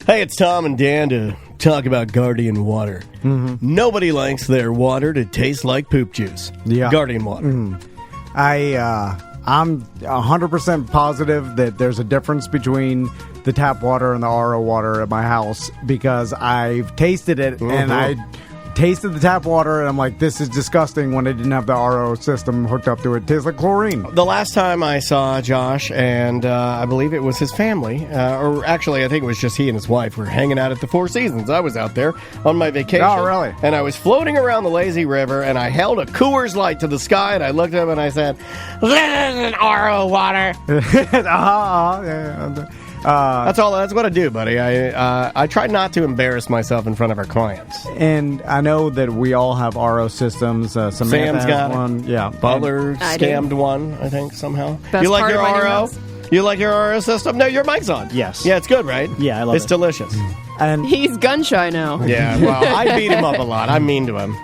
Hey, it's Tom and Dan to talk about Guardian water. Mm-hmm. Nobody likes their water to taste like poop juice. Yeah. Guardian water. Mm-hmm. I'm 100% positive that there's a difference between the tap water and the RO water at my house because I've tasted it and I tasted the tap water and I'm like, this is disgusting when I didn't have the RO system hooked up to it. It tastes like chlorine. The last time I saw Josh, and I believe it was his family, or actually I think it was just he and his wife, were hanging out at the Four Seasons. I was out there on my vacation. Oh, really? And I was floating around the lazy river, and I held a Coors Light to the sky, and I looked up and I said, "This is RO water." That's all. That's what I do, buddy. I try not to embarrass myself in front of our clients. And I know that we all have RO systems. Samantha Sam's got one. Yeah. Butler scammed one, I think, somehow. Best You like part your of my new RO? house. You like your RO system? No, your mic's on. Yes. Yeah, it's good, right? Yeah, I love it's it. It's delicious. And He's gun shy now. Yeah, well, I beat him up a lot. I'm mean to him.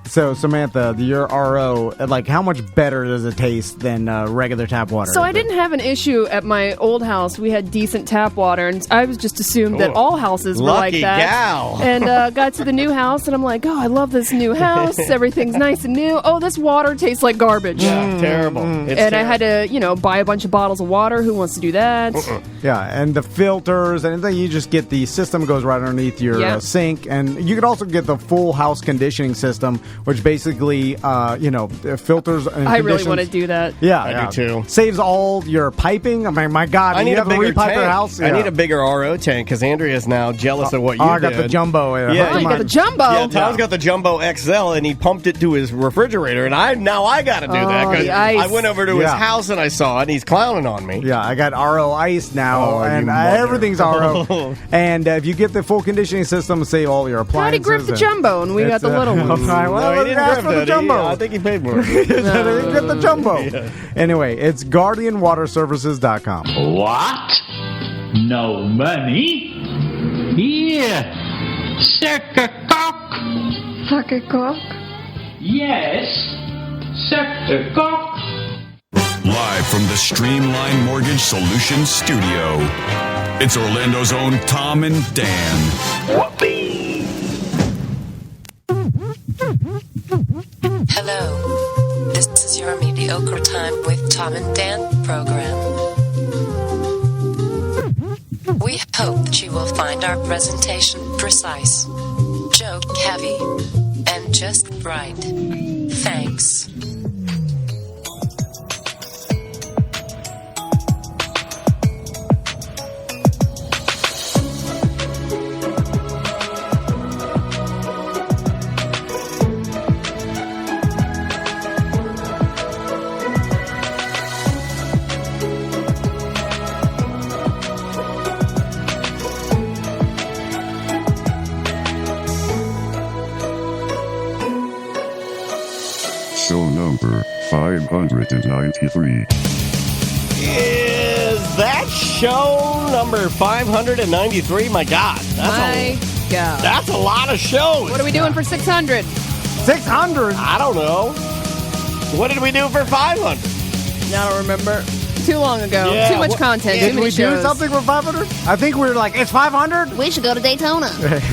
so, Samantha, your RO, like, how much better does it taste than regular tap water? So I didn't have an issue at my old house. We had decent tap water, and I was just assumed that all houses were like Lucky that. gal. And got to the new house, and I'm like, oh, I love this new house. Everything's nice and new. Oh, this water tastes like garbage. Yeah, terrible. It's And terrible. I had to, buy a bunch of bottles of water. Who wants to do that? Yeah, and the filters, and then you just get the system goes right underneath your sink, and you could also get the full house conditioning system, which basically, filters and I really conditions. want to do that. Yeah, I do too. Saves all your piping. I mean, my God, I need you a have to bigger repipe tank. your house. I need a bigger RO tank because Andrea's now jealous of what you I did. got the jumbo. Yeah. Oh, you got the jumbo. Yeah, Tom's got the Jumbo XL, and he pumped it to his refrigerator, and I got to do that because the ice. I went over to his house and I saw it, and he's clowning on me. Yeah, I got RO ice now, Oh, and you mother. everything's RO. And if you get the full conditioning system, save all your appliances. How'd he grip the jumbo, and we got the little one? Well, he he didn't asked grip for the that. jumbo. I think he paid more. They didn't get the jumbo. Anyway, it's GuardianWaterServices.com. What? No money? Here. Suck a cock. Suck a cock? Yes. Suck a cock. Live from the Streamline Mortgage Solutions studio, it's Orlando's own Tom and Dan. Hello, this is your Mediocre Time with Tom and Dan program. We hope that you will find our presentation precise, joke heavy, and just right. Thanks. Show number 593. Is that show number 593? My God. That's a lot of shows. What are we doing for 600? 600? I don't know. What did we do for 500? I don't remember. Too long ago. Yeah, Too much content. Did Too many we shows. do something for 500? I think we were like, it's 500? We should go to Daytona. Let's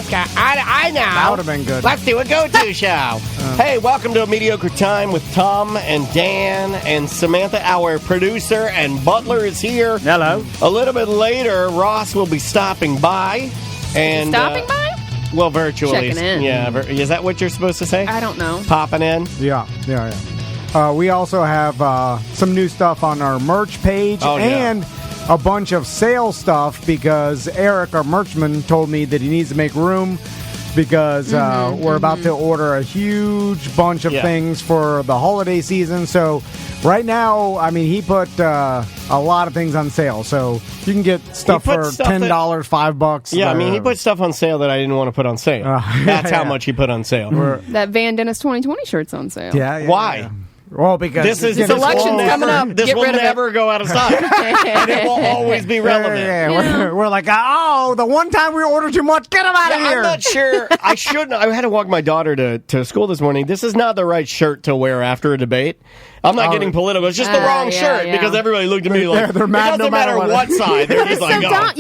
go. I know. That would have been good. Let's do a go-to show. Hey, welcome to A Mediocre Time with Tom and Dan and Samantha. Our producer and butler is here. Hello. A little bit later, Ross will be stopping by. And Stopping by? Well, virtually. Checking in. Yeah. Is that what you're supposed to say? I don't know. Popping in? Yeah. We also have some new stuff on our merch page and a bunch of sale stuff because Eric, our merchman, told me that he needs to make room because we're about to order a huge bunch of things for the holiday season. So right now, I mean, he put a lot of things on sale. So you can get stuff for $10, $5. Yeah, I mean, he put stuff on sale that I didn't want to put on sale. That's how much he put on sale. That Van Dennis 2020 shirt's on sale. Why? Yeah. Well, because this election's coming up. This Get will rid of never go out of stock. And it will always be relevant. We're like, oh, the one time we ordered too much, get them out of here. I'm not sure. I shouldn't. I had to walk my daughter to school this morning. This is not the right shirt to wear after a debate. I'm not getting political. It's just the wrong shirt because everybody looked at me like, they're mad it doesn't no matter matter what side. They're just like,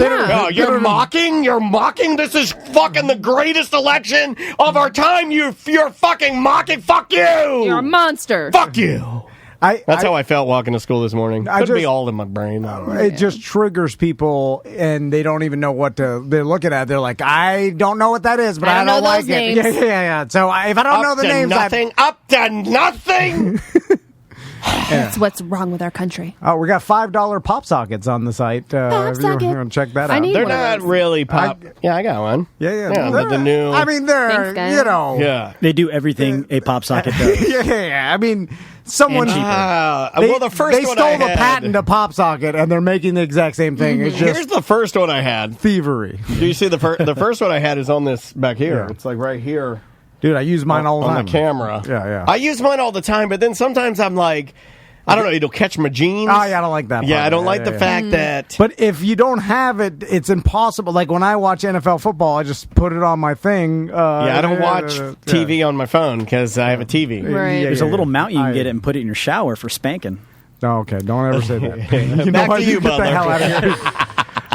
you're mocking? You're mocking? This is fucking the greatest election of our time. You're fucking mocking. Fuck you. You're a monster. Fuck you. That's how I felt walking to school this morning. Could be all in my brain. It just triggers people, and they don't even know what they're looking at. They're like, I don't know what that is, but I don't like it. Names. Yeah. So if I don't know the names, up to nothing. That's what's wrong with our country. Oh, we got $5 pop sockets on the site. If you want to check that out. They're not really pop. I got one. Yeah. But the new. I mean, they're Yeah. They do everything a pop socket does. Yeah. I mean, someone the first they one stole I the had, patent of pop socket, and they're making the exact same thing. It's just here's the first one I had. thievery. Do you see the first one I had is on this back here? Yeah. It's like right here. Dude, I use mine all the time. On the camera. Yeah. I use mine all the time, but then sometimes I'm like, I don't know, it'll catch my jeans. Oh, yeah, I don't like that part. Yeah, I don't like the fact that... But if you don't have it, it's impossible. Like, when I watch NFL football, I just put it on my thing. I don't watch TV on my phone because I have a TV. Right. There's a little mount you can get it and put it in your shower for spanking. No, okay, don't ever say that. Back to you, get the Butler. hell out of here.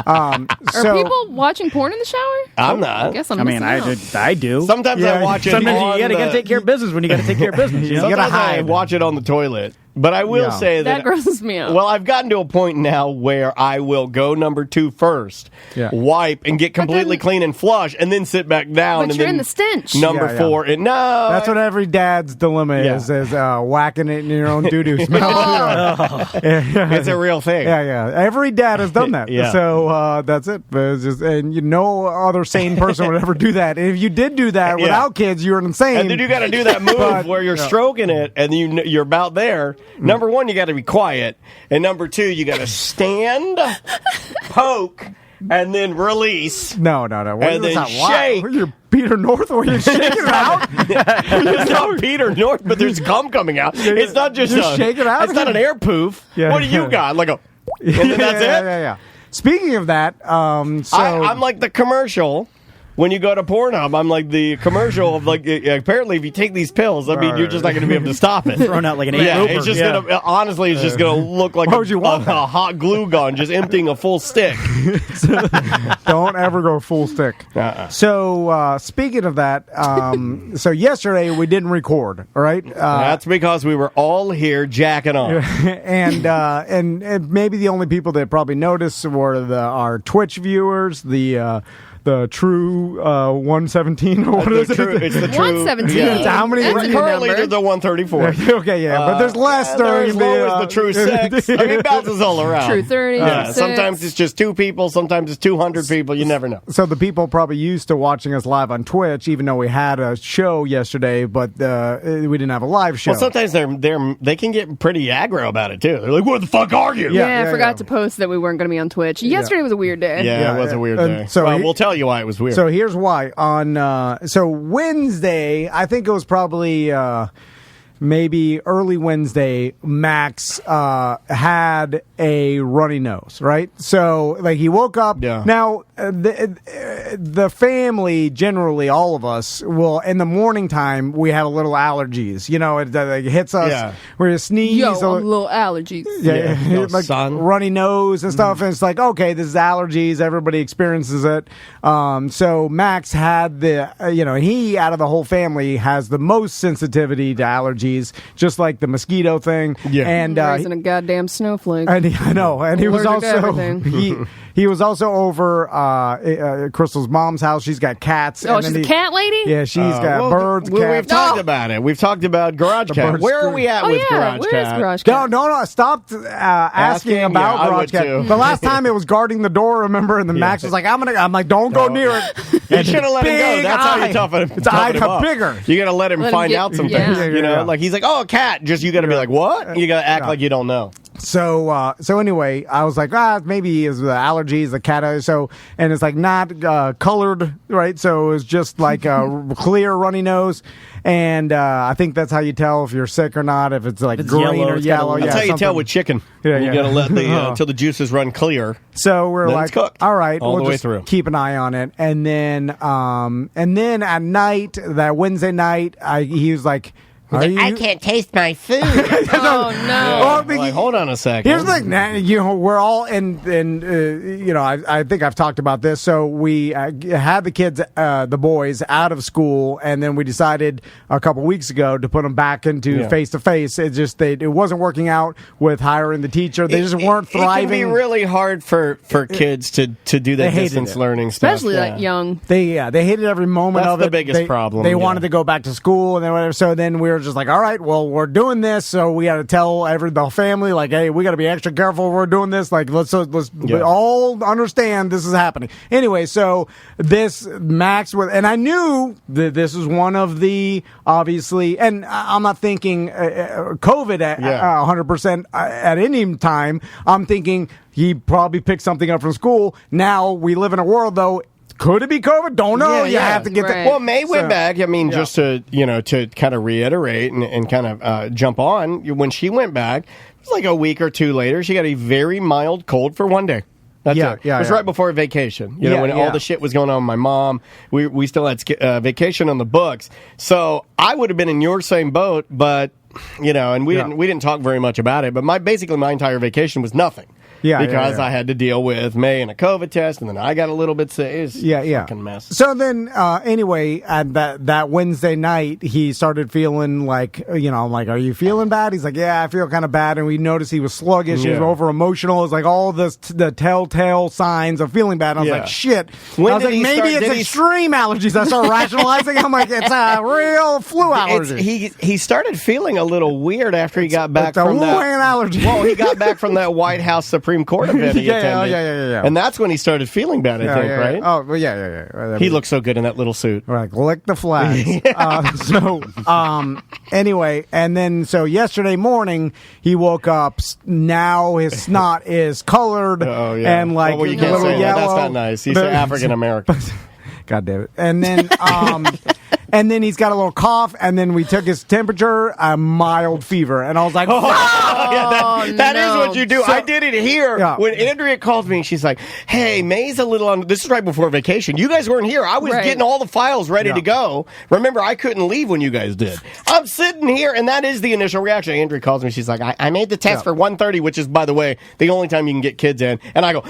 Are people watching porn in the shower? I'm not. I guess I'm I mean, missing out. I do. Sometimes I watch it Sometimes on you got to take care of business when you got to take care of business. You know? Sometimes I watch it on the toilet. But I will say that grosses me out. Well, I've gotten to a point now where I will go number 2 first, wipe and get completely clean and flush, and then sit back down. But and you're then in the stench. Number 4, and no, that's what every dad's dilemma is whacking it in your own doo-doo smell. It's a real thing. Yeah. Every dad has done that. So that's it. It's just, and no other sane person would ever do that. And if you did do that without kids, you're insane. And then you got to do that move where you're stroking it, and you're about there. Number 1, you got to be quiet, and number 2, you got to stand, poke, and then release. No. And then shake. You're Peter North, where you're shaking it out. It's not Peter North, but there's gum coming out. It's not just shake it out. It's not an air poof. What do you got? Like a, and then that's it. Yeah. Speaking of that, I'm like the commercial. When you go to Pornhub, I'm like the commercial of like, apparently if you take these pills, I mean, you're just not going to be able to stop it. Thrown out like an it's just going to, honestly, it's just going to look like a hot glue gun just emptying a full stick. Don't ever go full stick. So, speaking of that, so yesterday we didn't record, all right? That's because we were all here jacking off. and maybe the only people that probably noticed were our Twitch viewers, the true 117 or what is it? It's the true 117. Yeah. How many? Currently, there's the 134. Okay, but there's less during the true 6. I mean, it bounces all around. True 30. Sometimes it's just 2 people. Sometimes it's 200 people. You never know. So the people probably used to watching us live on Twitch, even though we had a show yesterday, but we didn't have a live show. Well, sometimes they can get pretty aggro about it too. They're like, "What the fuck are you?" I forgot to post that we weren't going to be on Twitch. Yesterday was a weird day. Yeah, it was a weird day. So we'll tell you why it was weird. So here's why. On so Wednesday, I think it was probably maybe early Wednesday, Max had a runny nose, right? So like he woke up. Yeah. Now the family, generally all of us, will in the morning time we have a little allergies. You know, it hits us. Yeah. We're sneeze. Yo, a little allergies. Yeah. Like runny nose and stuff. And it's like, okay, this is allergies. Everybody experiences it. So Max had he out of the whole family has the most sensitivity to allergies, just like the mosquito thing. Yeah. And he's a goddamn snowflake. And I know. And he was also he was also over Crystal's mom's house. She's got cats. Oh, she's a cat lady? Yeah, she's got birds, cats. We've talked about it. We've talked about Garage Cat. Where are we at with Garage Cat? Where is Garage Cat? No. Stop asking about Garage Cat. The last time it was guarding the door, remember? And the Max was like, I'm like, don't go near it. You should have let him go. That's how you tough him. Its eyes are bigger. You got to let him find out some things. You know, like he's like, oh, a cat. Just you got to be like, what? You got to act like you don't know. So anyway, I was like, maybe it's the allergies, the cat. And it's like not colored, right? So it was just like a clear runny nose. And I think that's how you tell if you're sick or not, if it's like green or yellow. That's how you tell with chicken. You got to let until the juices run clear. So we're like, cooked all right, all we'll the way just through. Keep an eye on it. And then at night, that Wednesday night, he was like, I can't taste my food. Oh, no. Well, Like, hold on a second. Here's the thing, we're all I think I've talked about this. So we had the kids, the boys, out of school, and then we decided a couple weeks ago to put them back into face-to-face. It just it wasn't working out with hiring the teacher. They just weren't thriving. It can be really hard for kids to do that distance learning stuff. Especially that young. They hated every moment of it. That's the biggest problem. They wanted to go back to school and then whatever. So then we were just like, all right, well, we're doing this, so we got to tell the family, like, hey, we got to be extra careful. We're doing this. Like, let's all understand this is happening. Anyway, so this Max and I knew that this was one of the obviously, and I'm not thinking COVID at 100% at any time. I'm thinking he probably picked something up from school. Now we live in a world though. Could it be COVID? Don't know. You have to get right. Well, May went back. I mean, just to kind of reiterate and kind of jump on, when she went back, it was like a week or two later, she got a very mild cold for one day. That's it. It was right before vacation. When all the shit was going on with my mom, we still had vacation on the books. So I would have been in your same boat, but and we didn't talk very much about it. But my entire vacation was nothing. Because I had to deal with May and a COVID test, and then I got a little bit sick. It was a fucking mess. So then, anyway, at that Wednesday night, he started feeling like, I'm like, are you feeling bad? He's like, yeah, I feel kind of bad. And we noticed he was sluggish. He was over emotional. It's like all the telltale signs of feeling bad. And I was like, shit. When I was like, maybe it's extreme allergies. I started rationalizing. I'm like, it's a real flu allergy. He started feeling a little weird after he got back from that allergy. Well, he got back from that White House Supreme Court event he attended. Yeah. And that's when he started feeling bad, I think, right? Oh, well, yeah. He looked so good in that little suit. Like, lick the flags. Anyway, and then, so yesterday morning, he woke up. Now his snot is colored. And like, you can't say yellow. That's not nice. He's African American. God damn it. And then, and then he's got a little cough, and then we took his temperature, a mild fever. And I was like, that is what you do. So, I did it here. When Andrea called me, she's like, hey, May's a little on. This is right before vacation. You guys weren't here. I was getting all the files ready to go. Remember, I couldn't leave when you guys did. I'm sitting here, and that is the initial reaction. Andrea calls me. She's like, I made the test for 1:30, which is, by the way, the only time you can get kids in. And I go,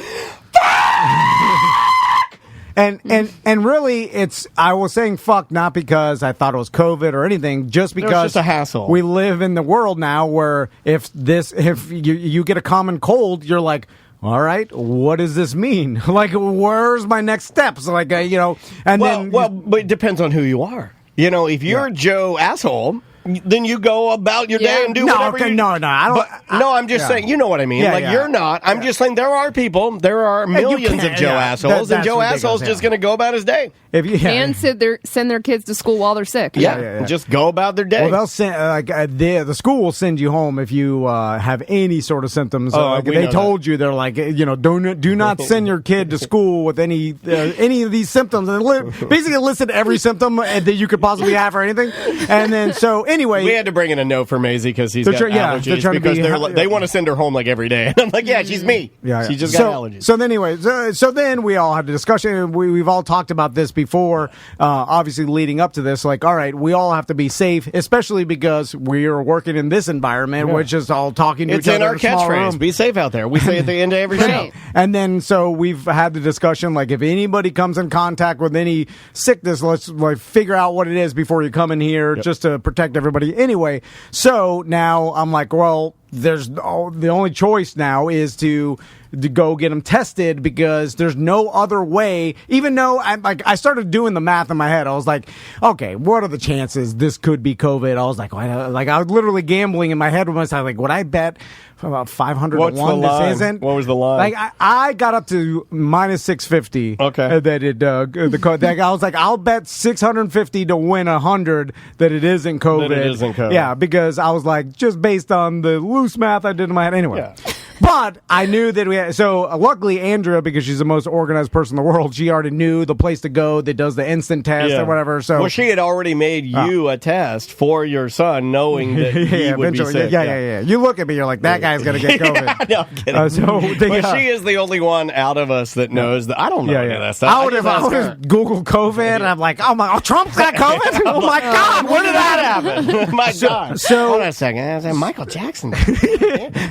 And really, I was saying fuck not because I thought it was COVID or anything, just because it's just a hassle. We live in the world now where if you get a common cold, you're like, all right, what does this mean? Like, where's my next steps? Like, but it depends on who you are. If you're Joe asshole, then you go about your day and do whatever you... No, I'm just saying, you know what I mean. You're not. I'm just saying there are people, there are millions of Joe assholes, and Joe asshole's just going to go about his day. And send their kids to school while they're sick. Just go about their day. Well, they'll send, the school will send you home if you have any sort of symptoms. They told you, they're like, do not send your kid to school with any of these symptoms. And basically listed every symptom that you could possibly have or anything. And then, so anyway, we had to bring in a note for Maisie because he's got allergies because they want to send her home like every day. And I'm like, she's me. She just got allergies. So then anyway, so then we all had a discussion. We've all talked about this before, obviously leading up to this. Like, all right, we all have to be safe, especially because we are working in this environment, which is all talking to each other. It's in our catchphrase. Be safe out there. We say at the end of every show. And then so we've had the discussion, like, if anybody comes in contact with any sickness, let's figure out what it is before you come in here, just to protect everybody. Anyway, so now I'm like, well, the only choice now is to go get them tested because there's no other way. Even though I started doing the math in my head, I was like, okay, what are the chances this could be COVID? I was like, I was literally gambling in my head with myself. Like, would I bet about 500 to 1 this isn't? What was the line? Like, I got up to minus 650. Okay. That I was like, I'll bet 650 to win 100 that it isn't COVID. That it isn't COVID. Yeah, because I was like, just based on the loose math I did in my head. Anyway. Yeah. But I knew that we had, so luckily Andrea, because she's the most organized person in the world, she already knew the place to go that does the instant test or whatever. So well, she had already made you a test for your son, knowing that he would be sick. Yeah. You look at me, you're like, that guy's going to get COVID. No, I'm kidding. But she is the only one out of us that knows that. I don't know any of that stuff. I would have Googled COVID, and I'm like, Trump's got COVID? Oh, my God. Where did that happen? My God. So, hold on a second. Michael Jackson.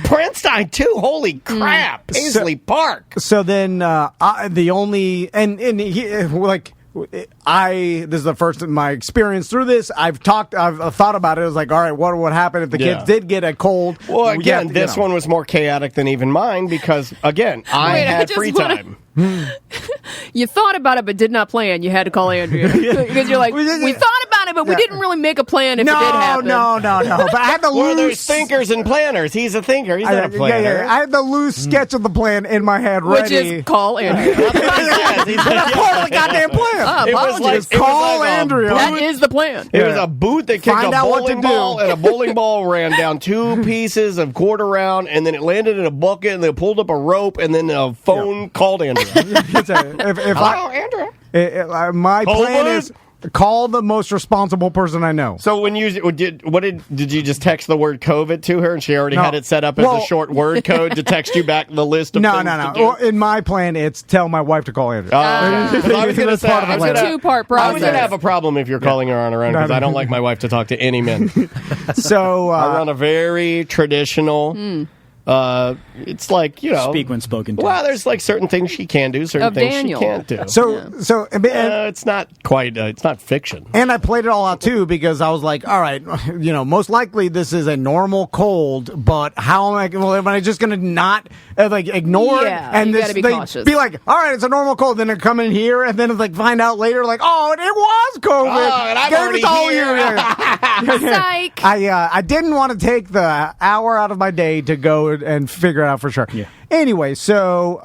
Prince died too. Holy crap. Paisley Park. So then the only, and he, like, this is the first of my experience through this. I've thought about it. I was like, all right, what would happen if the kids did get a cold? Well, again, this one was more chaotic than even mine because, again, I had free time. You thought about it but did not plan. You had to call Andrea because you're like, we thought about it, but we didn't really make a plan if it did happen. No. But I had the loose. There's thinkers and planners. He's a thinker. He's not a planner. I had the loose sketch of the plan in my head ready. Which is call Andrea. That's part of the goddamn plan. Apologies. Call Andrea. That is the plan. It was a boot that kicked a bowling ball, and a bowling ball ran down 2 pieces of quarter round, and then it landed in a bucket, and they pulled up a rope, and then a phone called Andrea. Hello, Andrea. My plan is call the most responsible person I know. So when you did you just text the word COVID to her, and she already had it set up as a short word code to text you back the list of things to do? Well, in my plan, it's tell my wife to call Andrea. I was going to say it's a two-part process. I was going to have a problem if you're calling her on her own because I don't like my wife to talk to any men. So I run a very traditional. It's like, speak when spoken to. Well, there's like certain things she can do, certain things she can't do. So it's not quite. It's not fiction. And I played it all out too because I was like, all right, most likely this is a normal cold, but how am I? Well, am I just going to not ignore it? And you gotta be cautious. Be like, all right, it's a normal cold. Then I come in here and then find out later, like, oh, it was COVID. Oh, and I'm already here. Psych. I didn't want to take the hour out of my day to go and figure it out for sure. Yeah. Anyway, so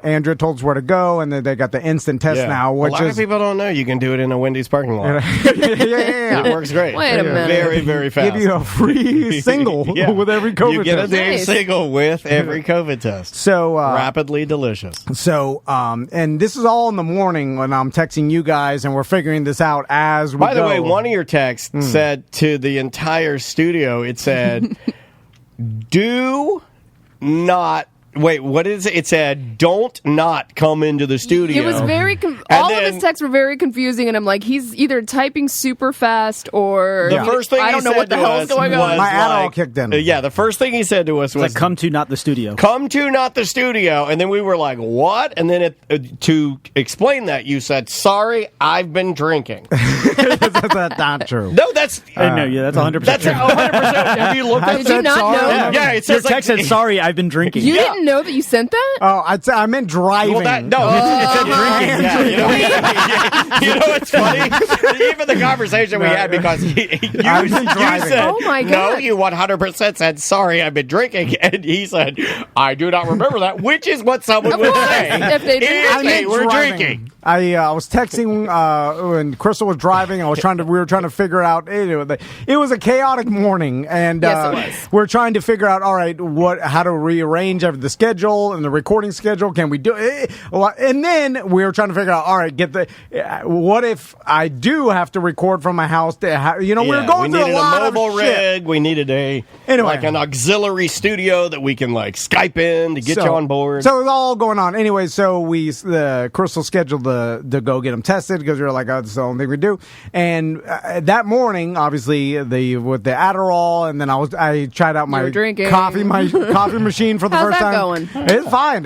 Andrea told us where to go, and then they got the instant test now. Which a lot of people don't know you can do it in a Wendy's parking lot. It works great. Wait a minute. Very, very fast. Give you a free single with every COVID test. You get a day single with every COVID test. So rapidly delicious. So, and this is all in the morning when I'm texting you guys, and we're figuring this out as we go. By the way, one of your texts said to the entire studio, it said, do not... Wait, what is it? It said, don't not come into the studio. It was very... all of his texts were very confusing, and I'm like, he's either typing super fast or... The first thing I don't know what the hell is going on. My Adderall kicked in. The first thing he said to us was... come to, not the studio. Come to, not the studio. And then we were like, what? And then to explain that, you said, sorry, I've been drinking. That's not true. No, that's... no, that's 100% That's true. 100%. Have you looked at Did you not know? Yeah, it says Your text said, sorry, I've been drinking. You didn't know that you sent that? Oh, I meant driving. Well, it said drinking. Yeah, you know what's funny? Even the conversation we had, because you said, oh my God. No, you 100% said, sorry, I've been drinking. And he said, I do not remember that, which is what someone would say if they were drinking. I was texting when Crystal was driving. We were trying to figure out. It was a chaotic morning, and yes, it was. We're trying to figure out. All right, how to rearrange the schedule and the recording schedule? Can we do it? And then we were trying to figure out. All right, what if I do have to record from my house? We were going through a lot of mobile rig. We needed an auxiliary studio that we can Skype in to get you on board. So it's all going on. Anyway, so Crystal scheduled to go get them tested because we were like, oh, that's the only thing we do. And that morning, obviously, with the Adderall, and then I tried out my coffee machine for the first time. How's that going? It's fine.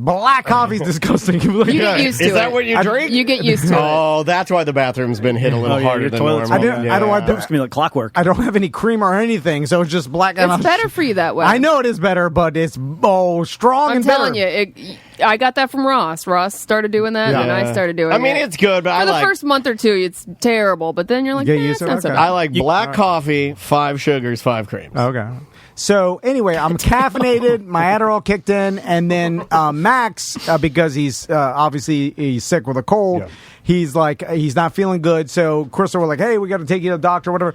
Black coffee's disgusting. You get used to it. Is that what you drink? You get used to it. Oh, that's why the bathroom's been hit a little harder than normal. I don't want It's gonna be like clockwork. I don't have any cream or anything, so it's just black. It's better for you that way. I know it is better, but it's strong and bitter. I'm telling you, I got that from Ross. Ross started doing that, and I started doing it. I mean, it's good, but for the first month or two, it's terrible. But then you're like, it's not so bad. I like black coffee, 5 sugars, 5 creams. Okay. So anyway, I'm caffeinated. My Adderall kicked in, and then Max, because he's obviously he's sick with a cold. Yeah. He's like, he's not feeling good. So Crystal were like, hey, we got to take you to the doctor, whatever.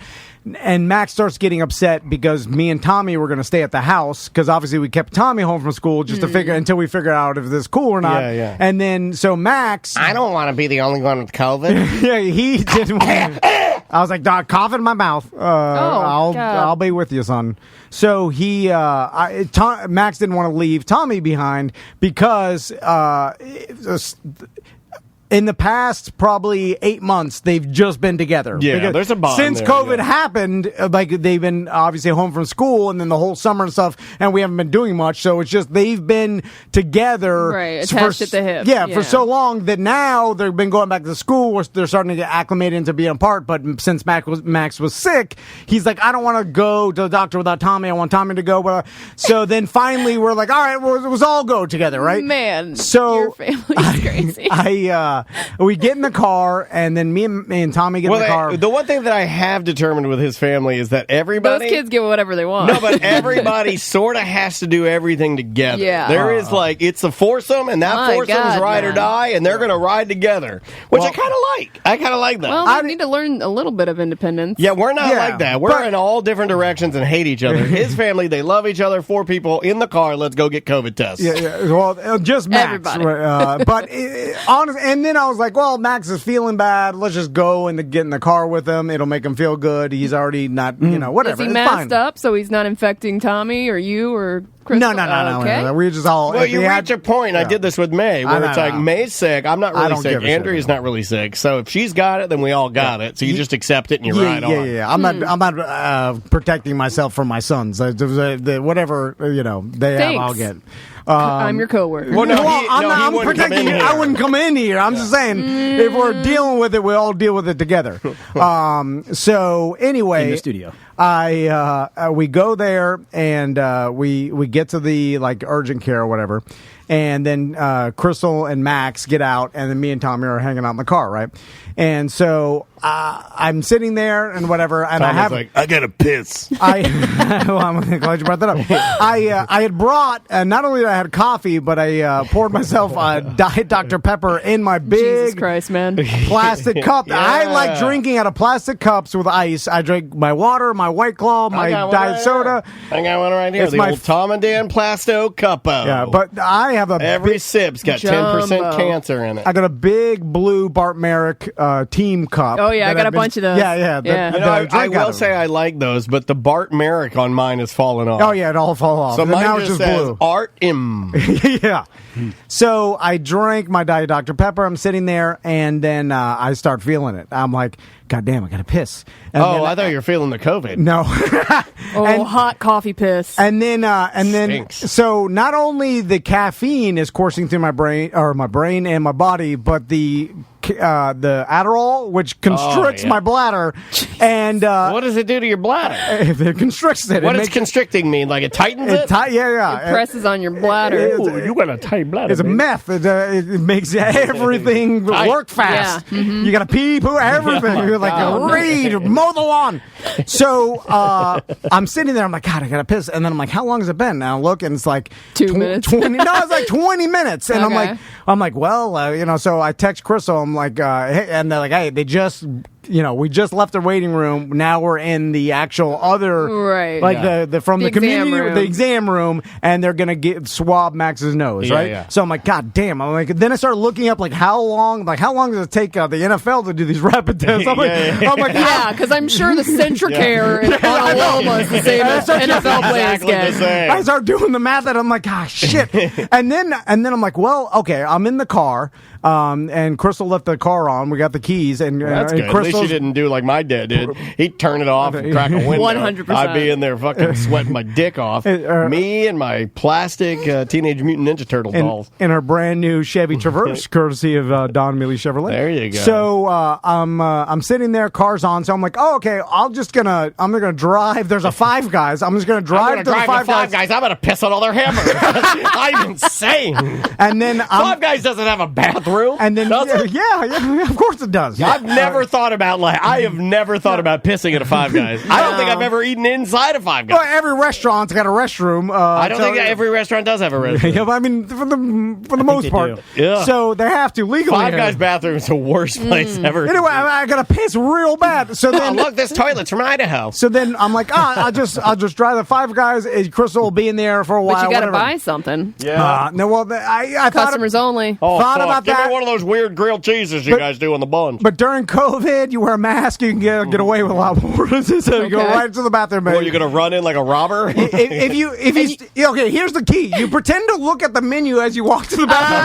And Max starts getting upset because me and Tommy were going to stay at the house because obviously we kept Tommy home from school just to figure until we figured out if this is cool or not. Yeah, yeah. And then so Max, I don't want to be the only one with COVID. yeah, he didn't want to. I was like, Doc, cough in my mouth. I'll be with you, son. So Max didn't want to leave Tommy behind because in the past, probably 8 months, they've just been together. Yeah, because there's a bond since there, COVID yeah. happened, like they've been obviously home from school and then the whole summer and stuff, and we haven't been doing much. So it's just they've been together, right? Attached at the hip. Yeah, for so long that now they've been going back to school. They're starting to get acclimated into being apart. But since Max was sick, he's like, I don't want to go to the doctor without Tommy. I want Tommy to go. So then finally, we're like, all right, we'll all go together, right? Man, so your family's crazy. We get in the car, and then me and Tommy get in the car. The one thing that I have determined with his family is that everybody... Those kids get whatever they want. No, but everybody sort of has to do everything together. Yeah. There is it's a foursome, and that foursome's ride or die, and they're going to ride together, which I kind of like. I kind of like that. Well, I need to learn a little bit of independence. Yeah, we're not like that. We're in all different directions and hate each other. His family, they love each other. 4 people in the car. Let's go get COVID tests. Yeah. Well, just Max. Everybody. But honestly, and then I was like, well, Max is feeling bad. Let's just go and get in the car with him. It'll make him feel good. He's already not, whatever. Is he masked up so he's not infecting Tommy or you or Crystal? No. Okay. We just all. Well, you reach a point. I did this with May where it's like May's sick. I'm not really sick. Andrea's not really sick. So if she's got it, then we all got it. So you just accept it and you ride on. Yeah. I'm not protecting myself from my sons. Whatever they have, I'll get. I'm your coworker. Well, I'm protecting you. I wouldn't come in here. I'm just saying, if we're dealing with it, we all deal with it together. So anyway, in the studio, we go there and we get to the urgent care or whatever, and then Crystal and Max get out, and then me and Tommy are hanging out in the car, right? And so I'm sitting there and whatever, and I gotta piss. I'm glad you brought that up. I had brought not only did I had coffee, but I poured myself Diet Dr. Pepper in my big Jesus Christ, man. plastic cup. Yeah. I like drinking out of plastic cups with ice. I drink my water, my White Claw, my Diet Soda. I got one right here. It's the old Tom and Dan Plasto Cuppo. Yeah, but I have every sip's got 10% cancer in it. I got a big blue Bart Merrick team cup. Oh yeah, I got a bunch of those. Yeah. I will say I like those, but the Bart Merrick on mine has fallen off. Oh yeah, it all fell off. So mine now just it's just says blue. Art M. Yeah. So I drank my Diet Dr. Pepper. I'm sitting there, and then I start feeling it. I'm like, God damn, I gotta piss. And I thought you were feeling the COVID. No. Hot coffee piss. And then, so not only the caffeine is coursing through my brain and my body, but the Adderall, which constricts my bladder, and what does it do to your bladder? It constricts it. What does constricting mean? Like it tightens it? Yeah. It presses on your bladder. You got a tight bladder. It's a meth. It makes everything work fast. Yeah. Mm-hmm. You got to pee, poo, everything. You're like a reed, mow the lawn. So I'm sitting there. I'm like, God, I gotta piss. And then I'm like, how long has it been? And I look, and it's like 2 minutes. 20. No, it's like 20 minutes. And Okay. I'm like, well, so I text Crystal. I'm like, hey, and they're like, hey, they just. We just left the waiting room. Now we're in the actual other, the community, the exam room, and they're gonna swab Max's nose, right? Yeah. So I'm like, God damn! I'm like, then I started looking up how long does it take the NFL to do these rapid tests? I'm like, because I'm sure the Centricare in Honolulu is the same as NFL players get. I start doing the math, and I'm like, shit. and then I'm like, well, okay, I'm in the car. And Crystal left the car on. We got the keys, and that's good. At least she didn't do like my dad did. He'd turn it off and crack a window. 100%. I'd be in there fucking sweating my dick off. Me and my plastic Teenage Mutant Ninja Turtle dolls. In her brand new Chevy Traverse, courtesy of Don Mealy Chevrolet. There you go. So I'm sitting there, car's on. So I'm like, oh, okay. I'm gonna drive. There's a Five Guys. I'm just gonna drive to the Five Guys. I'm gonna piss on all their hamburgers. I'm insane. And then Five Guys doesn't have a bathroom. And then does it? Yeah, of course it does. I've never thought about about I have never thought about pissing at a Five Guys. I don't think I've ever eaten inside a Five Guys. Well, every restaurant's got a restroom. I don't think every restaurant does have a restroom. Yeah, I mean, for the most part. Yeah. So they have to legally. Five Guys bathroom is the worst place ever. Anyway, I gotta piss real bad. So then, look, this toilet's from Idaho. So then I'm like, I'll just try the Five Guys. Crystal will be in there for a while. But you got to whatever. buy something. Yeah. No, well, I thought Customers only. thought about Give that. me one of those weird grilled cheeses you guys do on the buns. But during COVID, you wear a mask, you can get away with a lot more. So you go right to the bathroom. Well, you're gonna run in like a robber. If you okay, here's the key. You pretend to look at the menu as you walk to the bathroom.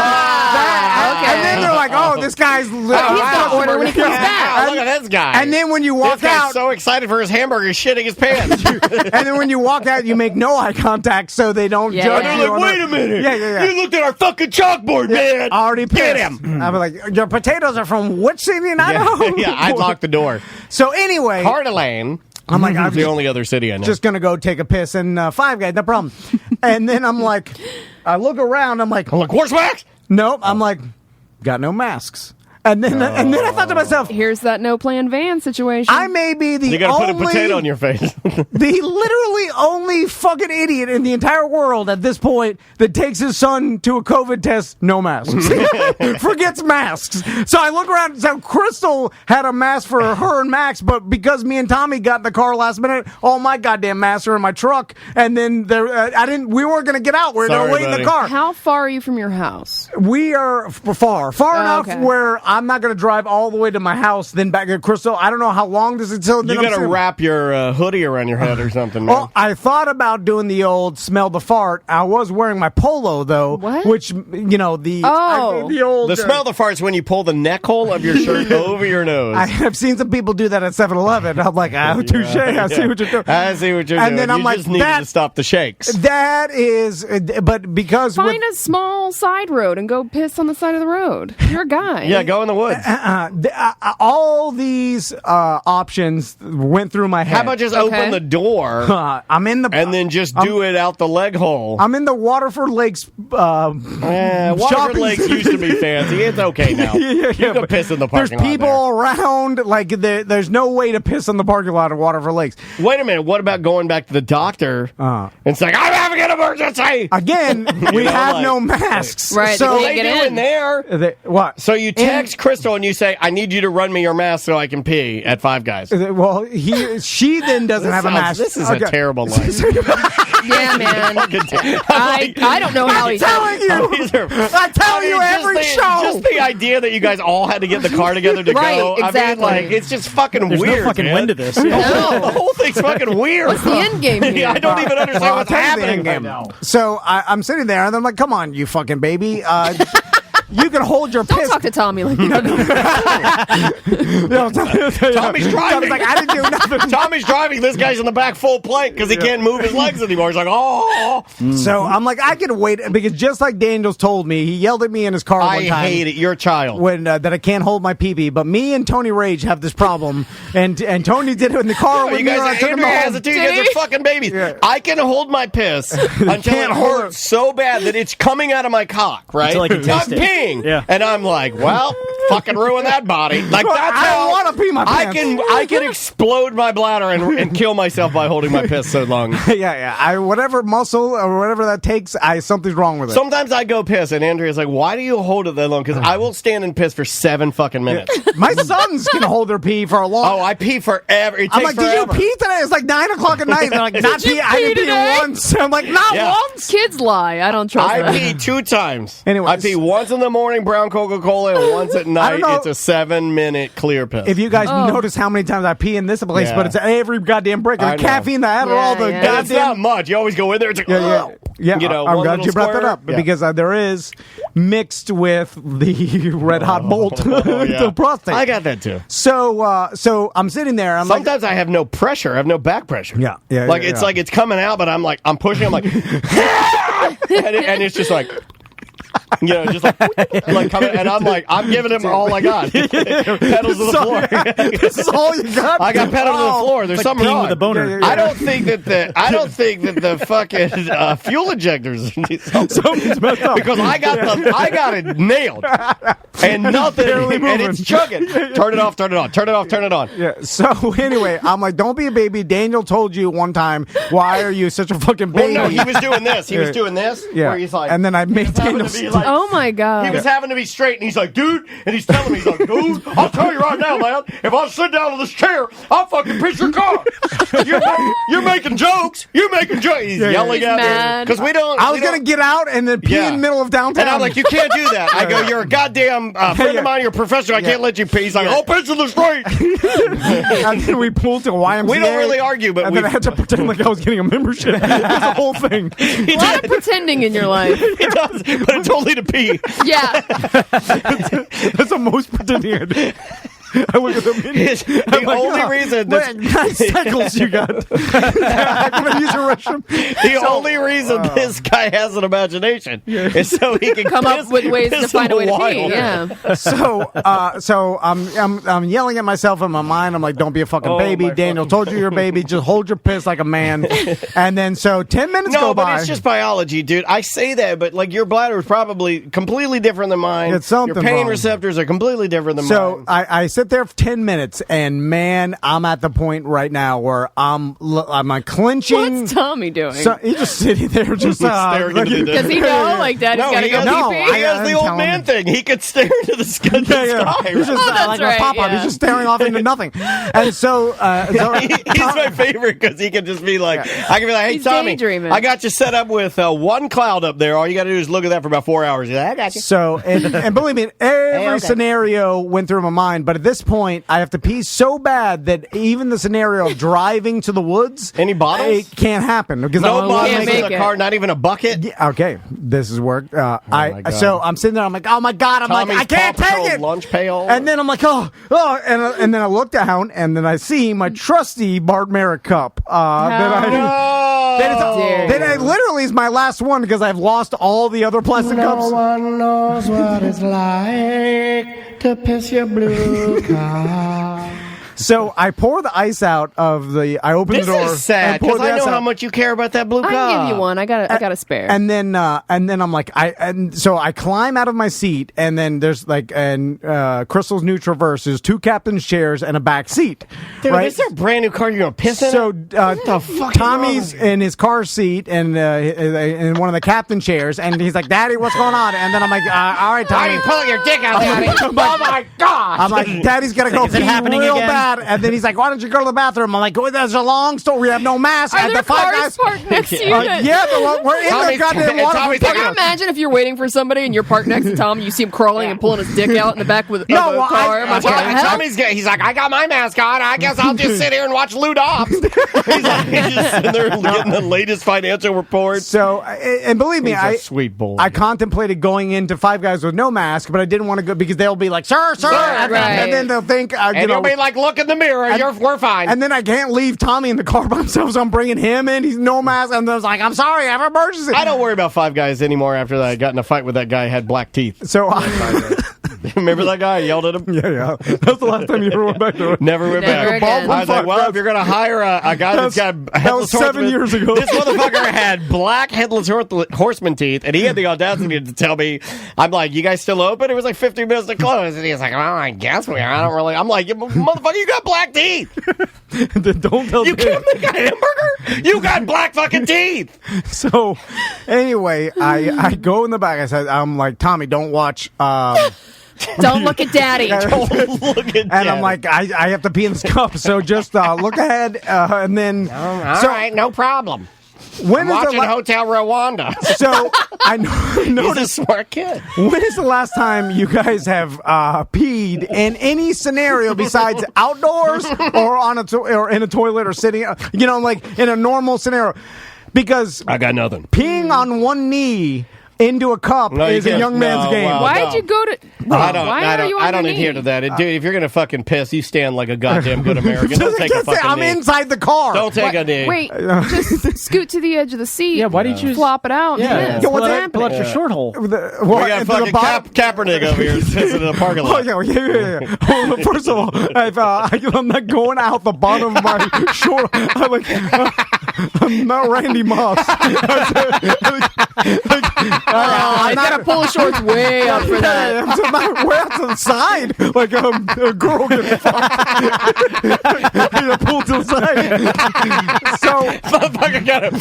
Okay. And then they're like, "Oh, this guy's he's gonna order when he comes back." Look at this guy. And then when you walk this guy's out, so excited for his hamburger, he's shitting his pants. and then when you walk out, you make no eye contact so they don't Yeah, judge yeah. you. They're like, wait a minute. Yeah. You looked at our fucking chalkboard, man. Already pissed. Get him. I'm like, your potatoes are from which city in Idaho? Yeah, I'd lock the door. So anyway, Coeur d'Alene. I'm like, I'm the only other city I know. just gonna go take a piss in Five Guys, no problem. And then I'm like, I look around, I'm like, where's Max? nope. I'm like, got no masks. And then I thought to myself, Here's that no plan van situation. I may be the You gotta only, put a potato on your face. the literally only fucking idiot in the entire world at this point that takes his son to a COVID test, no masks. Forgets masks. So I look around, so Crystal had a mask for her and Max, but because me and Tommy got in the car last minute, all my goddamn masks are in my truck, and then we weren't gonna get out. We're Sorry, waiting in buddy. the car. How far are you from your house? We are far enough okay. where I'm not going to drive all the way to my house, then back at Crystal. I don't know how long this is until. You gotta wrap your hoodie around your head or something, man. Well, I thought about doing the old smell the fart. I was wearing my polo though, What? which the old The smell of the farts when you pull the neck hole of your shirt over your nose. I have seen some people do that at 7-Eleven. I'm like, touche. I see what you're doing. I see what you're doing. And then I'm you like, just needed to stop the shakes. That is, but because Find a small side road and go piss on the side of the road. You're a guy. Yeah, go in the woods. all these options went through my head. How about just open the door I'm in the and then just do it out the leg hole? I'm in the Waterford Lakes. Waterford shopping Lakes used to be fancy. It's okay now. You can piss in the parking lot. There's people around. Like there's no way to piss in the parking lot of Waterford Lakes. Wait a minute. What about going back to the doctor and saying, I'm having an emergency? Again, we have no masks. Right, So They do in there. what? So you text Crystal and you say, I need you to run me your mask so I can pee at Five Guys. Well, she then doesn't have a mask. This is a terrible life. Yeah, man. I don't know how I'm he telling you. I tell you every show. Just the idea that you guys all had to get in the car together to Right, go. exactly. I mean, it's just fucking There's weird. no fucking man. wind to this. No. The whole thing's fucking weird. What's the end game here? I don't even understand what's I'll tell you the happening end right game. now. So I'm sitting there and I'm like, come on, you fucking baby. You can hold your Don't piss. talk to Tommy like that. Tommy's driving. Tommy's like, I didn't do nothing. Tommy's driving. This guy's in the back full plank because he can't move his legs anymore. He's like, oh. So I'm like, I can wait because just like Daniels told me, he yelled at me in his car one I time. hate it. You're a child. When that I can't hold my pee-pee, but me and Tony Rage have this problem, and Tony did it in the car with You me. guys, When I took him Andrew home. has it too. You guys are fucking babies. Yeah. I can hold my piss until it can't hold hurts so bad that it's coming out of my cock, right? Until I can taste I'm it. peeing. Yeah. And I'm like, well, fucking ruin that body. Like Well, that's I how don't want to pee my pants. I can explode my bladder and kill myself by holding my piss so long. Yeah. Whatever muscle or whatever that takes, something's wrong with it. Sometimes I go piss, and Andrea's like, why do you hold it that long? Because I will stand and piss for 7 fucking minutes. My sons can hold their pee for a long. Oh, I pee forever. It takes I'm like, forever. did you pee today? It's like 9:00 at night. They're like, not pee. I didn't pee today? once. I'm like, not Yeah. once. Kids lie. I don't trust I that. pee 2 times. Anyways. I pee once in the morning, brown Coca-Cola, and once at night. know. It's a 7-minute clear piss. If you guys notice how many times I pee in this place, Yeah. but it's every goddamn break. I The know. caffeine, the Adderall, Yeah, the yeah. And it's goddamn. not much. You always go in there. It's like, Yeah. You know, I'm one glad little you brought that square. up Yeah. because there is mixed with the red hot bolt Yeah. the prostate. I got that too. So I'm sitting there. I'm Sometimes I have no pressure. I have no back pressure. Yeah. Like it's like it's coming out, but I'm pushing. I'm like, and it's just like. You know, just like coming, and I'm giving him all I got. Pedals to the floor. This is all you got. I got pedals to the floor. There's something wrong with a boner. I don't think that the fucking fuel injectors Something's messed up. because I got it nailed and nothing, and it's chugging. Turn it off. Turn it on. Turn it off. Turn it on. Yeah. So anyway, I'm like, don't be a baby. Daniel told you one time, why are you such a fucking baby? Well, no, he was doing this. He was doing this. Yeah. Where he's like, and then I made Daniel. Oh my god. He was having to be straight, and he's like, dude, and he's telling me, he's like, dude, I'll tell you right now, man, if I sit down in this chair, I'll fucking pitch your car. You're making jokes. You're making jokes. He's yelling at me because we don't. I was gonna get out and then pee in the middle of downtown, and I'm like, you can't do that. I go, you're a goddamn friend of mine. You're a professor. I can't let you pee. He's like, I'll pitch in the street. And then we pulled to YMCA. We don't really argue, but then I had to pretend like I was getting a membership. It was the whole thing. A lot of pretending in your life. It does, but it's only to pee. Yeah. That's the most pretending I do. I look at them. The only reason nice cycles you got. I'm gonna use your restroom. The only reason this guy has an imagination is so he can come up with ways to find a way to pee. Yeah. So I'm yelling at myself in my mind. I'm like, don't be a fucking baby. Daniel told you you're a baby. Just hold your piss like a man. And then 10 minutes go by. No, but it's just biology, dude. I say that, but like your bladder is probably completely different than mine. It's something your pain wrong. Receptors are completely different than mine. So I sit there for 10 minutes, and man, I'm at the point right now where I'm clenching. What's Tommy doing? So he's just sitting there, just staring into the Does he know? Like, Daddy's got to go pee-pee? He has the old man thing. He could stare into the sky. He's just like right, a pop-up. He's just staring off into nothing. And so he's my favorite because he can just be like, I can be like, hey, he's Tommy, daydreaming. I got you set up with one cloud up there. All you got to do is look at that for about 4 hours. I got you. So, and believe me, every scenario went through my mind, but at this point, I have to pee so bad that even the scenario of driving to the woods, any bottles, it can't happen because no bottles in a car, not even a bucket. Yeah, okay, this is work. So I'm sitting there. I'm like, oh my god! I can't take it. Lunch pail. And then I'm like, and then I look down, and then I see my trusty Bart Merrick cup. That literally is my last one because I've lost all the other plastic cups. No one knows what it's like to piss your blue car. So I pour the ice out of the. I open the door. This is sad because I know how much you care about that blue car. I can give you one. I got a spare. And then I'm like, so I climb out of my seat, and then there's like, Crystal's new Traverse is 2 captain's chairs and a back seat. Dude, right? is there a brand new car you're gonna piss in? So what the fuck Tommy's in his car seat and in one of the captain chairs, and he's like, "Daddy, what's going on?" And then I'm like, "All right, Tommy, why are you pulling your dick out, Daddy?" Oh my god! I'm like, "Daddy's gotta go pee real bad." And then he's like, "Why don't you go to the bathroom?" I'm like, "Oh, there's a long story. We have no mask." Are there cars parked next to you? Yeah, we're in there. Goddamn water. Can you imagine if you're waiting for somebody and you're parked next to Tom, and you see him crawling and pulling his dick out in the back with a car? He's like, I got my mask on. I guess I'll just sit here and watch Lewd Ops. He's just sitting there getting the latest financial reports. So, and believe me, sweet boy. I contemplated going into Five Guys with no mask, but I didn't want to go because they'll be like, "Sir," right. And then they'll think, and you'll be like, "Look in the mirror. We're fine." And then I can't leave Tommy in the car by himself, so I'm bringing him in. He's no mask, and I was like, "I'm sorry, I have an emergency." I don't worry about Five Guys anymore. After that, I got in a fight with that guy who had black teeth. So remember that guy? I yelled at him. Yeah. That's the last time you ever went back to it. Never went back. Again. I was like, well, if you're going to hire a guy that's got headless that was 7 years ago. This motherfucker had black headless horseman teeth, and he had the audacity to tell me, I'm like, you guys still open? It was like 15 minutes to close. And he's like, well, I guess we are. I don't really. I'm like, motherfucker, you got black teeth. Don't tell you can't make a hamburger? You got black fucking teeth. So, anyway, I go in the back. I'm like, Tommy, don't watch. Don't look at Daddy. Don't look at Daddy. And I'm like, I have to pee in this cup, so just look ahead, and then. All right, no problem. I'm watching Hotel Rwanda. So I know he's a smart kid. When is the last time you guys have peed in any scenario besides outdoors or or in a toilet or sitting, like in a normal scenario? Because I got nothing. Peeing on one knee into a cup is a young man's game. Wow, Why'd you go to? I don't adhere to that. Dude, if you're gonna fucking piss, you stand like a goddamn good American. Don't take a fucking I'm knee. inside the car. Don't take a knee. Wait, just scoot to the edge of the seat. Yeah, why did you flop it out? Yeah, Yo, what's pull happening? out your short hole. We got fucking Kaepernick over here pissing in the parking lot. Oh, yeah. Well, first of all, I'm not going out the bottom of my short. I'm not Randy Moss. I gotta pull the shorts way up for that. I'm way out to the side, like a girl getting fucked. Pull to the side. So, Motherfucker got him.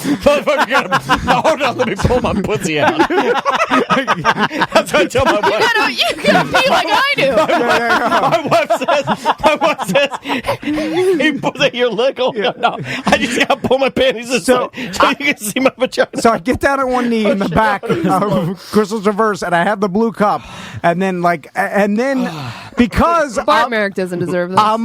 Hold on, let me pull my pussy out. That's what I tell my wife. You gotta pee like I do. My wife says, he pulls at your leg. Oh, no. I just gotta pull my panties aside so you can see my vagina. So I get down on one knee in the back of Crystal's Reverse, and I have the blue cup, and then because Bart Merrick doesn't deserve this. I'm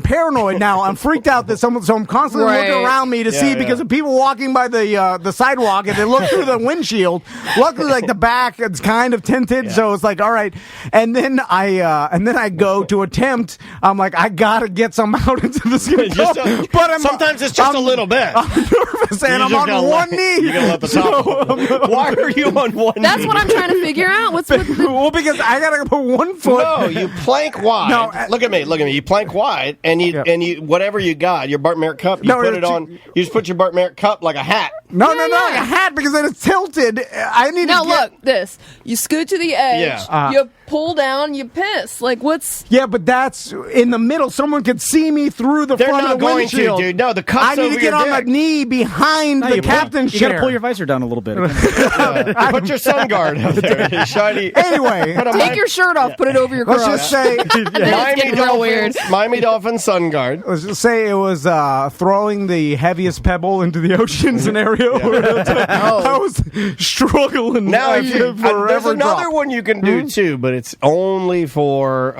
paranoid now. I'm freaked out that so I'm constantly looking around me to see because of people walking by the sidewalk, and they look through the windshield. Luckily, like the back, it's kind of tinted, so it's like all right. And then I go to attempt. I'm like, I gotta get some out into this cup, but sometimes it's just a little bit. I'm nervous, and I'm on one knee. You gotta let the top. Why are you on one knee? That's what I'm trying to figure out. What's with the... Well, because I gotta put one foot. No, you plank wide. No, look at me. You plank wide, and you whatever you got, your Bart Merrick cup, you put it on. You just put your Bart Merrick cup like a hat. No, like a hat, because then it's tilted. I need to look, this. You scoot to the edge. Yeah. You pull down, you piss. Like, what's... Yeah, but that's in the middle. Someone could see me through the front of the windshield. Dude. No, the cup's I need to get on my knee behind the captain's chair. You gotta pull your visor down a little bit. Put your sun guard up there. Shiny. Anyway. Take your shirt off, put it over your crotch. Let's just say... Miami Dolphins sun guard. Let's just say it was throwing the heaviest pebble into the ocean scenario. I was struggling. Now, there's another one you can do, too, but it's only for,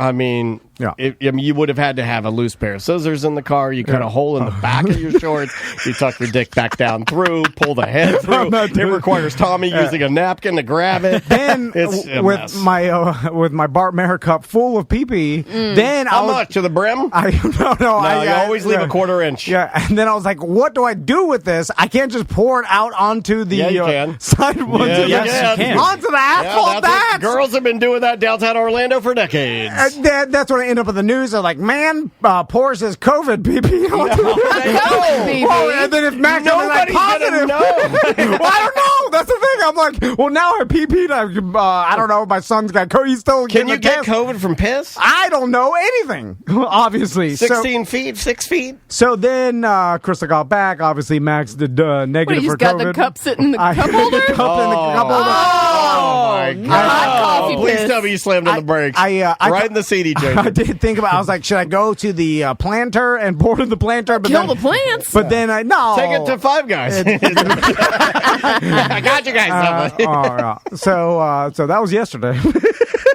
you would have had to have a loose pair of scissors in the car. You cut a hole in the back of your shorts. You tuck your dick back down through, pull the head through. It requires Tommy using a napkin to grab it. Then with my Bart Merrick cup full of pee-pee, then how much to the brim? I always leave a quarter inch. Yeah, and then I was like, what do I do with this? I can't just pour it out onto the sidewalk. Yes, you can. Onto the asphalt. Girls have been doing that downtown Orlando for decades. That's what I end up in the news. I'm like, man, Poor says COVID, pee-pee. And then if Max is like positive, well, I don't know. That's the thing. I'm like, well, now I pee-peed. I don't know. My son's got COVID. He's still Can you get COVID from piss? I don't know anything. Obviously, 16 feet, 6 feet. So then Krista got back. Obviously, Max did negative for COVID. You just got the cup sitting in the cup holder? The cup in the cup holder. Oh, my God. Please tell me you slammed on the brakes. Right in the CD changer. I did think about. I was like, should I go to the planter and board in the planter? But Kill the plants. But then take it to Five Guys. I got you guys. So that was yesterday.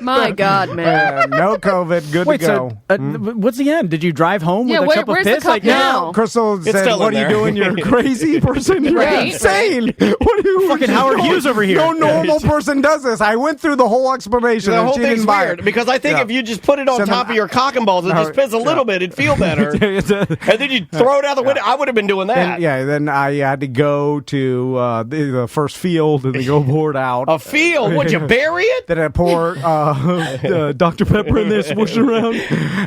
My God, man. No COVID. Good to go. So, what's the end? Did you drive home with a cup of where's piss? The cup now? Crystal said, "What are you doing? You're a crazy person. You're insane. What are you fucking Howard Hughes over here? No normal person does this." I went through the whole explanation. The whole thing's weird because I think if you just put it on top of your cock and balls and just piss a little bit, it'd feel better. And then you throw it out the window. I would have been doing that. Then I had to go to the first field and then go board out. A field? Would you bury it? Then I pour Dr. Pepper in there, swoosh around.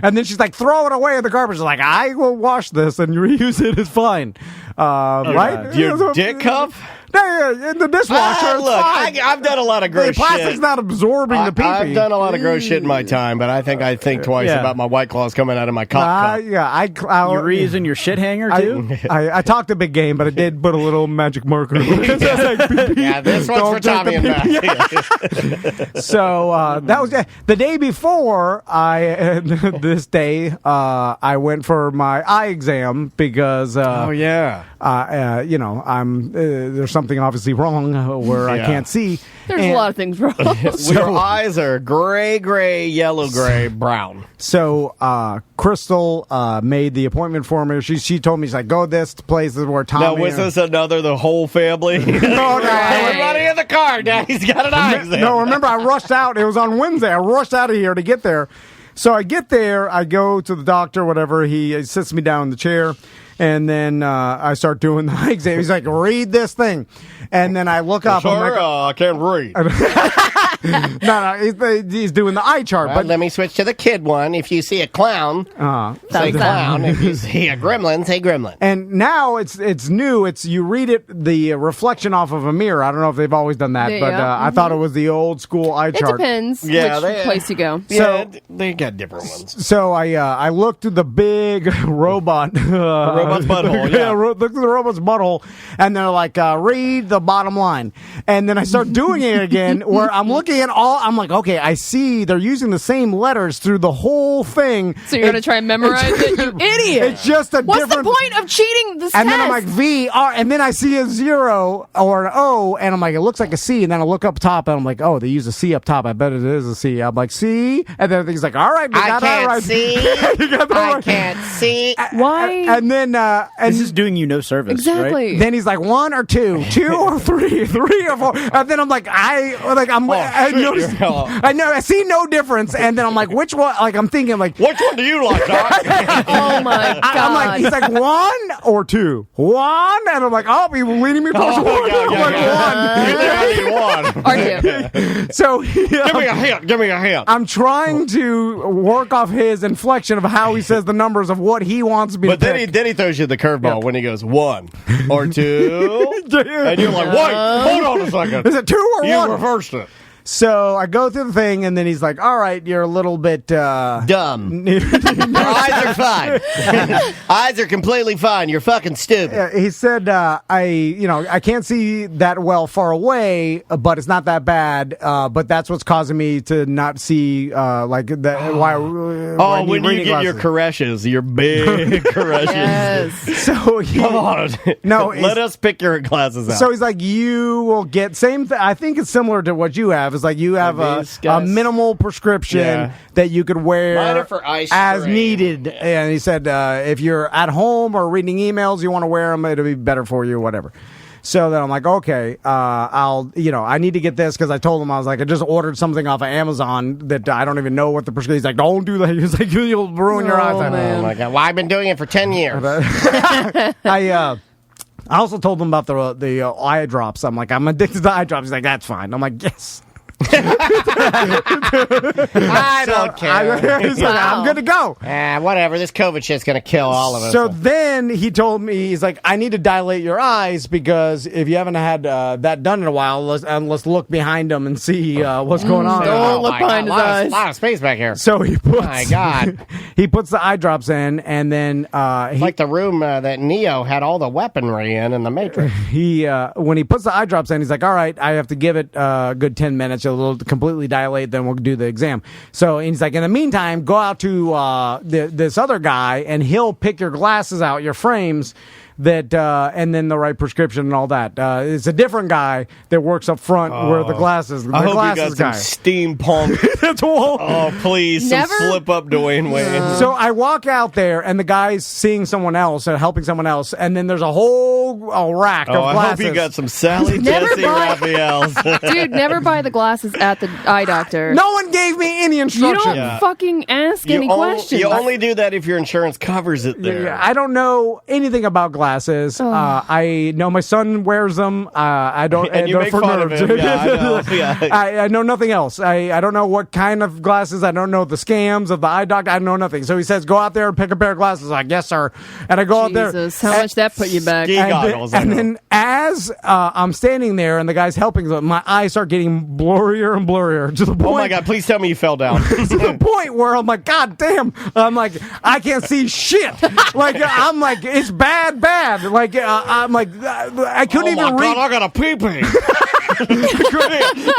And then she's like, throw it away in the garbage. Like, I will wash this and reuse it. It's fine. Right? Your dick cup? In the dishwasher. Look, I've done a lot of gross shit. The plastic's not absorbing the pee-pee. I've done a lot of gross shit in my time, but I think twice about my White Claws coming out of my cock cup. You're reusing your shit hanger, too? I talked a big game, but I did put a little magic marker. This one's for Tommy and Matt. So that was the day before this day. I went for my eye exam because there's something obviously wrong where I can't see. There's a lot of things wrong. Your eyes are gray, yellow, gray, brown. So Crystal made the appointment for me. She told me, she's like, go this place is where Tommy. Now, was this the whole family? No. Everybody in the car. Daddy's got an eye exam. No, remember, I rushed out. It was on Wednesday. I rushed out of here to get there. So I get there. I go to the doctor, whatever. He sits me down in the chair. And then I start doing the eye exam. He's like, read this thing. And then I look up. Sir, I can't read. No, he's doing the eye chart. Well, but let me switch to the kid one. If you see a clown, say clown. If you see a gremlin, say gremlin. And now it's new. It's you read it, the reflection off of a mirror. I don't know if they've always done that, but I thought it was the old school eye chart. It depends which place you go. So they got different ones. So I looked through the big robot. Robot's butthole, yeah. Look through the robot's butthole, and they're like, read the bottom line. And then I start doing it again, where I'm looking at I'm like, okay, I see they're using the same letters through the whole thing. So you're going to try and memorize it, you idiot. It's just a What's different... What's the point of cheating this and test? then I'm like, V, R, and then I see a 0 or an O, and I'm like, it looks like a C, and then I look up top, and I'm like, oh, they use a C up top. I bet it is a C. I'm like, C, and then he's like, all right, we got that right. I can't see. Why? And then... this is doing you no service, exactly. Right? Then he's like, 1 or 2, 2 or 3, 3 or 4. And then I'm like, I know, I see no difference. And then I'm like, which one? Like, I'm thinking, like, which one do you like, Doc? Oh my God. I'm like, he's like, 1 or 2? 1? And I'm like, oh, he's leaning me towards 1. I'm like, 1. Are you? So, give me a hint. I'm trying to work off his inflection of how he says the numbers of what he wants me to pick. Then he throws you the curveball when he goes 1 or 2. And you're like, wait, hold on a second. Is it 2 or 1? You reversed it. So I go through the thing, and then he's like, all right, you're a little bit... dumb. Your eyes are fine. Eyes are completely fine. You're fucking stupid. He said, I can't see that well far away, but it's not that bad. But that's what's causing me to not see, when you get your caresses, your big caresses. Yes. So come on. No, let us pick your glasses out. So he's like, you will get same thing. I think it's similar to what you have. It's like you have a minimal prescription that you could wear as needed. And he said, if you're at home or reading emails, you want to wear them, it'll be better for you, whatever. So then I'm like, okay, I need to get this because I told him, I was like, I just ordered something off of Amazon that I don't even know what the prescription. He's like, don't do that. He's like, you'll ruin your eyes. Man. Oh my God. Well, I've been doing it for 10 years. I also told him about the eye drops. I'm like, I'm addicted to eye drops. He's like, that's fine. I'm like, yes. I don't care. He's like, I'm good to go. Whatever. This COVID shit's going to kill all of us. So then he told me, he's like, I need to dilate your eyes because if you haven't had that done in a while, let's look behind him and see what's going on. Don't look behind his eyes. A lot of space back here. So he puts, my God. He puts the eye drops in, and then like the room that Neo had all the weaponry in the Matrix. When he puts the eye drops in, he's like, all right, I have to give it a good 10 minutes. It'll completely dilate, then we'll do the exam. So he's like, in the meantime, go out to this other guy, and he'll pick your glasses out, your frames, and then the right prescription and all that. It's a different guy that works up front where the glasses. I hope glasses you got some steampunk. That's all. Oh, please, some slip up Dwayne Wayne. So I walk out there, and the guy's seeing someone else, helping someone else, and then there's a whole rack of glasses. I hope you got some Sally Jesse Raphaels. Dude, never buy the glasses at the eye doctor. No one gave me any instruction. You don't fucking ask any questions. You only do that if your insurance covers it there. I don't know anything about glasses. I know my son wears them. I don't. And you make for fun nerds. of him. Yeah, I know. Yeah. I know nothing else. I don't know what kind of glasses. I don't know the scams of the eye doctor. I know nothing. So he says, go out there and pick a pair of glasses. I'm like, yes, sir. And I go out there. How much that put you back? And then as I'm standing there and the guy's helping them, my eyes start getting blurrier and blurrier to the point. Oh my God! Please tell me you fell down. To the point where I'm like, God damn! I'm like, I can't see shit. Like I'm like, it's bad. Like I'm like, I couldn't even read. God, I got a pee-pee.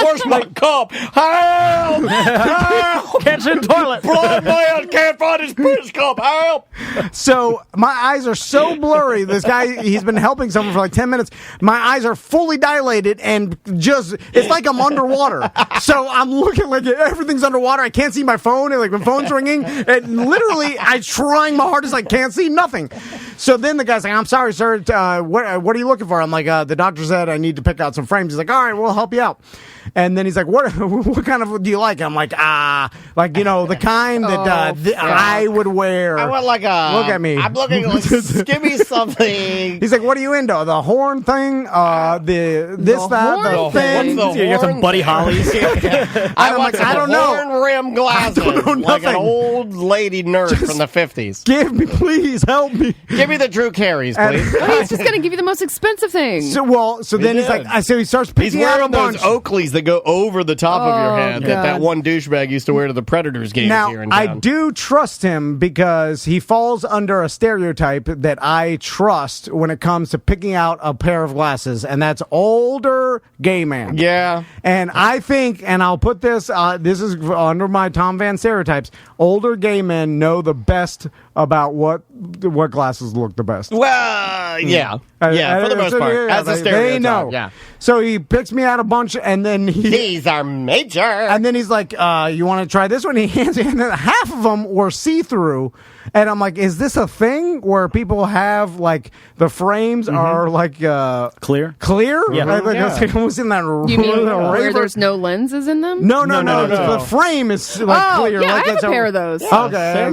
Where's my cup? Help! Help! Catch in toilet. Blind man can't find his piss cup. Help! So my eyes are so blurry. This guy, he's been helping someone for like 10 minutes. My eyes are fully dilated and just, it's like I'm underwater. So I'm looking like everything's underwater. I can't see my phone. And like my phone's ringing. And literally, I'm trying my hardest. I can't see nothing. So then the guy's like, I'm sorry, sir. What are you looking for? I'm like, the doctor said I need to pick out some frames. He's like, all right, we'll help you out. And then he's like, what kind of do you like? I'm like, the kind that I would wear. I want like a... Look at me. I'm looking like, give me something. He's like, what are you into? The horn thing? The thing? You got some Buddy Hollies. I want I don't know. horn rim glasses. Like an old lady nerd from the 50s. Give me, please, help me. Give me the Drew Carey's, please. Well, he's just going to give you the most expensive thing. So then he's like, he starts picking out a bunch. He's wearing those Oakleys that go over the top of your head that one douchebag used to wear to the Predators games here in town. I do trust him because he falls under a stereotype that I trust when it comes to picking out a pair of glasses, and that's older gay man. Yeah. And I think, and I'll put this, this is under my Tom Van stereotypes, older gay men know the best about what glasses look the best. Well, yeah. Yeah, for the most part. As a stereotype. They know. Yeah. So he picks me out a bunch, and then these are major. And then he's like, you want to try this one? He hands it, and then half of them were see-through. And I'm like, is this a thing where people have, like, the frames are, like, clear? Yeah. Like almost in that You mean where there's no lenses in them? No. The frame is, like, clear. Yeah, like I have a pair of those. Okay.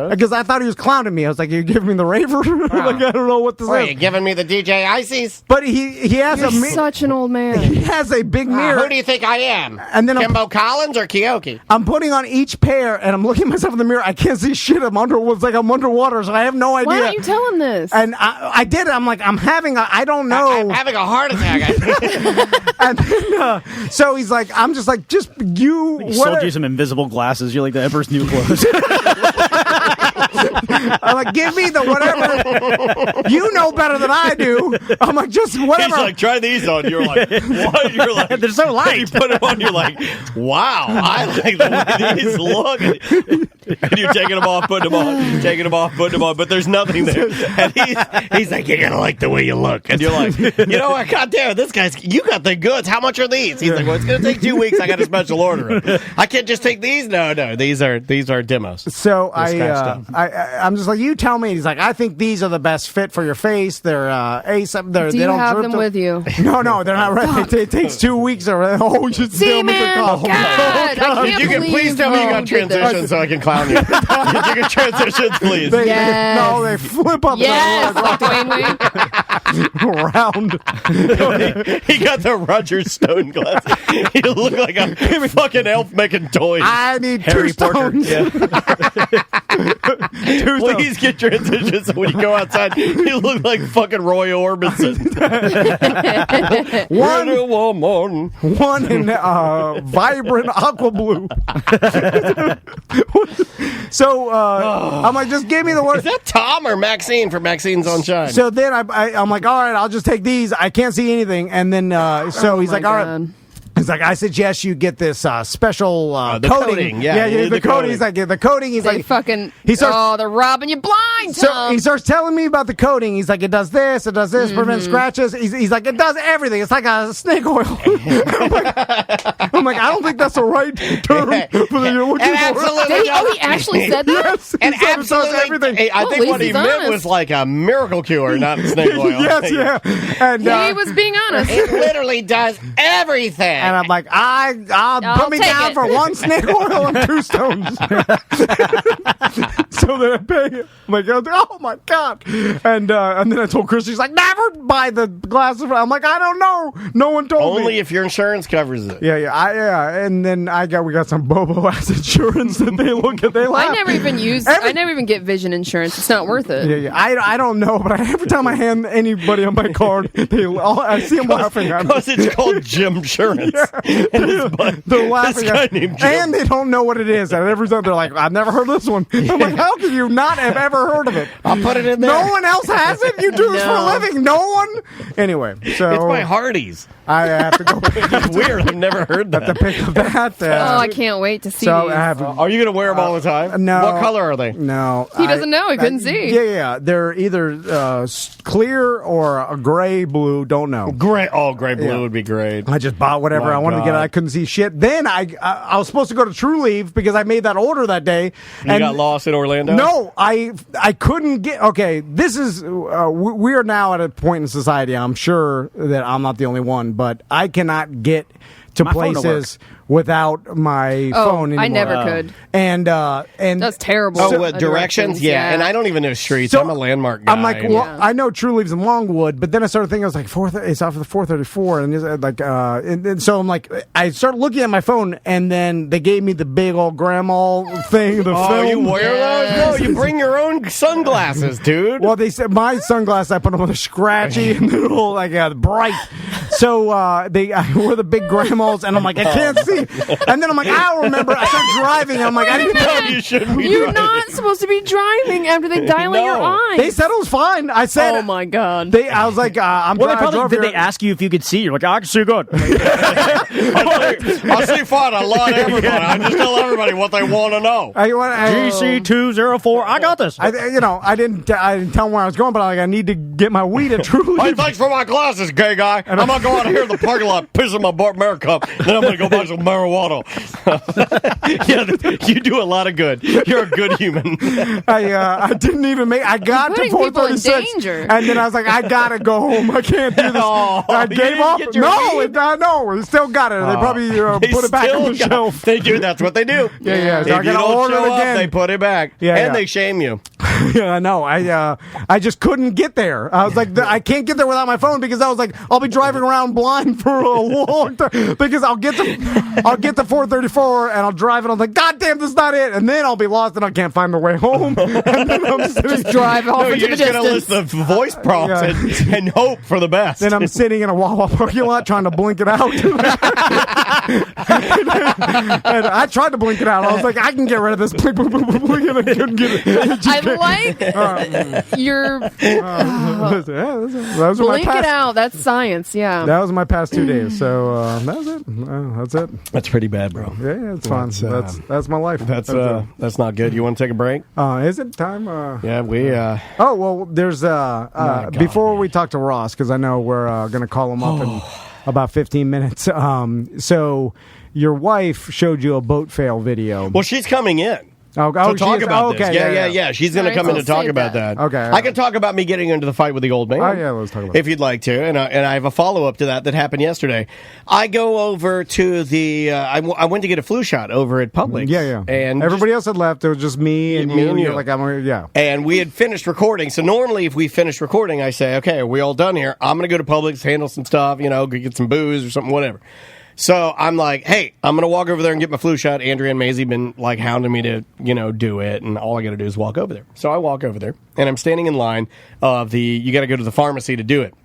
Because I thought he was clowning me. I was like, you're giving me the raver? Like, I don't know what this is. Are you giving me the DJ Ices? But he has You're such an old man. He has a big mirror. Who do you think I am? And then Kimbo Collins or Kyoki? I'm putting on each pair, and I'm looking at myself in the mirror. I can't see shit. It's like I'm underwater, so I have no idea. Why don't you tell him this? And I did it. I'm like, I don't know. I'm having a heart attack. And then, so he's like, I'm just like, just you. He sold you some invisible glasses. You're like the Emperor's New Clothes. I'm like, give me the whatever. You know better than I do. I'm like, just whatever. He's like, try these on. You're like, what? You're like, they're so light. You put them on. You're like, wow, I like the way these look. And you're taking them off, putting them on, taking them off, putting them on, but there's nothing there. And he's like, you're gonna like the way you look. And you're like, you know what? God damn, you got the goods. How much are these? He's like, well, it's gonna take 2 weeks. I got a special order. I can't just take these. No, these are demos. So I'm just like, you tell me. He's like, I think these are the best fit for your face. They're Do you have them with you? No, they're not right. It takes 2 weeks. Oh, you should see, man. God, I can't you can please tell me you got transitions so I can clown you. You can transitions, please. They flip up. Yes, round. He got the Roger Stone glasses. He look like a fucking elf making toys. I need Harry 2 stones. Yeah. Please get transitions so when you go outside, you look like fucking Roy Orbison. One in vibrant aqua blue. So I'm like, just give me the one. Is that Tom or Maxine from Maxine's on Shine? So then I'm like, all right, I'll just take these. I can't see anything. And then he's like, all right. He's like, I suggest you get this special coating. Yeah, the coating. He's like, the coating. He's like, they're robbing you blind, Tom. So he starts telling me about the coating. He's like, it does this, prevents scratches. He's like, it does everything. It's like a snake oil. I'm like, I don't think that's the right term for the you're looking for. He actually said that? Yes, and absolutely everything. I think what he meant was like a miracle cure, not snake oil. Yes, yeah. And he was being honest. It literally does everything. And I'm like, I'll put me down for 1 snake oil and 2 stones. So then I pay it. I'm like, oh my God. And then I told Chris, she's like, never buy the glasses. I'm like, I don't know. No one told me. Only if your insurance covers it. Yeah. And then we got some Bobo ass insurance that they look at. They laugh. I never even get vision insurance. It's not worth it. Yeah. I don't know, but every time I hand anybody on my card, I see them laughing at me. Because it's called Jim Insurance. Yeah. They're laughing at me. And they don't know what it is. And every time they're like, I've never heard of this one. I'm like, how can you not have ever heard of it? I'll put it in there. No one else has it? You do this for a living? No one? Anyway, so... It's my Hardee's. I have to go pick It's weird. I've never heard that. Have to pick up that. I can't wait to see So these. Are you going to wear them all the time? No. What color are they? No. He doesn't know. He couldn't see. Yeah. They're either clear or a gray blue. Don't know. Gray. Oh, gray blue would be great. I just bought whatever I wanted to get. I couldn't see shit. Then I was supposed to go to True Leave because I made that order that day. You got lost in Orlando? No, I couldn't get. Okay, this is we are now at a point in society. I'm sure that I'm not the only one, but I cannot get to places without my phone anymore. I never could. And that's terrible. Directions? Yeah, and I don't even know streets. I'm a landmark guy. I'm like, I know True Leaves in Longwood, but then I started thinking, I was like, it's off of the 434, and it's like, and so I'm like, I started looking at my phone, and then they gave me the big old grandma thing. The film. You wear those? No, you bring your own sunglasses, dude. Well, they said my sunglasses, I put them on the scratchy and the little bright. So I wore the big grandmas, and I'm like, I can't see. And then I'm like, I'll remember. I started driving, and I'm like, I didn't know You're not supposed to be driving after they dilate your eyes. They said it was fine. I said, oh my god. I was like, I'm. Well, did they ask you if you could see? You're like, I can see good. I see fine. I lie to everybody. I just tell everybody what they want to know. GC204. I got this. I didn't tell them where I was going, but I need to get my weed at True Leave. Hey, thanks for my glasses, gay guy. I'm gonna go out here in the parking lot, piss in my Bart Mare cup, then I'm gonna go buy some marijuana. Yeah, you do a lot of good. You're a good human. I didn't even make. I got to 436, and then I was like, I gotta go home. I can't do this. I gave up. No, we still got it. They probably put it back on the shelf. They do. That's what they do. Yeah. So if I gotta order it again. They put it back. And they shame you. Yeah, I know. I just couldn't get there. I was like, I can't get there without my phone because I was like, I'll be driving around blind for a long time because I'll get to 434 and I'll drive and I'm like, God damn, this is not it. And then I'll be lost and I can't find the way home. And then I'm just drive off into the distance. You're just gonna list the voice prompts and hope for the best. Then I'm sitting in a Wawa parking lot trying to blink it out. And I tried to blink it out. I was like, I can get rid of this. Blink, and I couldn't get it. I like your blink it out. That's science. Yeah, that was my past 2 days. So that was it. That's it. That's pretty bad, bro. Yeah, it's fun. That's my life. That's not good. You want to take a break? Is it time? Yeah, we. Oh well, there's before we talk to Ross because I know we're going to call him up in about 15 minutes. So your wife showed you a boat fail video. Well, she's coming in. To talk about this. Yeah. She's going to come in to talk about that. Okay. I can talk about me getting into the fight with the old man. Oh, yeah, let's talk about if you'd like to. And I have a follow-up to that happened yesterday. I go over to the... I went to get a flu shot over at Publix. Yeah. And everybody else had left. It was just me and you. You're like, And we had finished recording. So normally if we finish recording, I say, okay, are we all done here? I'm going to go to Publix, handle some stuff, go get some booze or something, whatever. So I'm like, hey, I'm going to walk over there and get my flu shot. Andrea and Maisie been like hounding me to, do it. And all I got to do is walk over there. So I walk over there and I'm standing in line of you got to go to the pharmacy to do it.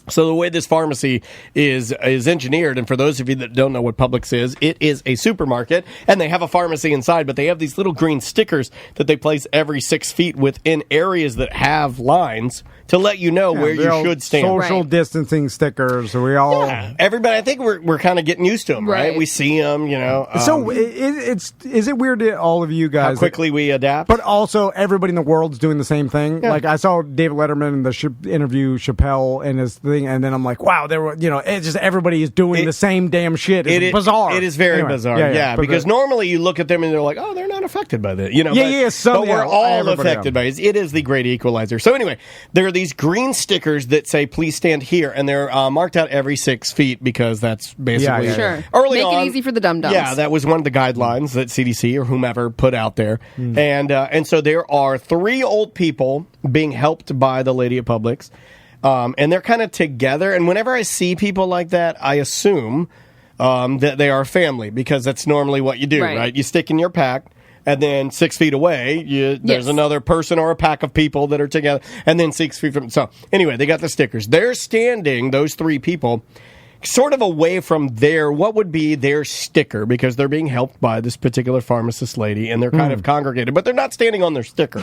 So the way this pharmacy is engineered, and for those of you that don't know what Publix is, it is a supermarket, and they have a pharmacy inside, but they have these little green stickers that they place every 6 feet within areas that have lines to let you know where you should stand. Social distancing stickers. So we all... Yeah, everybody, I think we're kind of getting used to them, right? We see them, So is it weird to all of you guys... How quickly we adapt? But also, everybody in the world's doing the same thing. Yeah. Like, I saw David Letterman in the interview Chappelle and his thing, and then I'm like, wow, it's just everybody is doing the same damn shit. It's bizarre. It is very bizarre, because normally you look at them and they're like, oh, they're not affected by this. But we're all affected by it. It is the great equalizer. So anyway, there are these green stickers that say, please stand here, and they're marked out every 6 feet because that's basically... Sure. Early Make on, it easy for the dum-dums. Yeah, that was one of the guidelines that CDC or whomever put out there. And so there are 3 old people being helped by the lady at Publix. And they're kind of together. And whenever I see people like that, I assume that they are family because that's normally what you do, right? You stick in your pack, and then 6 feet away, there's another person or a pack of people that are together, and then 6 feet from... So anyway, they got the stickers. They're standing, those 3 people, sort of away from what would be their sticker, because they're being helped by this particular pharmacist lady, and they're kind of congregated, but they're not standing on their sticker.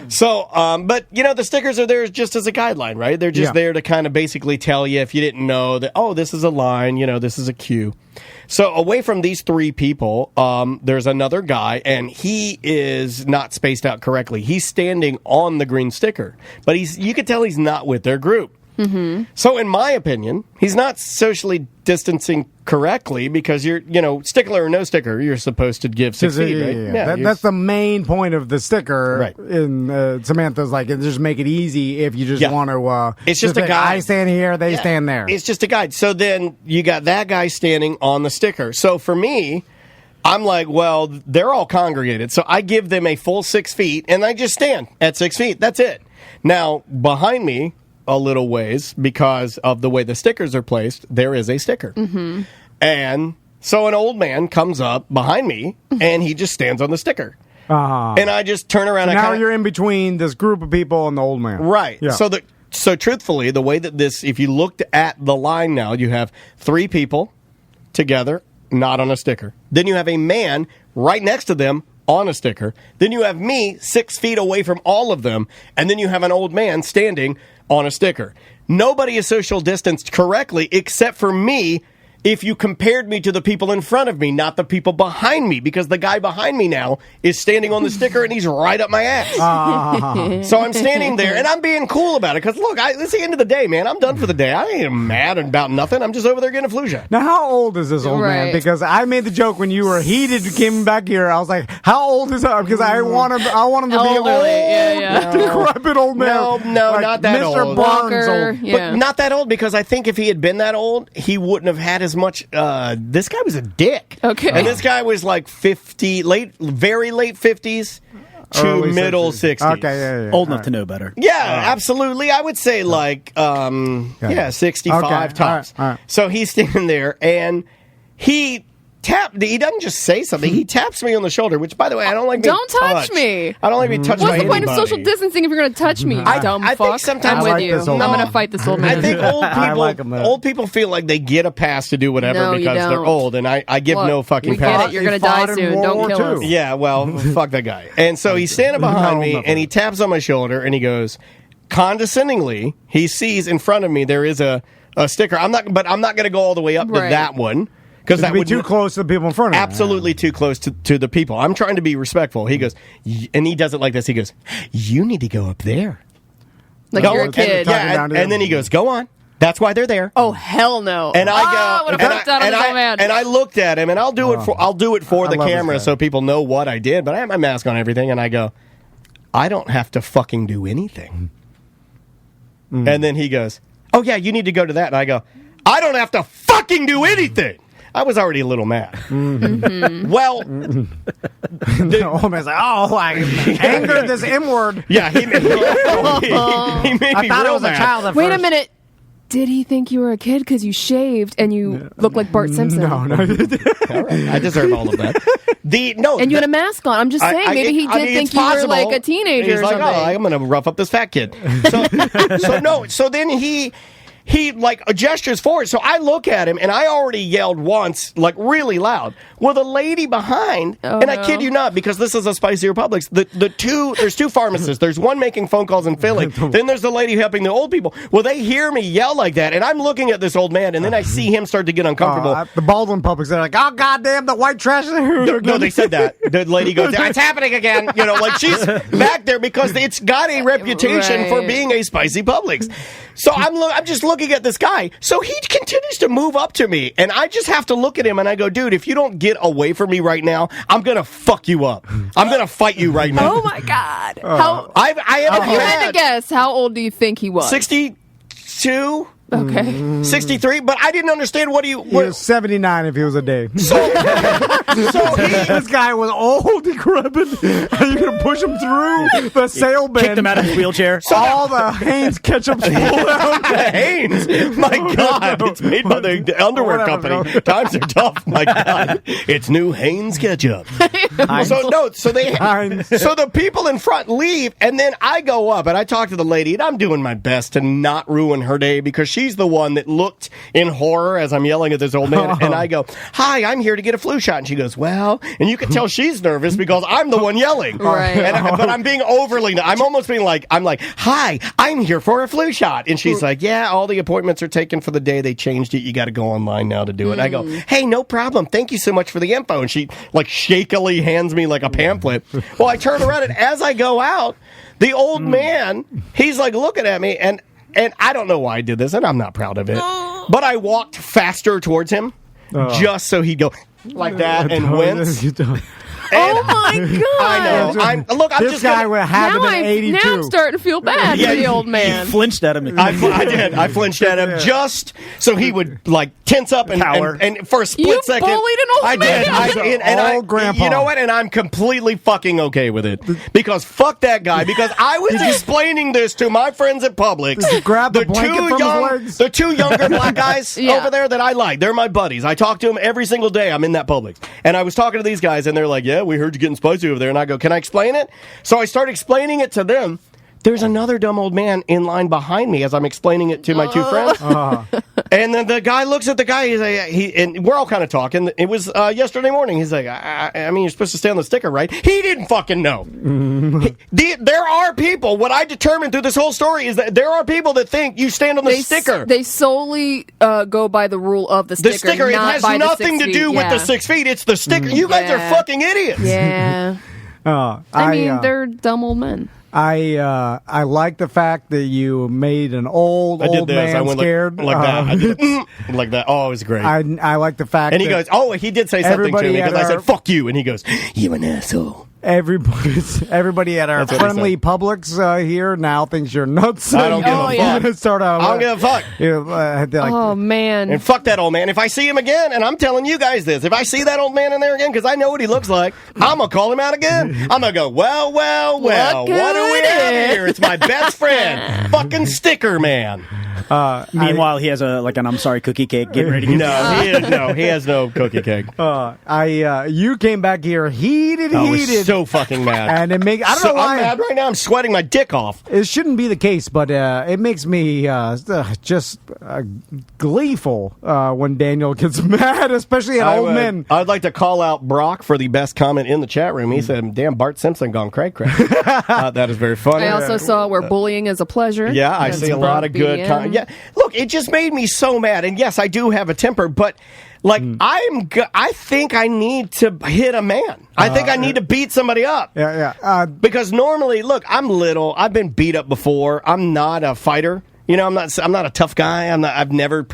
So, but, the stickers are there just as a guideline, right? They're just there to kind of basically tell you, if you didn't know, that, this is a line, this is a cue. So away from these three people, there's another guy, and he is not spaced out correctly. He's standing on the green sticker, but you can tell he's not with their group. So in my opinion, he's not socially distancing correctly, because you're, sticker or no sticker, you're supposed to give 6 feet, right? Yeah, that's the main point of the sticker. Right. And Samantha's like, just make it easy if you just want to. It's just a guide. I stand here, they stand there. It's just a guide. So then you got that guy standing on the sticker. So for me, I'm like, well, they're all congregated. So I give them a full 6 feet, and I just stand at 6 feet. That's it. Now, behind me, a little ways, because of the way the stickers are placed, there is a sticker. And so an old man comes up behind me, and he just stands on the sticker. And I just turn around. So now you're in between this group of people and the old man. Right. Yeah. So truthfully, the way that if you looked at the line now, you have 3 people together, not on a sticker. Then you have a man right next to them on a sticker. Then you have me 6 feet away from all of them. And then you have an old man standing on a sticker. Nobody is social distanced correctly except for me, if you compared me to the people in front of me, not the people behind me, because the guy behind me now is standing on the sticker, and he's right up my ass. So I'm standing there, and I'm being cool about it, because, look, it's the end of the day, man. I'm done for the day. I ain't mad about nothing. I'm just over there getting a flu shot. Now, how old is this old man? Because I made the joke when you were heated, came back here. I was like, how old is he? Because I want him to be old, decrepit old man. No, not that Mr. old. Burns old. But not that old, because I think if he had been that old, he wouldn't have had as much. This guy was a dick. Okay. And this guy was like 50, very late 50s to Early middle 60s. 60s. Okay, Old enough to know better. Yeah, absolutely. I would say 65 tops. All right. So he's standing there, and he doesn't just say something. He taps me on the shoulder, which, by the way, I don't like being Don't touch touched. me. I don't like being touched by What's the point of anybody. social distancing if you're going to touch me, dumb I fuck? think sometimes I'm with you. I'm going to fight this old man. I think old people feel like they get a pass to do whatever No, because they're old, and I give no fucking we pass. get it. You're going to die soon. Don't kill us. Yeah, well, fuck that guy. And so he's standing behind me, and he taps on my shoulder, and he goes, condescendingly, he sees in front of me there is a sticker. I'm not going to go all the way up to that one. Because that would be too close to the people in front of him. Absolutely too close to the people. I'm trying to be respectful. He goes, and he does it like this. He goes, you need to go up there. Like you're a kid. And then he goes, go on. That's why they're there. Oh, hell no. And I go, and I looked at him, and I'll do it for the camera so people know what I did. But I have my mask on and everything, and I go, I don't have to fucking do anything. And then he goes, oh yeah, you need to go to that. And I go, I don't have to fucking do anything. I was already a little mad. Well, the old man's like, I angered this M word. Yeah, he made me I thought it was mad. a child at Wait first. a minute. Did he think you were a kid because you shaved and you look like Bart Simpson? No. All right. I deserve all of that. And you had a mask on. I'm just saying, maybe he did think you were like a teenager He's or like, something. I'm going to rough up this fat kid. So then he like gestures forward. So I look at him, and I already yelled once, like really loud. Well, the lady behind, I kid you not, because this is a spicier Publix. There's 2 pharmacists. There's one making phone calls and filling. Then there's the lady helping the old people. Well, they hear me yell like that, and I'm looking at this old man, and then I see him start to get uncomfortable. The Baldwin Publix, they're like, oh goddamn, the white trash. No, they said that. The lady goes, it's happening again. Like she's back there because it's got a reputation for being a spicy Publix. So I'm just looking at this guy. So he continues to move up to me, and I just have to look at him, and I go, dude, if you don't get away from me right now, I'm going to fuck you up. I'm going to fight you right now. Oh, my God. If you had to guess, how old do you think he was? 62? Okay. 63, but I didn't understand He was 79 if he was a day. So this guy was old, decrepit. Are you going to push him through the sail bin? Kicked him out of his wheelchair. So all the Hanes ketchup's full out. Hanes? My God. It's made by the underwear company. Times are tough. My God. It's new Hanes ketchup. So the people in front leave, and then I go up, and I talk to the lady, and I'm doing my best to not ruin her day, because she she's the one that looked in horror as I'm yelling at this old man. And I go, "Hi, I'm here to get a flu shot." And she goes, "Well," and you can tell she's nervous because I'm the one yelling. Right. But I'm being overly, I'm almost being like, "Hi, I'm here for a flu shot." And she's like, "Yeah, all the appointments are taken for the day. They changed it. You got to go online now to do it." I go, "Hey, no problem. Thank you so much for the info." And she like shakily hands me like a pamphlet. Well, I turn around and as I go out, the old man, he's like looking at me and I don't know why I did this and I'm not proud of it. But I walked faster towards him just so he'd go like that and wince. Oh my God! I know. Look, I'm this just guy had to be 82. Now I'm starting to feel bad for the old man. You flinched at him. I did. I flinched at him just so he would like tense up and for a split second. You bullied an old man. I did. Grandpa. You know what? And I'm completely fucking okay with it because fuck that guy. Because I was explaining this to my friends at Publix. Did you grab the blanket from his legs? The two younger black guys over there that I like. They're my buddies. I talk to them every single day. I'm in that Publix, and I was talking to these guys, and they're like, "Yeah, we heard you getting spicy over there." And I go, "Can I explain it?" So I start explaining it to them. There's another dumb old man in line behind me as I'm explaining it to my two friends. And then the guy looks at the guy. He's like, and we're all kind of talking. It was yesterday morning. He's like, I mean, you're supposed to stay on the sticker, right? He didn't fucking know. There are people. What I determined through this whole story is that there are people that think you stand on the sticker. They solely go by the rule of the sticker. The sticker, it has nothing to do with the 6 feet. It's the sticker. You guys are fucking idiots. Yeah. I mean, they're dumb old men. I like the fact that you made an old man scared like that. I did like that. Oh, it was great. I like the fact. And he goes, "Oh, he did say something to me because I said fuck you," and he goes, "You an asshole." Everybody at our friendly Publix here now thinks you're nuts. I don't give a fuck. I don't give a fuck. Oh, man. And fuck that old man. If I see him again, and I'm telling you guys this, if I see that old man in there again, because I know what he looks like, I'm going to call him out again. I'm going to go, well, what do we have here? It's my best friend, fucking Sticker Man. Meanwhile, he has an I'm sorry cookie cake getting ready to get he has no cookie cake. You came back here heated. So fucking mad. And it makes I don't know why I'm mad right now. I'm sweating my dick off. It shouldn't be the case, but it makes me just gleeful when Daniel gets mad, especially at old men. I'd like to call out Brock for the best comment in the chat room. He said, "Damn, Bart Simpson gone cray." That is very funny. I also saw where bullying is a pleasure. Yeah, I see a lot of good comments. Yeah, look, it just made me so mad. And yes, I do have a temper, but like I think I need to hit a man. I think I need to beat somebody up. Yeah. Because normally, look, I'm little. I've been beat up before. I'm not a fighter. You know, I'm not a tough guy. I've never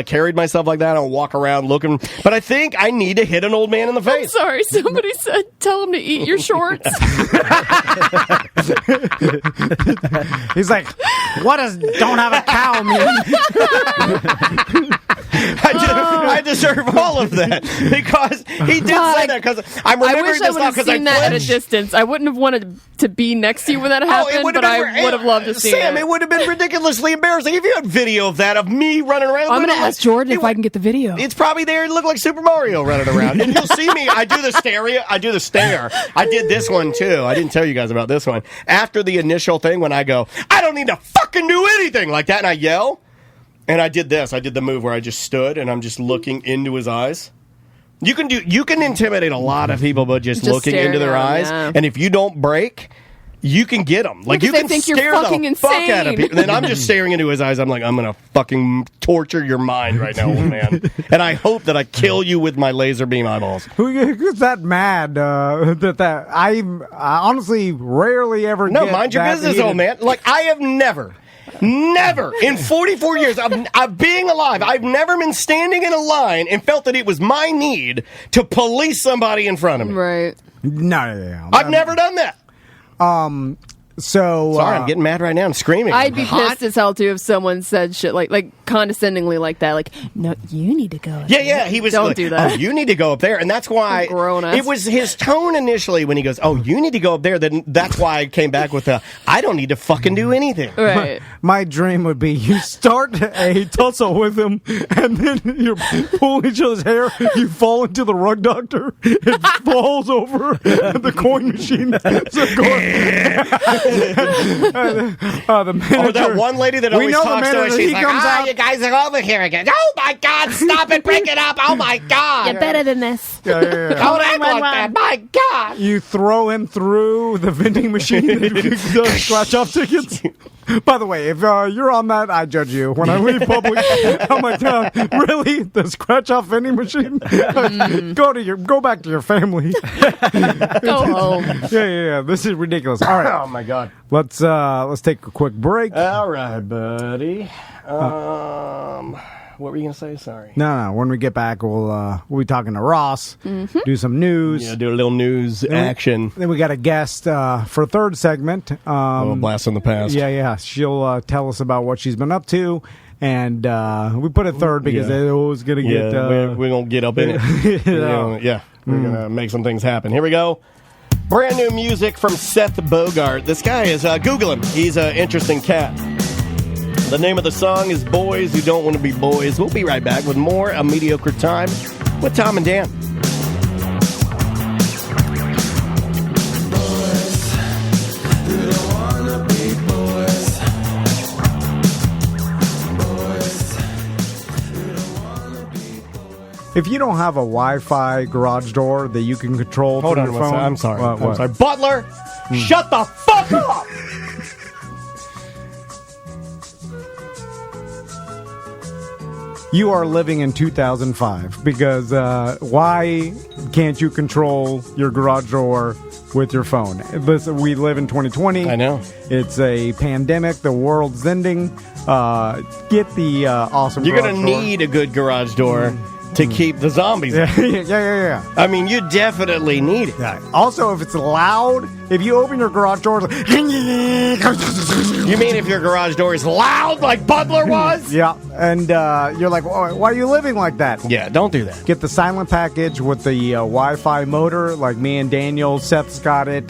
carried myself like that. I don't walk around looking. But I think I need to hit an old man in the face. I'm sorry, somebody said, "Tell him to eat your shorts." He's like, "What does don't have a cow mean?" I deserve all of that because he did say that. Because I'm remembering this now because I seen that at a distance. I wouldn't have wanted to be next to you when that happened, but I would have loved to see it. Sam, it would have been ridiculously embarrassing if you had video of that, of me running around. I'm going to ask Jordan if I can get the video. It's probably there. It looked like Super Mario running around. And you'll see me. I do the stare. I did this one, too. I didn't tell you guys about this one. After the initial thing, when I go, "I don't need to fucking do anything," like that, and I yell. And I did this. I did the move where I just stood and I'm just looking into his eyes. You can intimidate a lot of people by just looking into their eyes. Yeah. And if you don't break, you can get them. Like you can scare the fuck out of people. And then I'm just staring into his eyes. I'm like, I'm gonna fucking torture your mind right now, old man. And I hope that I kill you with my laser beam eyeballs. Who's that mad? That I honestly rarely ever. No, get mind your business, old man. Like I have never in 44 years of being alive, I've never been standing in a line and felt that it was my need to police somebody in front of me. Right. No. I've never done that. So sorry, I'm getting mad right now. I'm screaming. I'd be pissed as hell too if someone said shit like condescendingly like that. Like, "No, you need to go." Yeah. He was. Don't do that. "Oh, you need to go up there," and that's why it was his tone initially when he goes, "Oh, you need to go up there." Then that's why I came back with "I don't need to fucking do anything." Right. My dream would be you start a tussle with him, and then you pull each other's hair. You fall into the rug doctor. It falls over the coin machine. that one lady that always talks to us. She's like, you guys are over here again. Oh, my God, stop it, break it up. Oh, my God. You're better than this. Yeah. Don't act like that. My God. You throw him through the vending machine and scratch off tickets. By the way, if you're on that, I judge you. When I leave public, I'm like, really? The scratch-off vending machine? Go back to your family. Go home. Yeah. This is ridiculous. All right. Oh, my God. Let's take a quick break. All right, buddy. What were you going to say? Sorry. No. When we get back, we'll be talking to Ross, do some news. Yeah, do a little news action. Then we got a guest for third segment. Blast from the past. Yeah. She'll tell us about what she's been up to. And we put it third because it was going to get... we're going to get up in it. We're going to make some things happen. Here we go. Brand new music from Seth Bogart. This guy is... Google him. He's an interesting cat. The name of the song is Boys Who Don't Want to Be Boys. We'll be right back with more A Mediocre Time with Tom and Dan. If you don't have a Wi-Fi garage door that you can control through your phone... I'm sorry. What? I'm sorry. Butler, shut the fuck up! You are living in 2005 because why can't you control your garage door with your phone? Listen, we live in 2020. I know. It's a pandemic. The world's ending. Get the awesome You're garage going to need a good garage door to keep the zombies out. Yeah. I mean, you definitely need it. Yeah. Also, if it's loud, if you open your garage door... You mean if your garage door is loud like Butler was? Yeah, and you're like, why are you living like that? Yeah, don't do that. Get the silent package with the Wi-Fi motor, like me and Daniel. Seth's got it.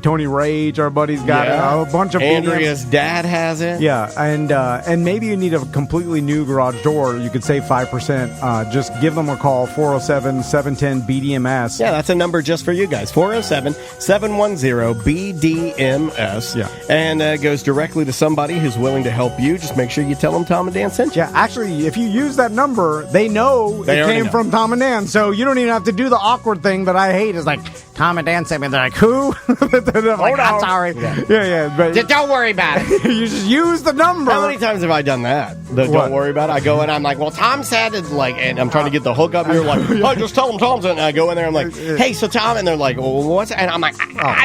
Tony Rage, our buddy's got it. A bunch of Andrea's dad has it. Yeah, and maybe you need a completely new garage door. You could save 5%. Just give them a call, 407-710-BDMS. Yeah, that's a number just for you guys, 407-710-BDMS. Yeah. And it goes directly to somebody who's willing to help you. Just make sure you tell them Tom and Dan sent you. Yeah, actually, if you use that number, they know it came from Tom and Dan, so you don't even have to do the awkward thing that I hate. Is like, Tom and Dan sent me. They're like, who? They're like, I'm sorry. Yeah. But don't worry about it. You just use the number. How many times have I done that? Don't worry about it. I go in, I'm like, well, Tom said it, like, and I'm trying to get the hookup. And you're like, oh, just tell them Tom sent it. And I go in there, I'm like, hey, so Tom, and they're like, well, what's? And I'm like,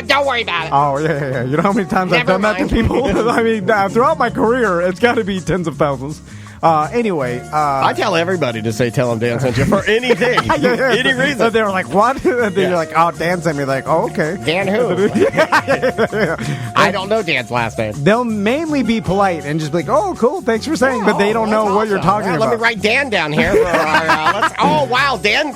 don't worry about it. Oh, yeah. You know how many times I've done that to people? I mean, throughout my career, it's got to be tens of thousands. Anyway, I tell everybody to say tell them Dan sent you for anything, any reason. They're like, what? And then you're like, oh, Dan sent me. Like, oh, okay. Dan who? I don't know Dan's last name. They'll mainly be polite and just be like, oh, cool, thanks for saying, but they don't know what you're talking about. Let me write Dan down here. For our, oh, wow, Dan.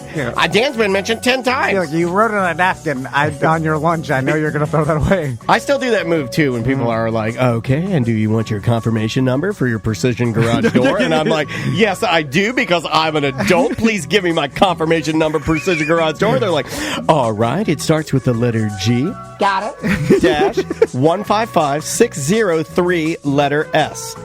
Dan's been mentioned 10 times. Like, you wrote it on a napkin on your lunch. I know you're going to throw that away. I still do that move, too, when people are like, okay, and do you want your confirmation number for your precision garage door? And I'm like, yes, I do, because I'm an adult. Please give me my confirmation number, precision garage door. They're like, all right, it starts with the letter G. Got it. Dash 155603 letter S.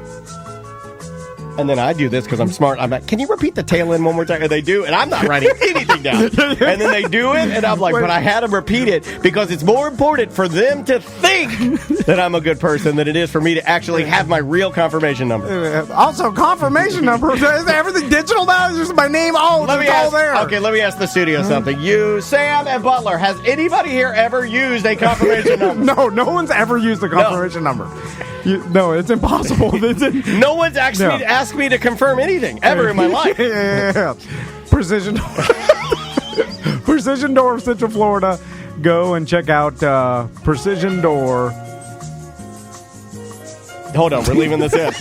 And then I do this because I'm smart. I'm like, can you repeat the tail end one more time? And they do, and I'm not writing anything down. And then they do it, and I'm like, but I had them repeat it because it's more important for them to think that I'm a good person than it is for me to actually have my real confirmation number. Also, confirmation number. Is everything digital now? Is just my name? Oh, it's all there. Okay, let me ask the studio something. You, Sam, and Butler, has anybody here ever used a confirmation number? No one's ever used a confirmation number. No, it's impossible. No one's actually asked me to confirm anything ever in my life. Yeah. Precision Door of Central Florida. Go and check out Precision Door. Hold on, we're leaving this in.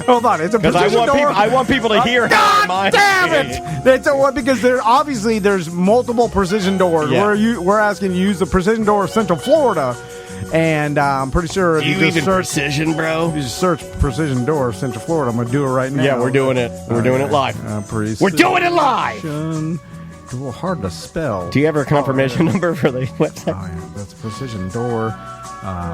Hold on, it's a Precision Door. I want people to hear. God damn it! Because there's multiple Precision Doors. Yeah. We're asking you to use the Precision Door of Central Florida. And I'm pretty sure if you just search precision, bro. You just search Precision Door Central Florida. I'm gonna do it right now. Yeah, we're doing it. We're doing it live. We're doing it live. a little hard to spell. Do you have her confirmation number for the website? Oh, yeah, that's Precision Door.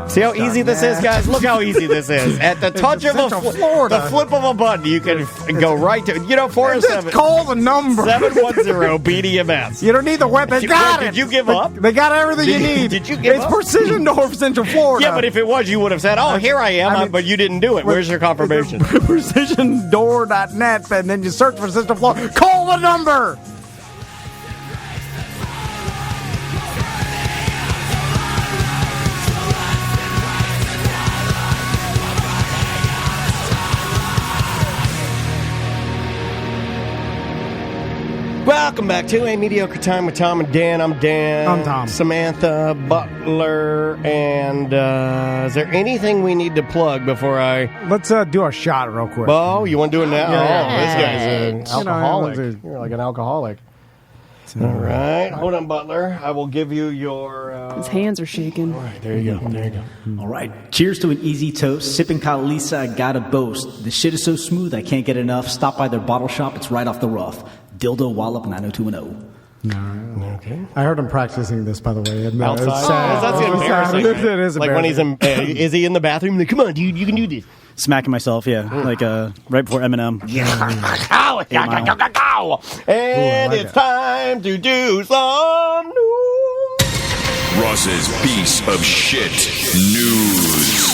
See how easy this is, guys? Look how easy this is. At the touch of the flip of a button, you can go right to, 407. Just call the number. 710-BDMS. You don't need the web. They got it. Did you give up? They got everything you need. Did you give up? It's Precision Door for Central Florida. Yeah, but if it was, you would have said, here I am, but you didn't do it. Where's your confirmation? PrecisionDoor.net, and then you search for Central Florida. Call the number. Welcome back to A Mediocre Time with Tom and Dan. I'm Dan. I'm Tom. Samantha Butler. And is there anything we need to plug before I... Let's do a shot real quick. Oh, you want to do it now? Yeah. This guy's an alcoholic. You're like an alcoholic. All right. Hold on, Butler. I will give you your... His hands are shaking. All right, there you go. There you go. All right. Cheers to an easy toast. Sipping Calisa, I gotta boast. The shit is so smooth, I can't get enough. Stop by their bottle shop, it's right off the rough. Dildo Wallop 90210. No. Okay. I heard him practicing this, by the way. Outside? It's sad. That's embarrassing. It is like when he's in... is he in the bathroom? Like, come on, dude, you can do this. Smacking myself, yeah. Like right before Eminem. And it's time to do some news. Ross's Piece of Shit News.